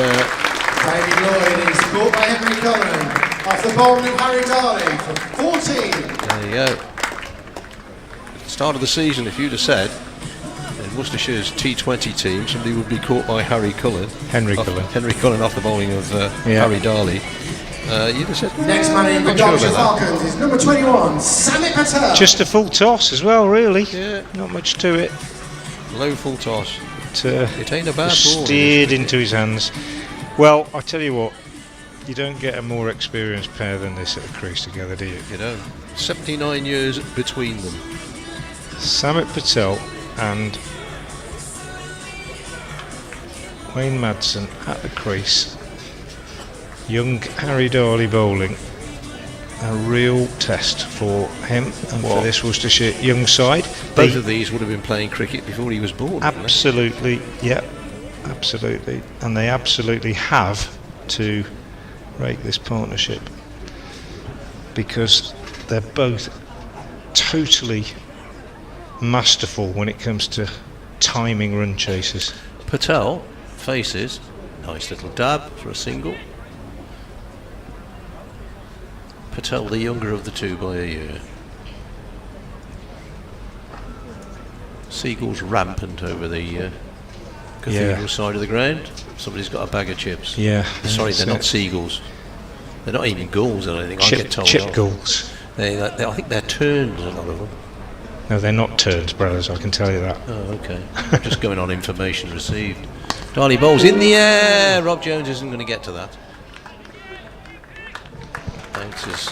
David Lloyd is caught by Henry Cullen off the bowling of Harry Darley for 14. there you go. At the start of the season, if you'd have said in Worcestershire's T20 team somebody would be caught by Henry Cullen off the bowling of Harry Darley, you'd have said Next man in the Derbyshire Falcons is number 21, Samit Patel. Just a full toss as well, really. Yeah. Not much to it. Low full toss. It ain't a bad ball. Steered into his hands. Well, I tell you what, you don't get a more experienced pair than this at the crease together, do you? You know, 79 years between them. Samit Patel and Wayne Madson at the crease. Young Harry Darley bowling. A real test for him and for this Worcestershire young side. Both of these would have been playing cricket before he was born. Absolutely, yeah, absolutely. And they absolutely have to rate this partnership because they're both totally masterful when it comes to timing run chases. Patel faces, nice little dab for a single. Patel, the younger of the two by a year. Seagulls rampant over the cathedral side of the ground. Somebody's got a bag of chips. Yeah. Sorry, they're not seagulls. They're not even gulls or anything. I get told chip gulls. I think they're terns, a lot of them. No, they're not terns, brothers, I can tell you that. Oh, okay. I'm just going on information received. Darley bowls in the air. Rob Jones isn't going to get to that. Thanks, has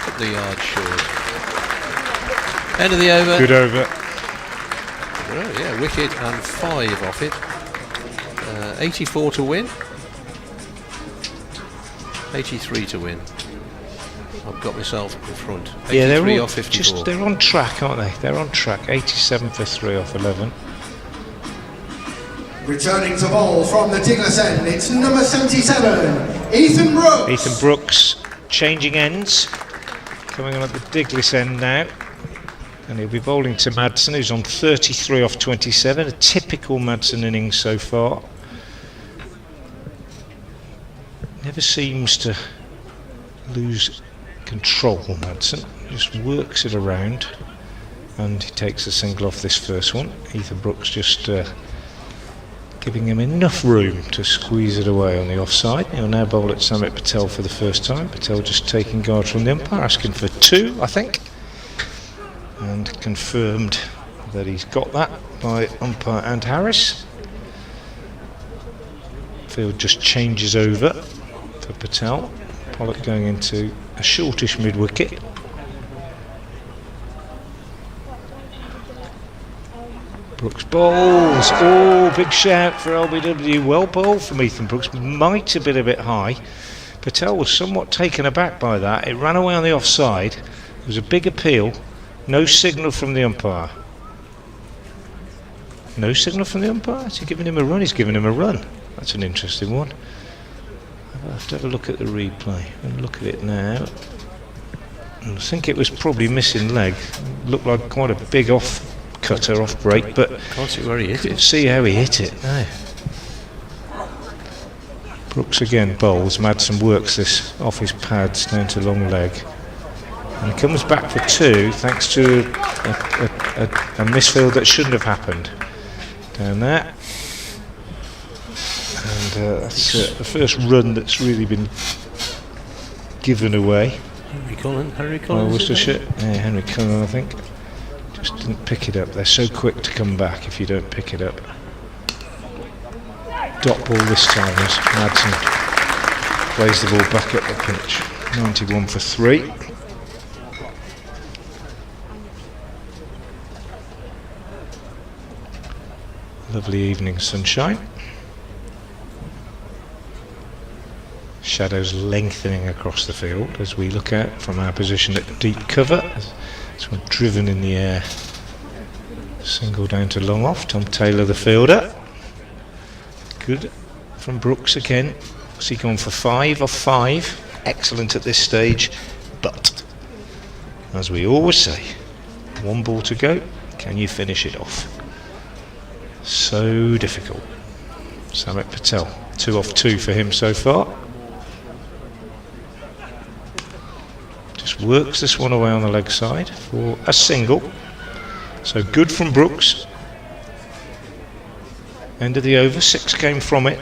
put the yard short. End of the over. Good over. Oh, yeah, wicket and 5 off it. 84 to win. 83 to win. I've got myself in front. 83 off 54. They're on track, aren't they? They're on track. 87 for 3 off 11. Returning to bowl from the Diglis end, it's number 77, Ethan Brooks. Ethan Brooks changing ends. Coming on at the Diglis end now. And he'll be bowling to Madson, who's on 33 off 27. A typical Madson innings so far. Never seems to lose control, Madson. Just works it around. And he takes a single off this first one. Ethan Brooks just giving him enough room to squeeze it away on the offside. He'll now bowl at Samit Patel for the first time. Patel just taking guard from the umpire, asking for 2, I think. And confirmed that he's got that by umpire and Harris. Field just changes over for Patel. Pollock going into a shortish mid-wicket. Brooks bowls. Oh, big shout for LBW. Well bowled from Ethan Brooks. Might have been a bit high. Patel was somewhat taken aback by that. It ran away on the offside. It was a big appeal. No signal from the umpire. No signal from the umpire? Is he giving him a run? He's giving him a run. That's an interesting one. I'll have to have a look at the replay. I'm going to look at it now. I think it was probably missing leg. Looked like quite a big off cutter, off break, but can't see where he hit it. See how he hit it. No. Brooks again bowls. Madson works this off his pads down to long leg. And he comes back for 2 thanks to a misfield that shouldn't have happened down there. And that's the first run that's really been given away. Henry Cullen. Worcestershire. Yeah, Henry Cullen, I think. Just didn't pick it up. They're so quick to come back if you don't pick it up. Dot ball this time as Madson plays the ball back up the pitch. 91 for 3. Lovely evening sunshine. Shadows lengthening across the field as we look out from our position at deep cover. This one driven in the air. Single down to long off. Tom Taylor, the fielder. Good from Brooks again. Has he gone for 5 off 5? Excellent at this stage, but as we always say, 1 ball to go. Can you finish it off? So difficult. Samit Patel, 2 off 2 for him so far. Just works this one away on the leg side for a single. So good from Brooks. End of the over, 6 came from it.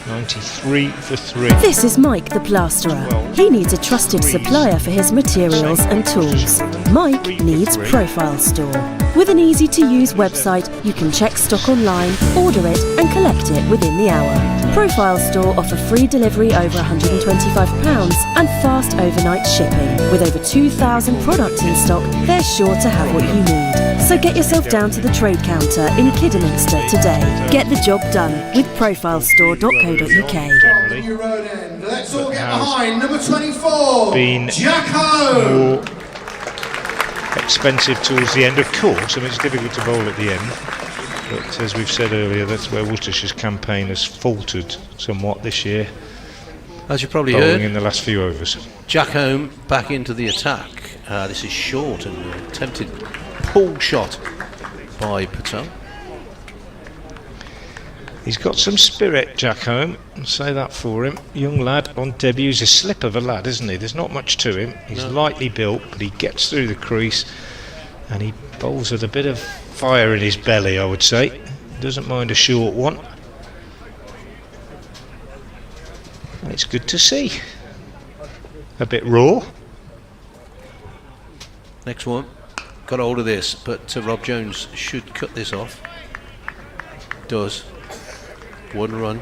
93 for 3. This is Mike the Plasterer. He needs a trusted supplier for his materials and tools. Mike needs Profile Store. With an easy-to-use website, you can check stock online, order it and collect it within the hour. Profile Store offer free delivery over £125 and fast overnight shipping. With over 2,000 products in stock, they're sure to have what you need. So get yourself down to the trade counter in Kidderminster today. Get the job done with profilestore.co.uk. New road end. Let's all get behind number 24, been Jacko. more expensive towards the end, of course. I mean, it's difficult to bowl at the end, but as we've said earlier, that's where Worcestershire's campaign has faltered somewhat this year. As you probably Bowling heard, in the last few overs. Jack Home back into the attack. This is short and attempted pull shot by Patel. He's got some spirit, Jack Home, I'll say that for him. Young lad on debut. He's a slip of a lad, isn't he? There's not much to him. He's lightly built, but he gets through the crease and he bowls with a bit of fire in his belly, I would say. Doesn't mind a short one. It's good to see. A bit raw. Next one. Got hold of this, but Rob Jones should cut this off. Does. 1 run.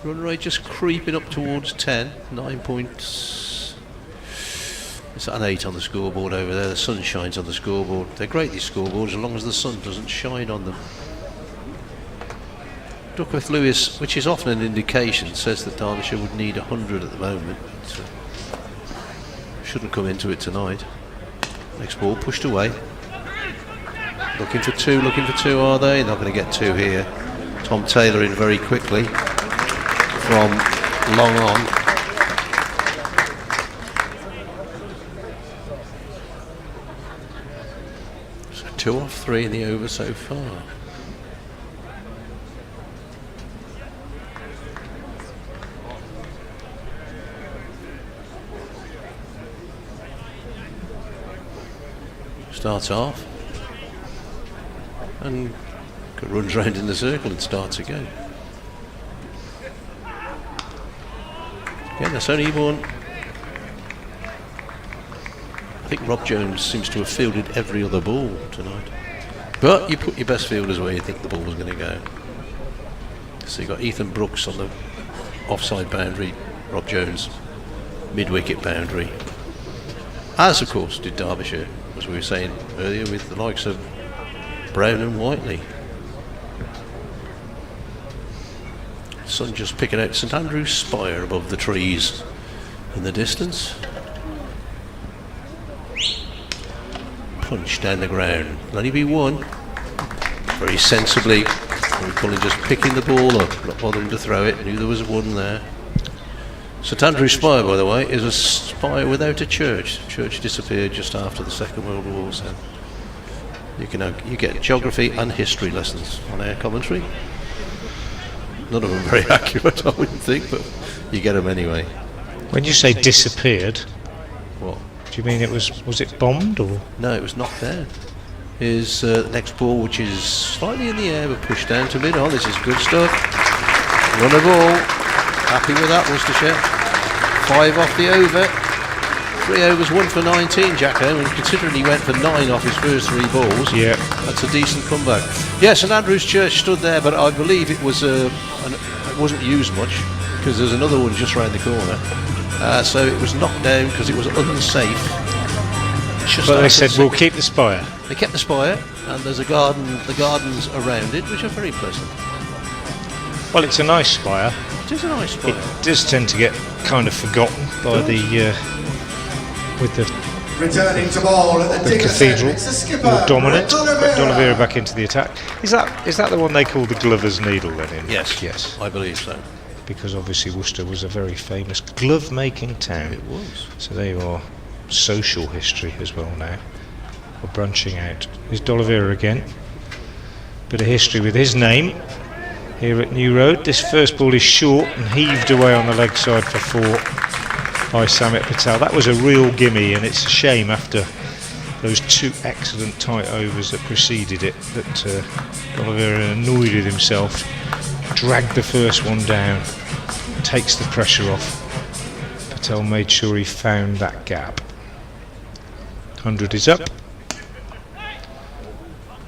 Run rate just creeping up towards 10. 9 points. It's an 8 on the scoreboard over there. The sun shines on the scoreboard. They're great, these scoreboards, as long as the sun doesn't shine on them. Duckworth Lewis, which is often an indication, says that Derbyshire would need 100 at the moment. So shouldn't come into it tonight. Next ball pushed away. Looking for 2, are they? Not going to get 2 here. Tom Taylor in very quickly from long on. So 2 off 3 in the over so far. Starts off and runs round in the circle and starts again. Again, that's only one. I think Rob Jones seems to have fielded every other ball tonight. But you put your best fielders where you think the ball was going to go. So you got Ethan Brooks on the offside boundary, Rob Jones mid-wicket boundary. As of course did Derbyshire, as we were saying earlier, with the likes of Brown and Whiteley. Sun just picking out St Andrew's spire above the trees in the distance. Punch down the ground. Will only be 1. Very sensibly. Cullen just picking the ball up, not bothering to throw it. Knew there was 1 there. St Andrew's spire, by the way, is a spire without a church. The church disappeared just after the Second World War, so you get geography and history lessons on air commentary. None of them very accurate, I wouldn't think, but you get them anyway. When you say disappeared, What? do you mean was it bombed or? No, it was knocked down. Here's the next ball, which is slightly in the air, but pushed down to mid-on. This is good stuff. Run a ball. Happy with that, Worcestershire. 5 off the over. 3 overs, 1 for 19, Jacko, and considering he went for 9 off his first 3 balls, yeah, that's a decent comeback. Yeah, St Andrew's Church stood there, but I believe it was it wasn't used much because there's another one just round the corner. So it was knocked down because it was unsafe. But they said we'll keep the spire. They kept the spire, and there's a garden, the gardens around it, which are very pleasant. Well, it's a nice spire. It is a nice spire. It does tend to get kind of forgotten by with the Returning to ball at the cathedral, it's the skipper, more dominant. D'Oliveira. D'Oliveira back into the attack. Is that the one they call the Glover's Needle then? Yes, I believe so. Because obviously Worcester was a very famous glove-making town. It was. So there you are, social history as well now. We're branching out. Here's D'Oliveira again. Bit of history with his name here at New Road. This first ball is short and heaved away on the leg side for 4 by Samit Patel. That was a real gimme, and it's a shame after those 2 excellent tight overs that preceded it that D'Oliveira, annoyed with himself, dragged the first one down, takes the pressure off. Patel made sure he found that gap. 100 is up.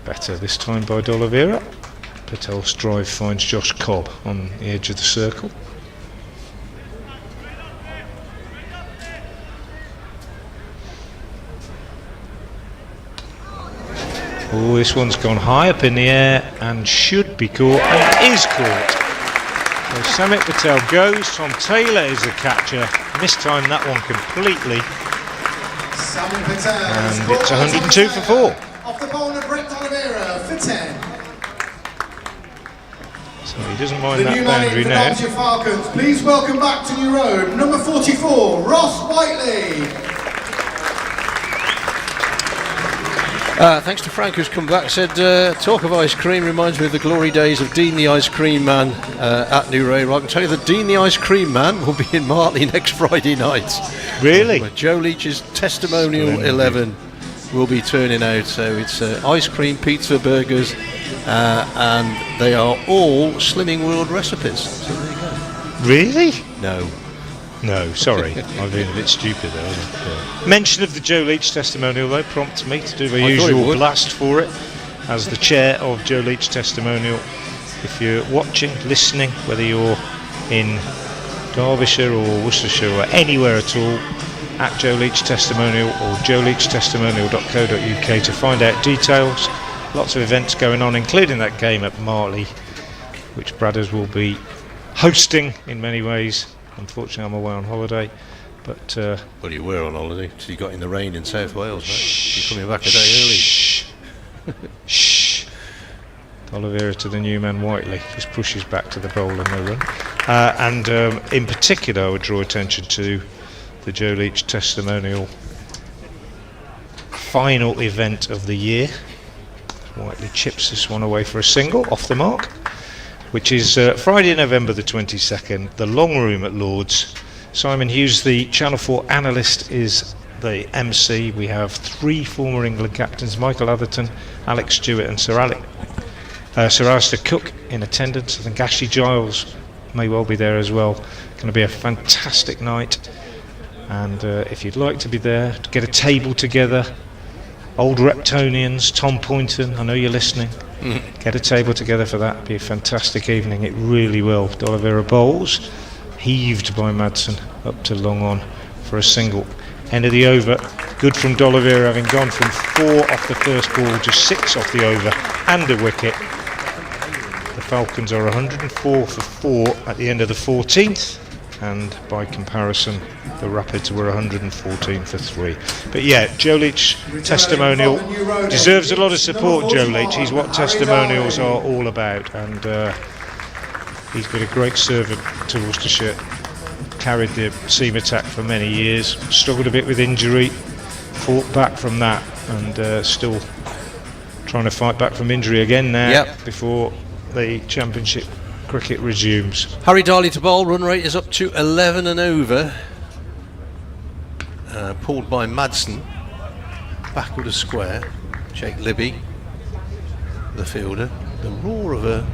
Better this time by D'Oliveira. Patel's drive finds Josh Cobb on the edge of the circle. Oh, this one's gone high up in the air and should be caught, and is caught. So Samit Patel goes, Tom Taylor is the catcher, mistimed that one completely, and it's 102 for 4. Off the ball of Brett D'Oliveira for 10. So he doesn't mind The that new man boundary in for now. Derbyshire Falcons. Please welcome back to New Road, number 44, Ross Whiteley. Thanks to Frank who's come back. Said talk of ice cream reminds me of the glory days of Dean the Ice Cream Man at New Road. Well, I can tell you that Dean the Ice Cream Man will be in Martley next Friday night. Really? Where Joe Leach's testimonial 11 will be turning out. So it's ice cream, pizza, burgers, and they are all Slimming World recipes. So there you go. Really? No, sorry, I've been a bit stupid there. Yeah. Mention of the Joe Leach testimonial though prompts me to do my usual blast for it as the chair of Joe Leach testimonial. If you're watching, listening, whether you're in Derbyshire or Worcestershire or anywhere at all, at Joe Leach testimonial or joeleachtestimonial.co.uk to find out details. Lots of events going on, including that game at Martley, which Bradders will be hosting in many ways. Unfortunately, I'm away on holiday, but well, you were on holiday till you got in the rain in South Wales. Right? You're coming back a day early. Shh. D'Oliveira to the new man Whiteley, just pushes back to the bowler, no run. And in particular, I would draw attention to the Joe Leach testimonial final event of the year. Whiteley chips this one away for a single off the mark, which is Friday, November the 22nd, the Long Room at Lord's. Simon Hughes, the Channel 4 analyst, is the MC. We have 3 former England captains, Michael Atherton, Alex Stewart and Sir Alistair Cook in attendance. I think Ashley Giles may well be there as well. Going to be a fantastic night, and if you'd like to be there, to get a table together, old Reptonians, Tom Poynton, I know you're listening. Get a table together for that. Be a fantastic evening. It really will. D'Oliveira bowls, heaved by Madson up to long on for a single. End of the over. Good from D'Oliveira, having gone from 4 off the first ball to 6 off the over and a wicket. The Falcons are 104 for 4 at the end of the 14th, and by comparison the Rapids were 114 for 3. But yeah, Joe Leach testimonial deserves a lot of support. Joe Leach, he's what testimonials are all about, and he's been a great servant to Worcestershire. Carried the seam attack for many years, struggled a bit with injury, fought back from that, and still trying to fight back from injury again now. Before the championship cricket resumes. Harry Darley to bowl. Run rate is up to 11 and over. Pulled by Madson. Backward of square. Jake Libby, the fielder. The roar of a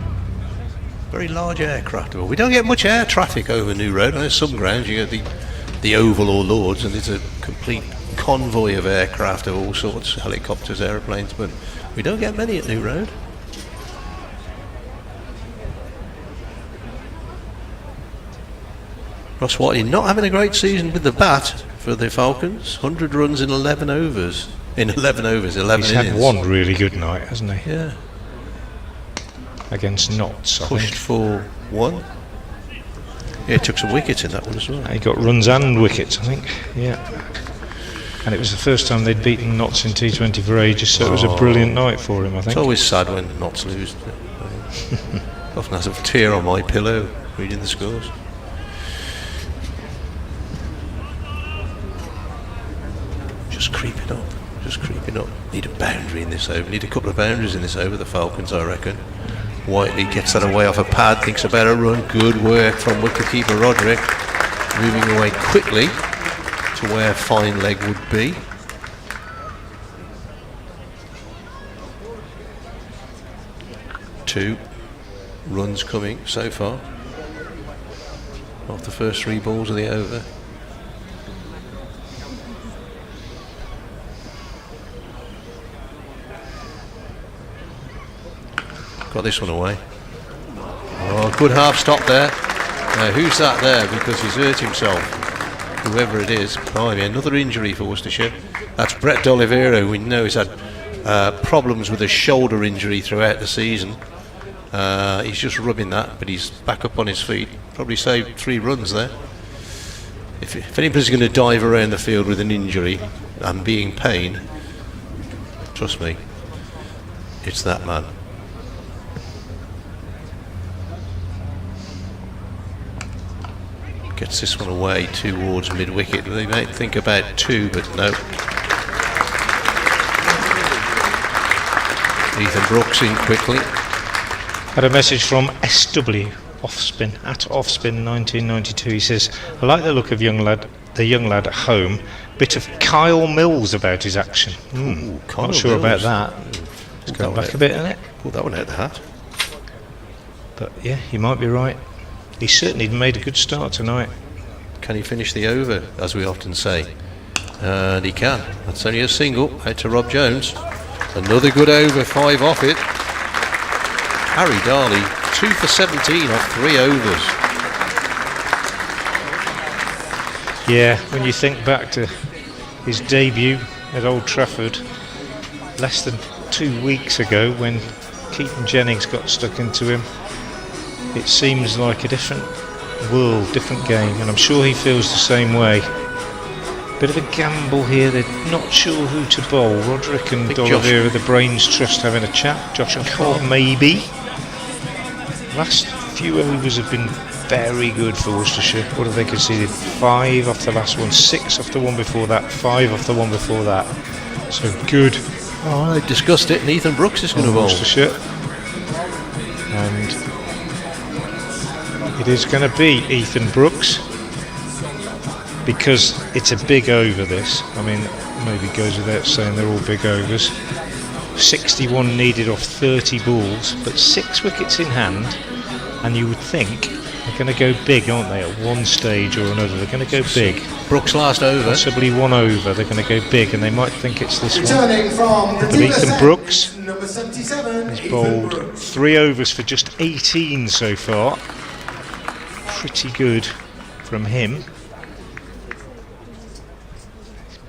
very large aircraft. Well, we don't get much air traffic over New Road. On some grounds you get the Oval or Lords, and it's a complete convoy of aircraft of all sorts, helicopters, aeroplanes, but we don't get many at New Road. Ross Whiteley not having a great season with the bat for the Falcons. 100 runs in 11 overs. In 11 overs, 11 He's innings. had one really good night, hasn't he? Yeah. Against Notts, I Pushed think. for one. Yeah, took some wickets in that one as well. He got runs and wickets, I think. Yeah. And it was the first time they'd beaten Notts in T20 for ages, so it was a brilliant night for him, I It's think. always sad when Notts lose. Often has a tear on my pillow reading the scores. Just creeping up. Just creeping up. Need a boundary in this over. Need a couple of boundaries in this over, the Falcons, I reckon. Whiteley gets that away off a pad, thinks about a run. Good work from wicketkeeper Roderick. Moving away quickly to where fine leg would be. Two runs coming so far off the first 3 balls of the over. Got this one away. Oh, good half stop there. Now who's that there? Because he's hurt himself. Whoever it is. Blimey, another injury for Worcestershire. That's Brett D'Oliveira. We know he's had problems with a shoulder injury throughout the season. He's just rubbing that, but he's back up on his feet. Probably saved 3 runs there. If anybody's going to dive around the field with an injury and be in pain, trust me, it's that man. Gets this one away towards mid-wicket. They might think about 2, but no. Ethan Brooks in quickly. Had a message from SW Offspin at Offspin 1992. He says, "I like the look of the young lad at home. Bit of Kyle Mills about his action." Kyle Not sure Mills. about that. It's going back a bit, isn't it? Pull that one out of the hat. But yeah, he might be right. He certainly made a good start tonight. Can he finish the over, as we often say? And he can. That's only a single out to Rob Jones. Another good over, 5 off it. Harry Darley, 2 for 17 off 3 overs. Yeah, when you think back to his debut at Old Trafford less than 2 weeks ago when Keaton Jennings got stuck into him, it seems like a different world, different game, and I'm sure he feels the same way. Bit of a gamble here, they're not sure who to bowl. Roderick and D'Oliveira, the Brains Trust, having a chat. Josh Cobb maybe. Last few overs have been very good for Worcestershire. What have they conceded? 5 off the last one, 6 off the one before that, 5 off the one before that. So good. Oh, they've discussed it, and Ethan Brooks is going to bowl. Worcestershire. And it is going to be Ethan Brooks, because it's a big over this. I mean, maybe it goes without saying they're all big overs. 61 needed off 30 balls, but 6 wickets in hand, and you would think they're going to go big, aren't they, at one stage or another? They're going to go big. Brooks last over. Possibly 1 over, they're going to go big, and they might think it's this one. Returning from the But Ethan Brooks number 77, has Ethan bowled Brooks. 3 overs for just 18 so far. Pretty good from him.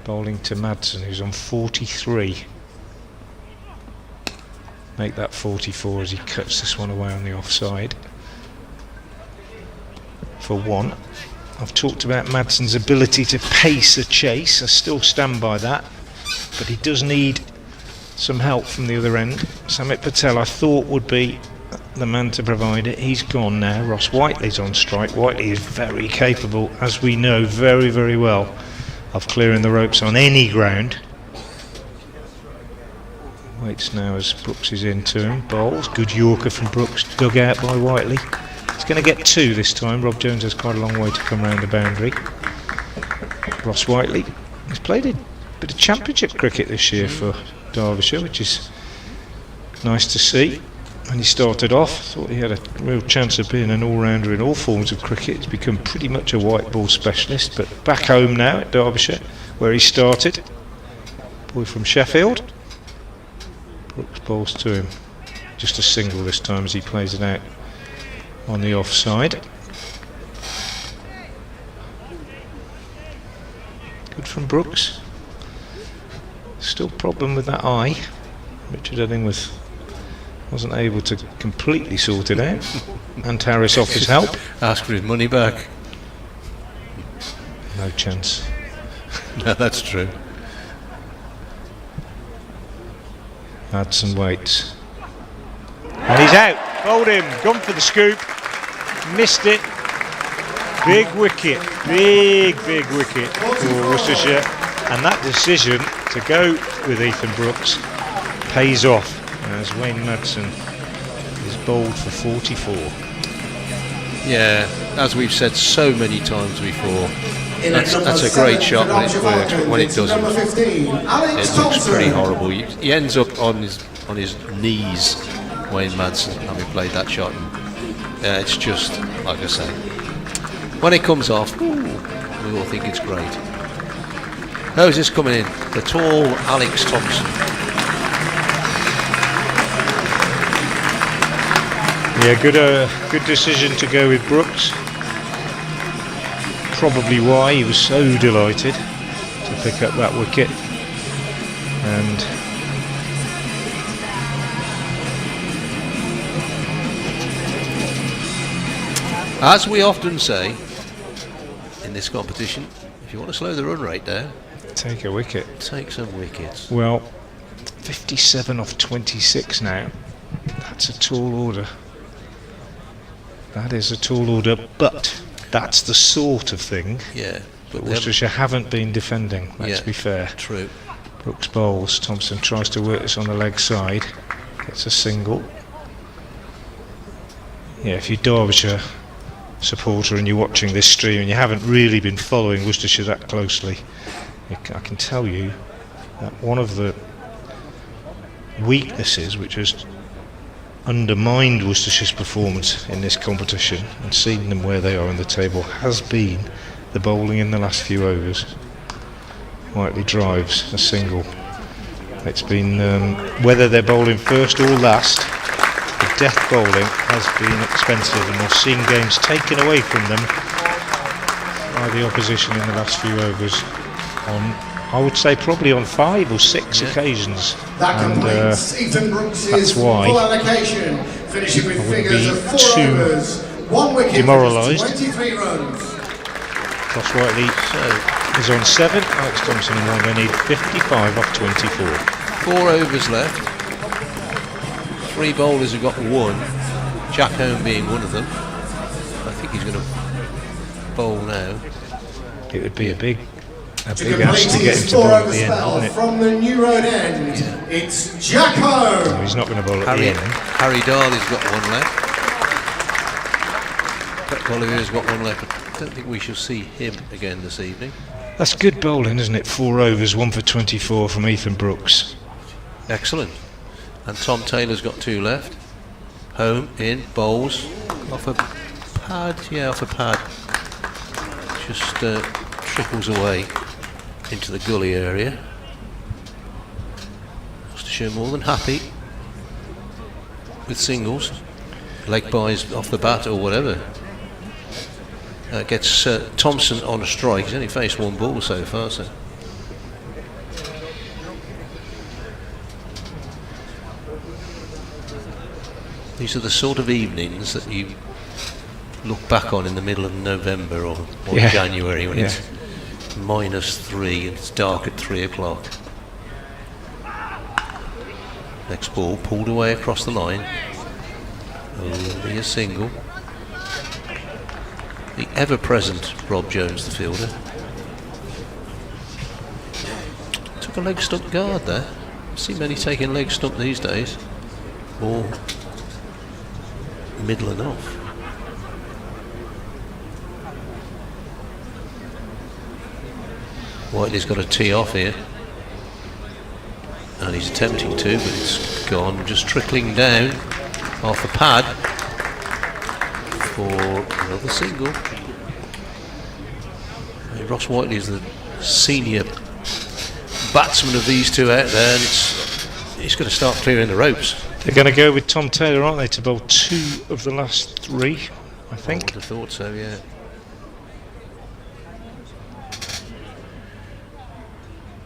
Bowling to Madson, who's on 43. Make that 44 as he cuts this one away on the offside. For 1. I've talked about Madson's ability to pace a chase. I still stand by that. But he does need some help from the other end. Samit Patel, I thought, would be the man to provide it. He's gone now. Ross Whiteley's on strike. Whiteley is very capable, as we know very, very well, of clearing the ropes on any ground. Waits now as Brooks is into him. Bowls. Good Yorker from Brooks. Dug out by Whiteley. He's going to get 2 this time. Rob Jones has quite a long way to come round the boundary. Ross Whiteley has played a bit of championship cricket this year for Derbyshire, which is nice to see. When he started off, thought he had a real chance of being an all-rounder in all forms of cricket. He's become pretty much a white ball specialist, but back home now at Derbyshire, where he started. Boy from Sheffield. Brooks bowls to him. Just a single this time as he plays it out on the offside. Good from Brooks. Still problem with that eye. Richard Edingworth wasn't able to completely sort it out. And Harris off his help. Ask for his money back. No chance. No, that's true. Madson waits. And he's out. Bowled him. Gone for the scoop. Missed it. Big wicket. Big wicket for Worcestershire. And that decision to go with Ethan Brooks pays off as Wayne Madson is bowled for 44. Yeah, as we've said so many times before, that's a great shot when it works, but when it doesn't, it looks pretty horrible. He ends up on his knees, Wayne Madson, having played that shot. And, it's just, like I say, when it comes off, we all think it's great. Who's this coming in? The tall Alex Thompson. Yeah, good decision to go with Brooks. Probably why he was so delighted to pick up that wicket. And as we often say in this competition, if you want to slow the run rate down, take a wicket. Take some wickets. Well, 57 off 26 now. That's a tall order. That is a tall order, but that's the sort of thing that Worcestershire haven't been defending, let's be fair. True. Brooks bowls, Thompson tries to work this on the leg side, gets a single. Yeah, if you're Derbyshire supporter and you're watching this stream and you haven't really been following Worcestershire that closely, I can tell you that one of the weaknesses which has undermined Worcestershire's performance in this competition and seen them where they are in the table has been the bowling in the last few overs. Whiteley drives a single. It's been whether they're bowling first or last, the death bowling has been expensive, and we've seen games taken away from them by the opposition in the last few overs on, I would say, probably on 5 or 6 occasions. That completes Ethan Brooks' why full allocation, finishing with figures of 4 overs, 1 wicket, demoralised. 23 runs. Ross Whiteley is on 7, Alex Thompson and 1. They need 55 off 24. 4 overs left. 3 bowlers have got 1. Jack Home being one of them. I think he's going to bowl now. It would be a big ask to get him to bowl at the end, wouldn't it? From the New Road end, it's Jack Home. No, he's not going to bowl at the end. Harry Darley's got 1 left. Pep Oliver's got 1 left. I don't think we shall see him again this evening. That's good bowling, isn't it? 4 overs, 1 for 24 from Ethan Brooks. Excellent. And Tom Taylor's got 2 left. Home in, bowls off a pad. Yeah, off a pad. Just trickles away into the gully area. Worcestershire more than happy with singles, leg buys off the bat or whatever. Gets Thompson on a strike. He's only faced 1 ball so far, so. These are the sort of evenings that you look back on in the middle of November or January when it's -3 and it's dark at 3 o'clock. Next ball pulled away across the line. Only a single. The ever-present Rob Jones, the fielder. Took a leg stump guard there. See many taking leg stump these days. Or middle and off. Whiteley's got a tee off here, and he's attempting to, but it's gone, just trickling down off the pad for another single. Ross Whiteley is the senior batsman of these two out there, and he's going to start clearing the ropes. They're going to go with Tom Taylor, aren't they, to bowl 2 of the last 3, I think. I would have thought so, yeah.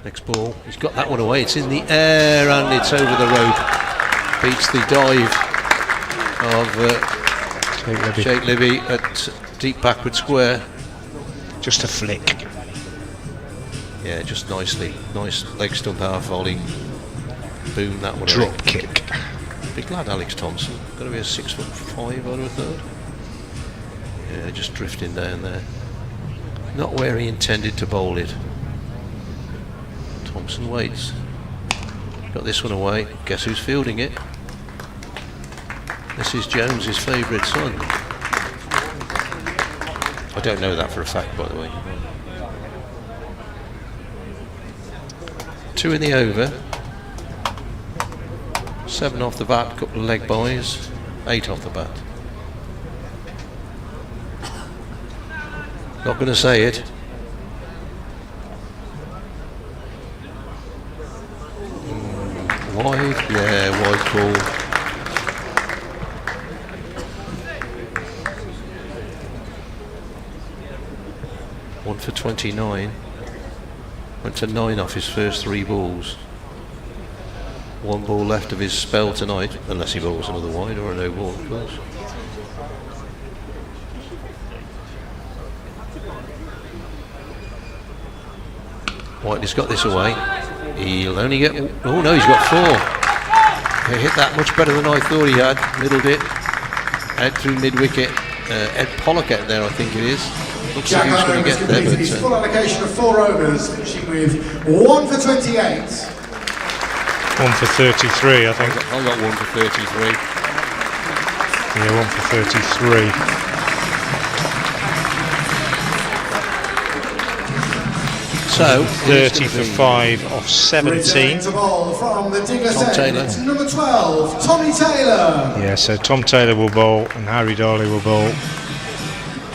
Next ball, he's got that one away, it's in the air and it's over the rope. Beats the dive of Sheikh Libby at deep backward square. Just a flick. Yeah, just nicely. Nice leg stump power volley. Boom, that one. Drop kick. Big lad, Alex Thompson. Got to be a 6'5", I would have thought. Yeah, just drifting down there. Not where he intended to bowl it. Thompson waits. Got this one away. Guess who's fielding it? This is Jones's favourite son. I don't know that for a fact, by the way. 2 in the over. 7 off the bat, couple of leg buys. 8 off the bat. Not going to say it. Wide, yeah, wide ball. One for 29. Went to 9 off his first 3 balls. 1 ball left of his spell tonight, unless he bowls another wide or a no ball, of course. Whiteley's got this away. He'll only get... Oh no, he's got 4. He hit that much better than I thought he had. Middled it. Out through mid-wicket. Ed Pollock out there, I think it is. Looks like he's going to get there, but... His full allocation of 4 overs, finishing with 1 for 28. 1 for 33, I think. I got 1 for 33. Yeah, 1 for 33. So 30 for 5 off 17. From the Tom Taylor. It's number 12, Tommy Taylor. Yeah, so Tom Taylor will bowl and Harry Darley will bowl.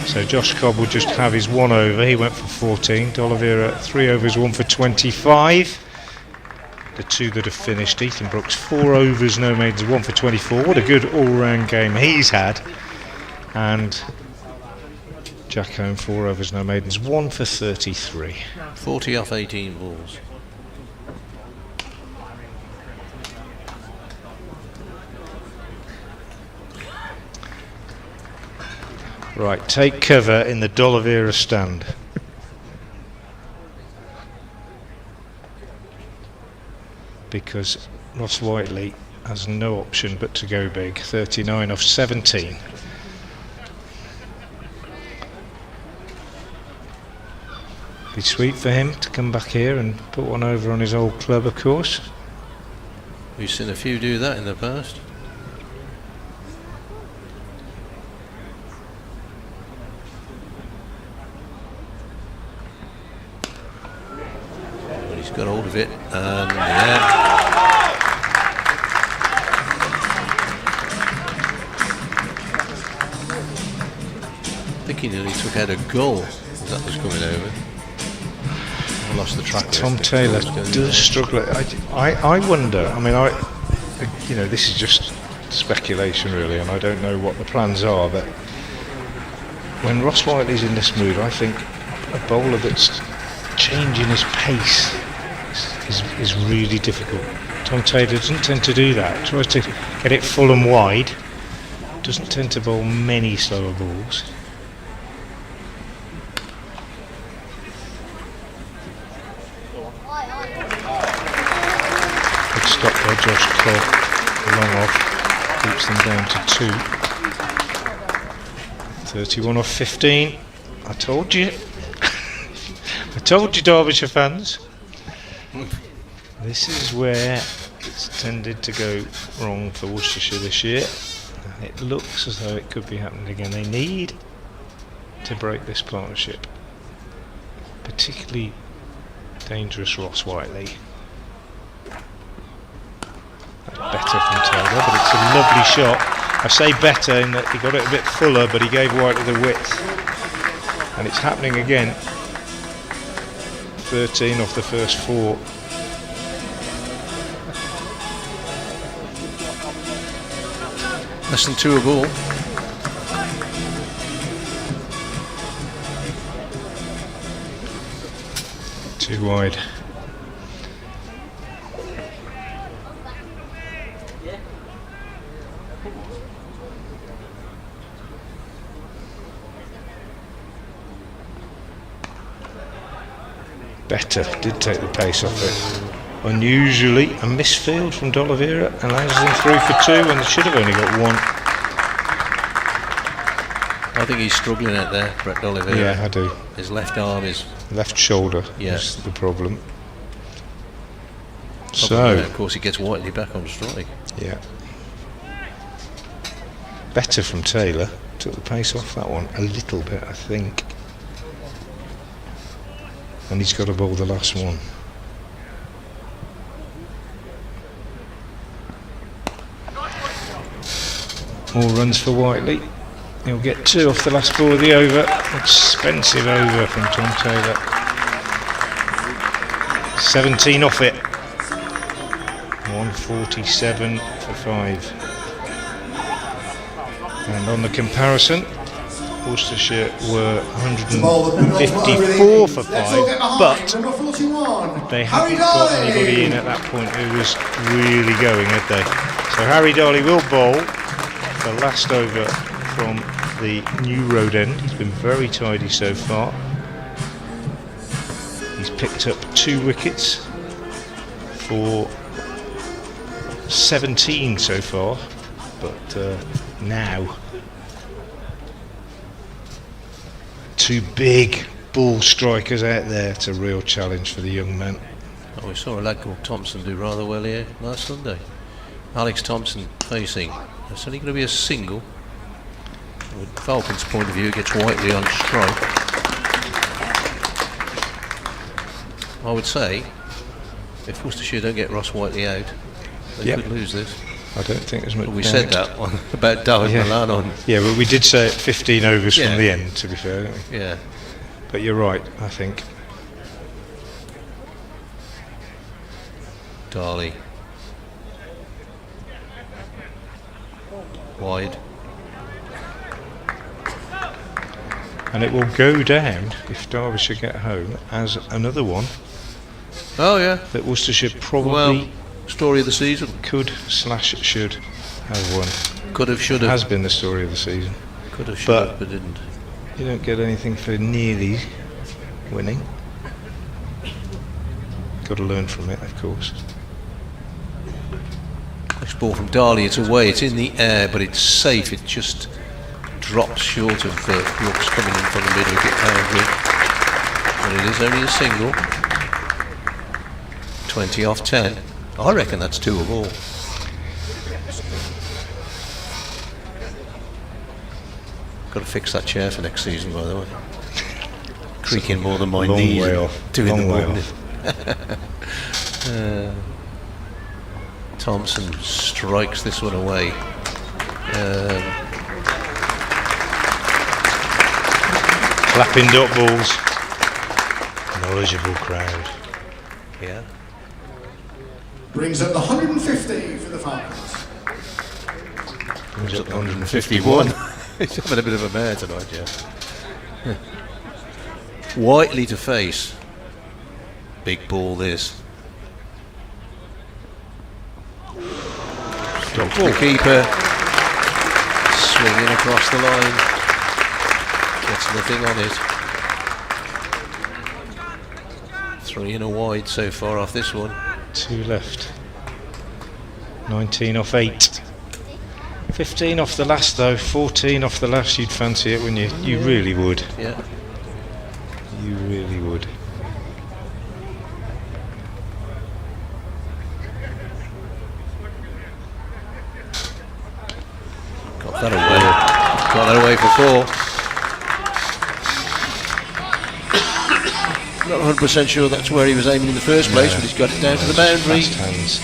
So Josh Cobb will just have his 1 over. He went for 14. D'Oliveira 3 overs, 1 for 25. The 2 that have finished. Ethan Brooks 4 overs, no maidens, 1 for 24. What a good all-round game he's had. And Jack Home 4 overs, no maidens, 1 for 33. 40 off 18 balls. Right, take cover in the D'Oliveira stand. Because Ross Whiteley has no option but to go big. 39 off 17. Be sweet for him to come back here and put 1 over on his old club, of course. We've seen a few do that in the past. But he's got hold of it, and yeah. I think he nearly took out a goal as that was coming over. I lost the track. Tom Taylor does struggle. I wonder. I mean, you know, this is just speculation really, and I don't know what the plans are. But when Ross Whiteley's in this mood, I think a bowler that's changing his pace is really difficult. Tom Taylor doesn't tend to do that. Tries to get it full and wide. Doesn't tend to bowl many slower balls. Stop by Josh Cobb, long off, keeps them down to 2. 31 off 15. I told you. I told you, Derbyshire fans. This is where it's tended to go wrong for Worcestershire this year. And it looks as though it could be happening again. They need to break this partnership, particularly Dangerous Ross Whiteley. Better from Taylor, but it's a lovely shot. I say better in that he got it a bit fuller, but he gave Whiteley the width. And it's happening again. 13 off the first 4. Less than 2 a ball. Too wide. Better did take the pace off it. Unusually, a misfield from D'Oliveira allows them through for 2 when they should have only got 1. I think he's struggling out there, Brett D'Oliveira. Yeah, I do. His left arm is... Left shoulder is the problem. So, of course, he gets Whiteley back on strike. Yeah. Better from Taylor. Took the pace off that one a little bit, I think. And he's got to bowl the last one. More runs for Whiteley. He'll get 2 off the last ball of the over. Expensive over from Tom Taylor. 17 off it. 147 for 5. And on the comparison, Worcestershire were 154 for 5, but they haven't got anybody in at that point who was really going, had they? So Harry Darley will bowl the last over from the New Road end. He's been very tidy so far. He's picked up 2 wickets for 17 so far, but now 2 big ball strikers out there. It's a real challenge for the young man. Oh, we saw a lad called Thompson do rather well here last Sunday. Alex Thompson facing. It's only going to be a single. From Falcons' point of view, it gets Whiteley on strike. I would say, if Worcestershire don't get Ross Whiteley out, they could lose this. I don't think there's much. We said that one about David Milan on. Yeah, but we did say it 15 overs from the end, to be fair, didn't we? Yeah. But you're right, I think. Darley. Wide. And it will go down, if Derbyshire get home, as another one. Oh yeah. That Worcestershire probably story of the season. Could/should have won. Could have, should have. Has been the story of the season. Could have, should have, but didn't. You don't get anything for nearly winning. Got to learn from it, of course. Next ball from Darley, it's away, it's in the air, but it's safe. It just drops short of Brooks coming in from the mid-wicket boundary. But it is only a single. 20 off 10. I reckon that's 2 a ball. Got to fix that chair for next season, by the way. Creaking more than my knees. Long way off. Doing Long the way off. Thompson strikes this one away. Clapping dot balls. Knowledgeable crowd. Yeah. Brings up the 150 for the Falcons. Brings up 151. He's having a bit of a mare tonight, yeah. Whiteley to face. Big ball this. Stops the keeper. Swinging across the line. Gets nothing on it. 3 and a wide so far off this one. 2 left. 19 off 8. 15 off the last though. 14 off the last. You'd fancy it, wouldn't you? You really would. Yeah. You really would. Got that away. Got that away for 4. Not 100% sure that's where he was aiming in the first place, but he's got it down to the boundary. Fast hands.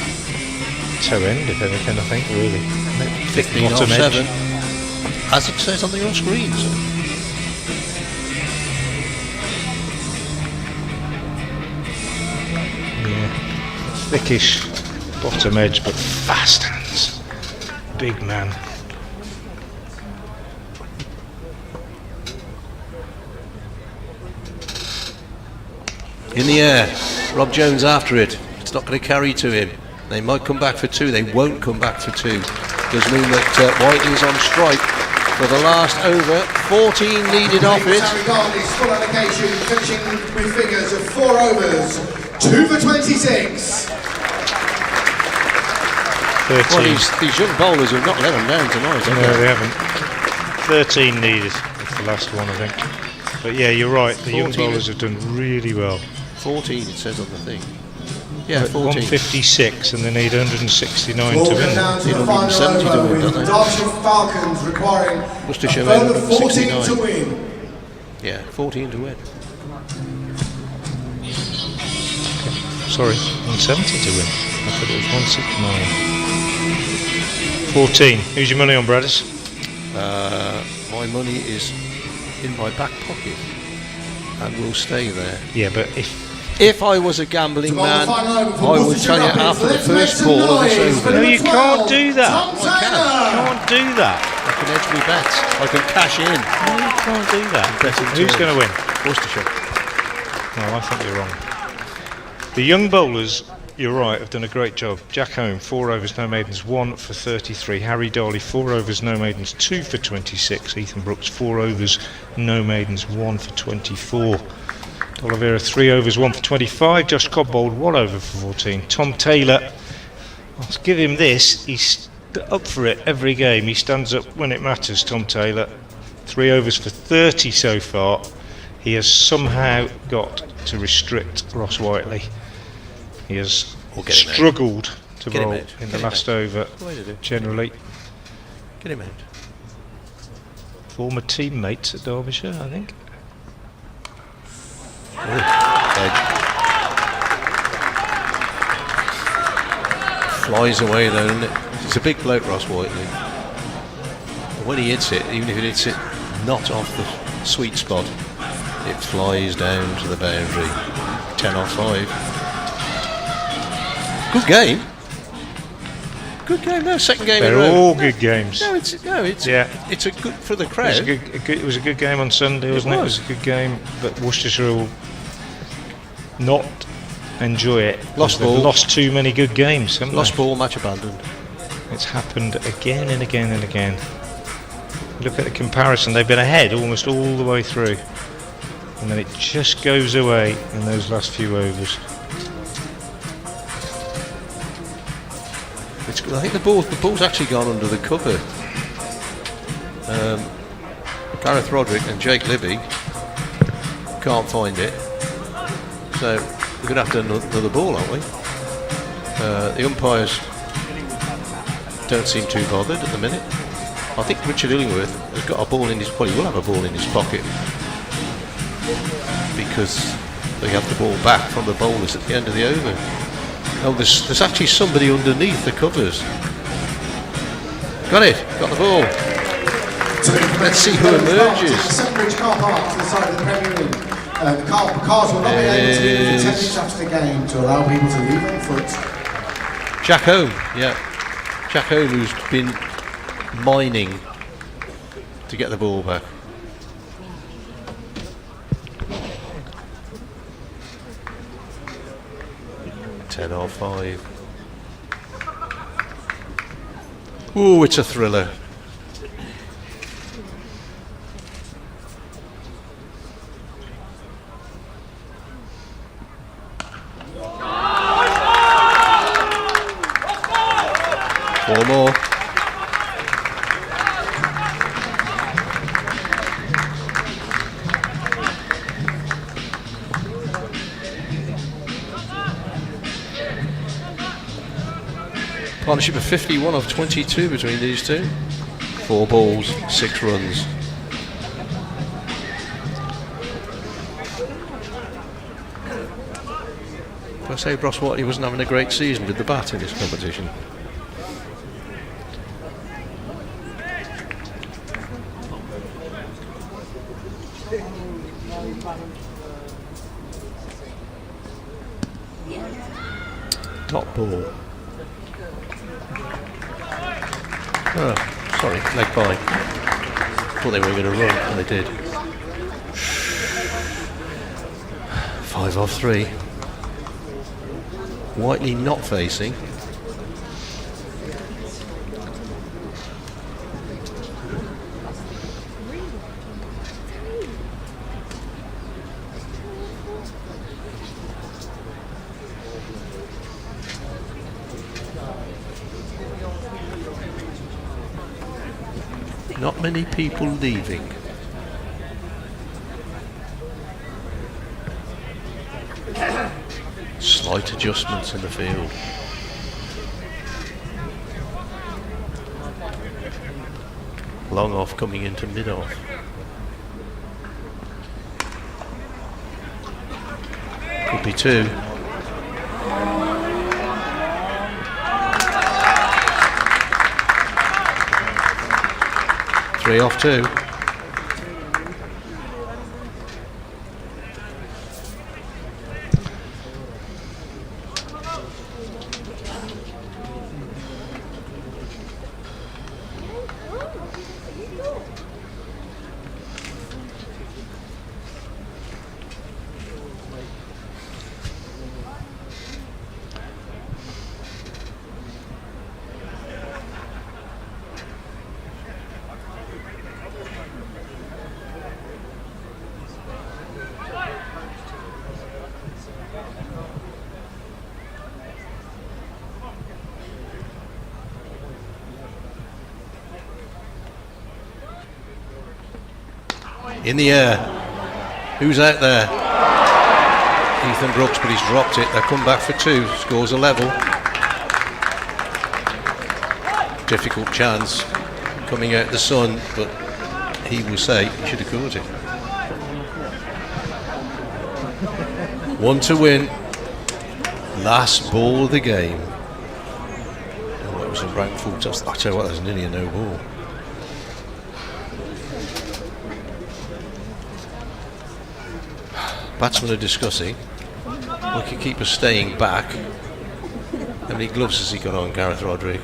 Toe end, if anything, I think, really. 15 off 7. As it says on your screen. So. Yeah. Thickish bottom edge, but fast hands. Big man. In the air, Rob Jones after it. It's not going to carry to him. They might come back for 2. They won't come back for 2. Does mean that Whiteley's on strike for the last over. 14 needed off it. His full allocation, finishing with figures of 4 overs, 2 for 26. 13. Well, these young bowlers have not let them down tonight, have No, they? they haven't. 13 needed. That's the last one, I think. But yeah, you're right. The young bowlers have done really well. 14 it says on the thing. Yeah, 14. 156 and they need 169 We'll to go win. down to Need the final 170 to over win, with don't the they? Derbyshire Falcons requiring Worcestershire a further made 14 to 169. win. Yeah, 14 to win. Sorry, 170 to win. I thought it was 169. 14. Who's your money on, Bradders? My money is in my back pocket and will stay there. Yeah, but If I was a gambling man, I would tell you after the first Let's ball of make this some over, No, noise you for can't do that. Tom I can. Taylor. can't do that. I can edge me bets. I can cash in. No, you can't do that. Betting Who's turns. going to win? Worcestershire. No, I think you're wrong. The young bowlers, you're right, have done a great job. Jack Home, 4 overs, no maidens, 1 for 33. Harry Darley, 4 overs, no maidens, 2 for 26. Ethan Brooks, 4 overs, no maidens, 1 for 24. Oliveira, 3 overs, 1 for 25. Josh Cobbold, 1 over for 14. Tom Taylor, I'll give him this, he's up for it every game. He stands up when it matters, Tom Taylor. 3 overs for 30 so far. He has somehow got to restrict Ross Whiteley. He has struggled to Get him bowl out. in Get the him last out. over, Way to do. generally. Get him out. Former teammates at Derbyshire, I think. Edge. Flies away though, doesn't it? It's a big bloke, Ross Whiteley. And when he hits it, even if it hits it not off the sweet spot, it flies down to the boundary. 10 off 5. Good game. Good game. No, second game in a They're row. all good games. It's Yeah. It's a good for the It was, crowd. it was a good game on Sunday, wasn't it? It was a good game, but Worcestershire will not enjoy it. Lost They've ball. lost too many good games, haven't Lost they? ball, match abandoned. It's happened again and again and again. Look at the comparison. They've been ahead almost all the way through, and then it just goes away in those last few overs. I think the ball's actually gone under the cover. Gareth Roderick and Jake Libby can't find it, so we're going to have to have another ball, aren't we? The umpires don't seem too bothered at the minute. I think Richard Illingworth has got a ball in his, well, he will have a ball in his pocket because they have the ball back from the bowlers at the end of the over. Oh, there's actually somebody underneath the covers. Got it, got the ball. Let's see who emerges. Sunbridge car park to the side of the Premier League. The cars will not be able to leave for 10 minutes after the game to allow people to leave on foot. Jack Home, yeah. Jack Home, who's been mining to get the ball back. Ten or 5. Ooh, it's a thriller. Four more. Partnership of 51 of 22 between these two. 4 balls, 6 runs. I say Ross Watley wasn't having a great season with the bat in this competition. Top ball. Oh, sorry, leg by. Thought they were going to run, and they did. 5 off 3. Whiteley not facing. Not many people leaving. Slight adjustments in the field. Long off coming into mid off. Could be 2. Three off 2. In the air. Who's out there? Ethan Brooks, but he's dropped it. They'll come back for 2. Scores a level. Difficult chance coming out the sun, but he will say he should have caught it. 1 to win. Last ball of the game. Oh, that was a rank full toss. I tell you what, that was nearly a no ball. Batsmen are discussing. Wicketkeeper staying back. How many gloves has he got on, Gareth Roderick?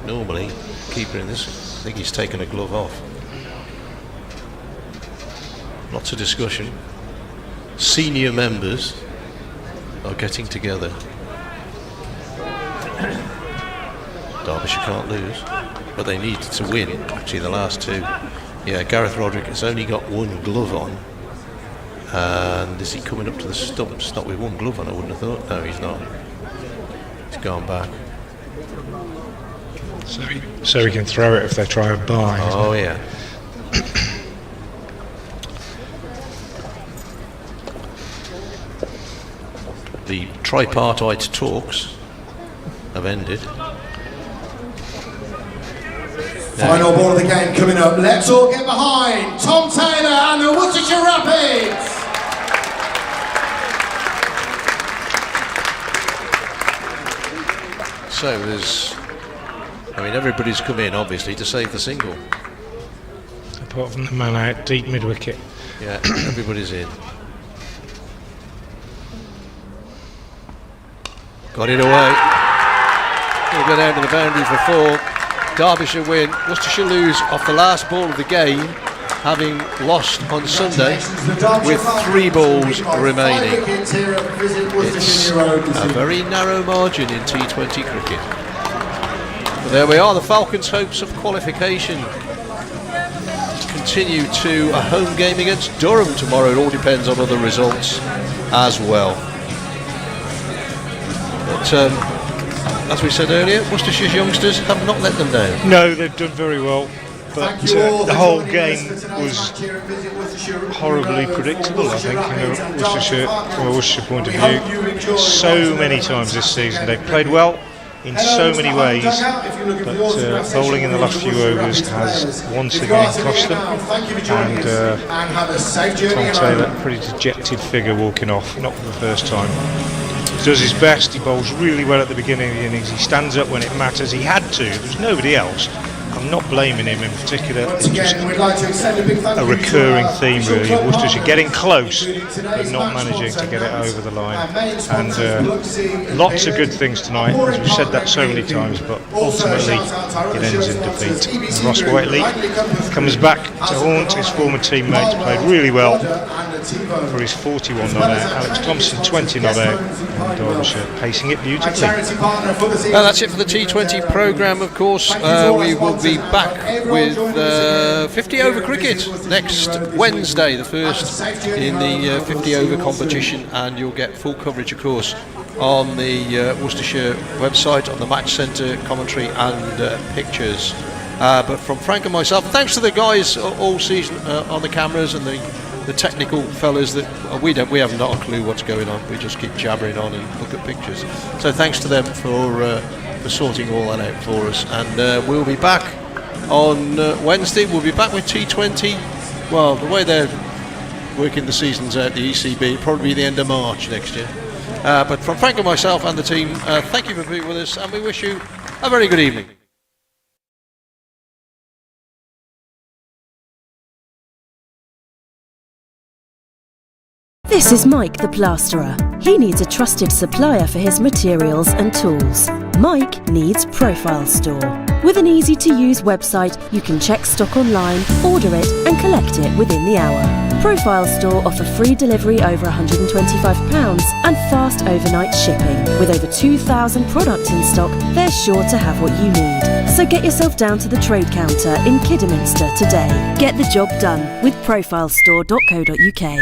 Normally, keeper in this, I think he's taken a glove off. Lots of discussion. Senior members are getting together. Derbyshire can't lose, but they need to win. Actually, the last 2. Yeah, Gareth Roderick has only got 1 glove on. And is he coming up to the stumps? Not with 1 glove on, I wouldn't have thought. No, he's not. He's gone back. So he can throw it if they try a bye. Oh, yeah. The tripartite talks have ended. Final ball of the game coming up. Let's all get behind Tom Taylor and the Worcestershire Rapids. So there's, I mean, everybody's come in obviously to save the single. Apart from the man out deep mid wicket. Yeah, everybody's in. Got it away. He'll go down to the boundary for 4. Derbyshire win. Worcestershire lose off the last ball of the game, having lost on Sunday with 3 balls remaining. It's a very narrow margin in T20 cricket. But there we are. The Falcons' hopes of qualification continue to a home game against Durham tomorrow. It all depends on other results as well. But as we said earlier, Worcestershire's youngsters have not let them down. No, they've done very well, but the whole game was horribly predictable, I think, from a Worcestershire point of view. So many times this season they've played well, in so many ways, but bowling in the last few overs has once again cost them, and Tom Taylor, pretty dejected figure walking off, not for the first time. He does his best, he bowls really well at the beginning of the innings, he stands up when it matters, he had to, there's nobody else. I'm not blaming him in particular, it's just a recurring theme really. Worcestershire getting close but not managing to get it over the line, and lots of good things tonight, as we've said that so many times, but ultimately it ends in defeat. And Ross Whiteley comes back to haunt his former teammates, played really well for his 41 not out, Alex Thompson 20 not out, and Derbyshire pacing it beautifully. That's it for the T20 programme, of course. We will be back with 50 over cricket next Wednesday, the first in the 50 over competition, and you'll get full coverage, of course, on the Worcestershire website, on the Match Centre commentary and pictures. But from Frank and myself, thanks to the guys all season on the cameras and the technical fellas that we have not a clue what's going on. We just keep jabbering on and look at pictures. So thanks to them for sorting all that out for us. And we'll be back on Wednesday. We'll be back with T20. Well, the way they're working the seasons out, the ECB, probably be the end of March next year. But from Frank and myself and the team, thank you for being with us, and we wish you a very good evening. This is Mike the Plasterer. He needs a trusted supplier for his materials and tools. Mike needs Profile Store. With an easy-to-use website, you can check stock online, order it and collect it within the hour. Profile Store offer free delivery over £125 and fast overnight shipping. With over 2,000 products in stock, they're sure to have what you need. So get yourself down to the trade counter in Kidderminster today. Get the job done with profilestore.co.uk.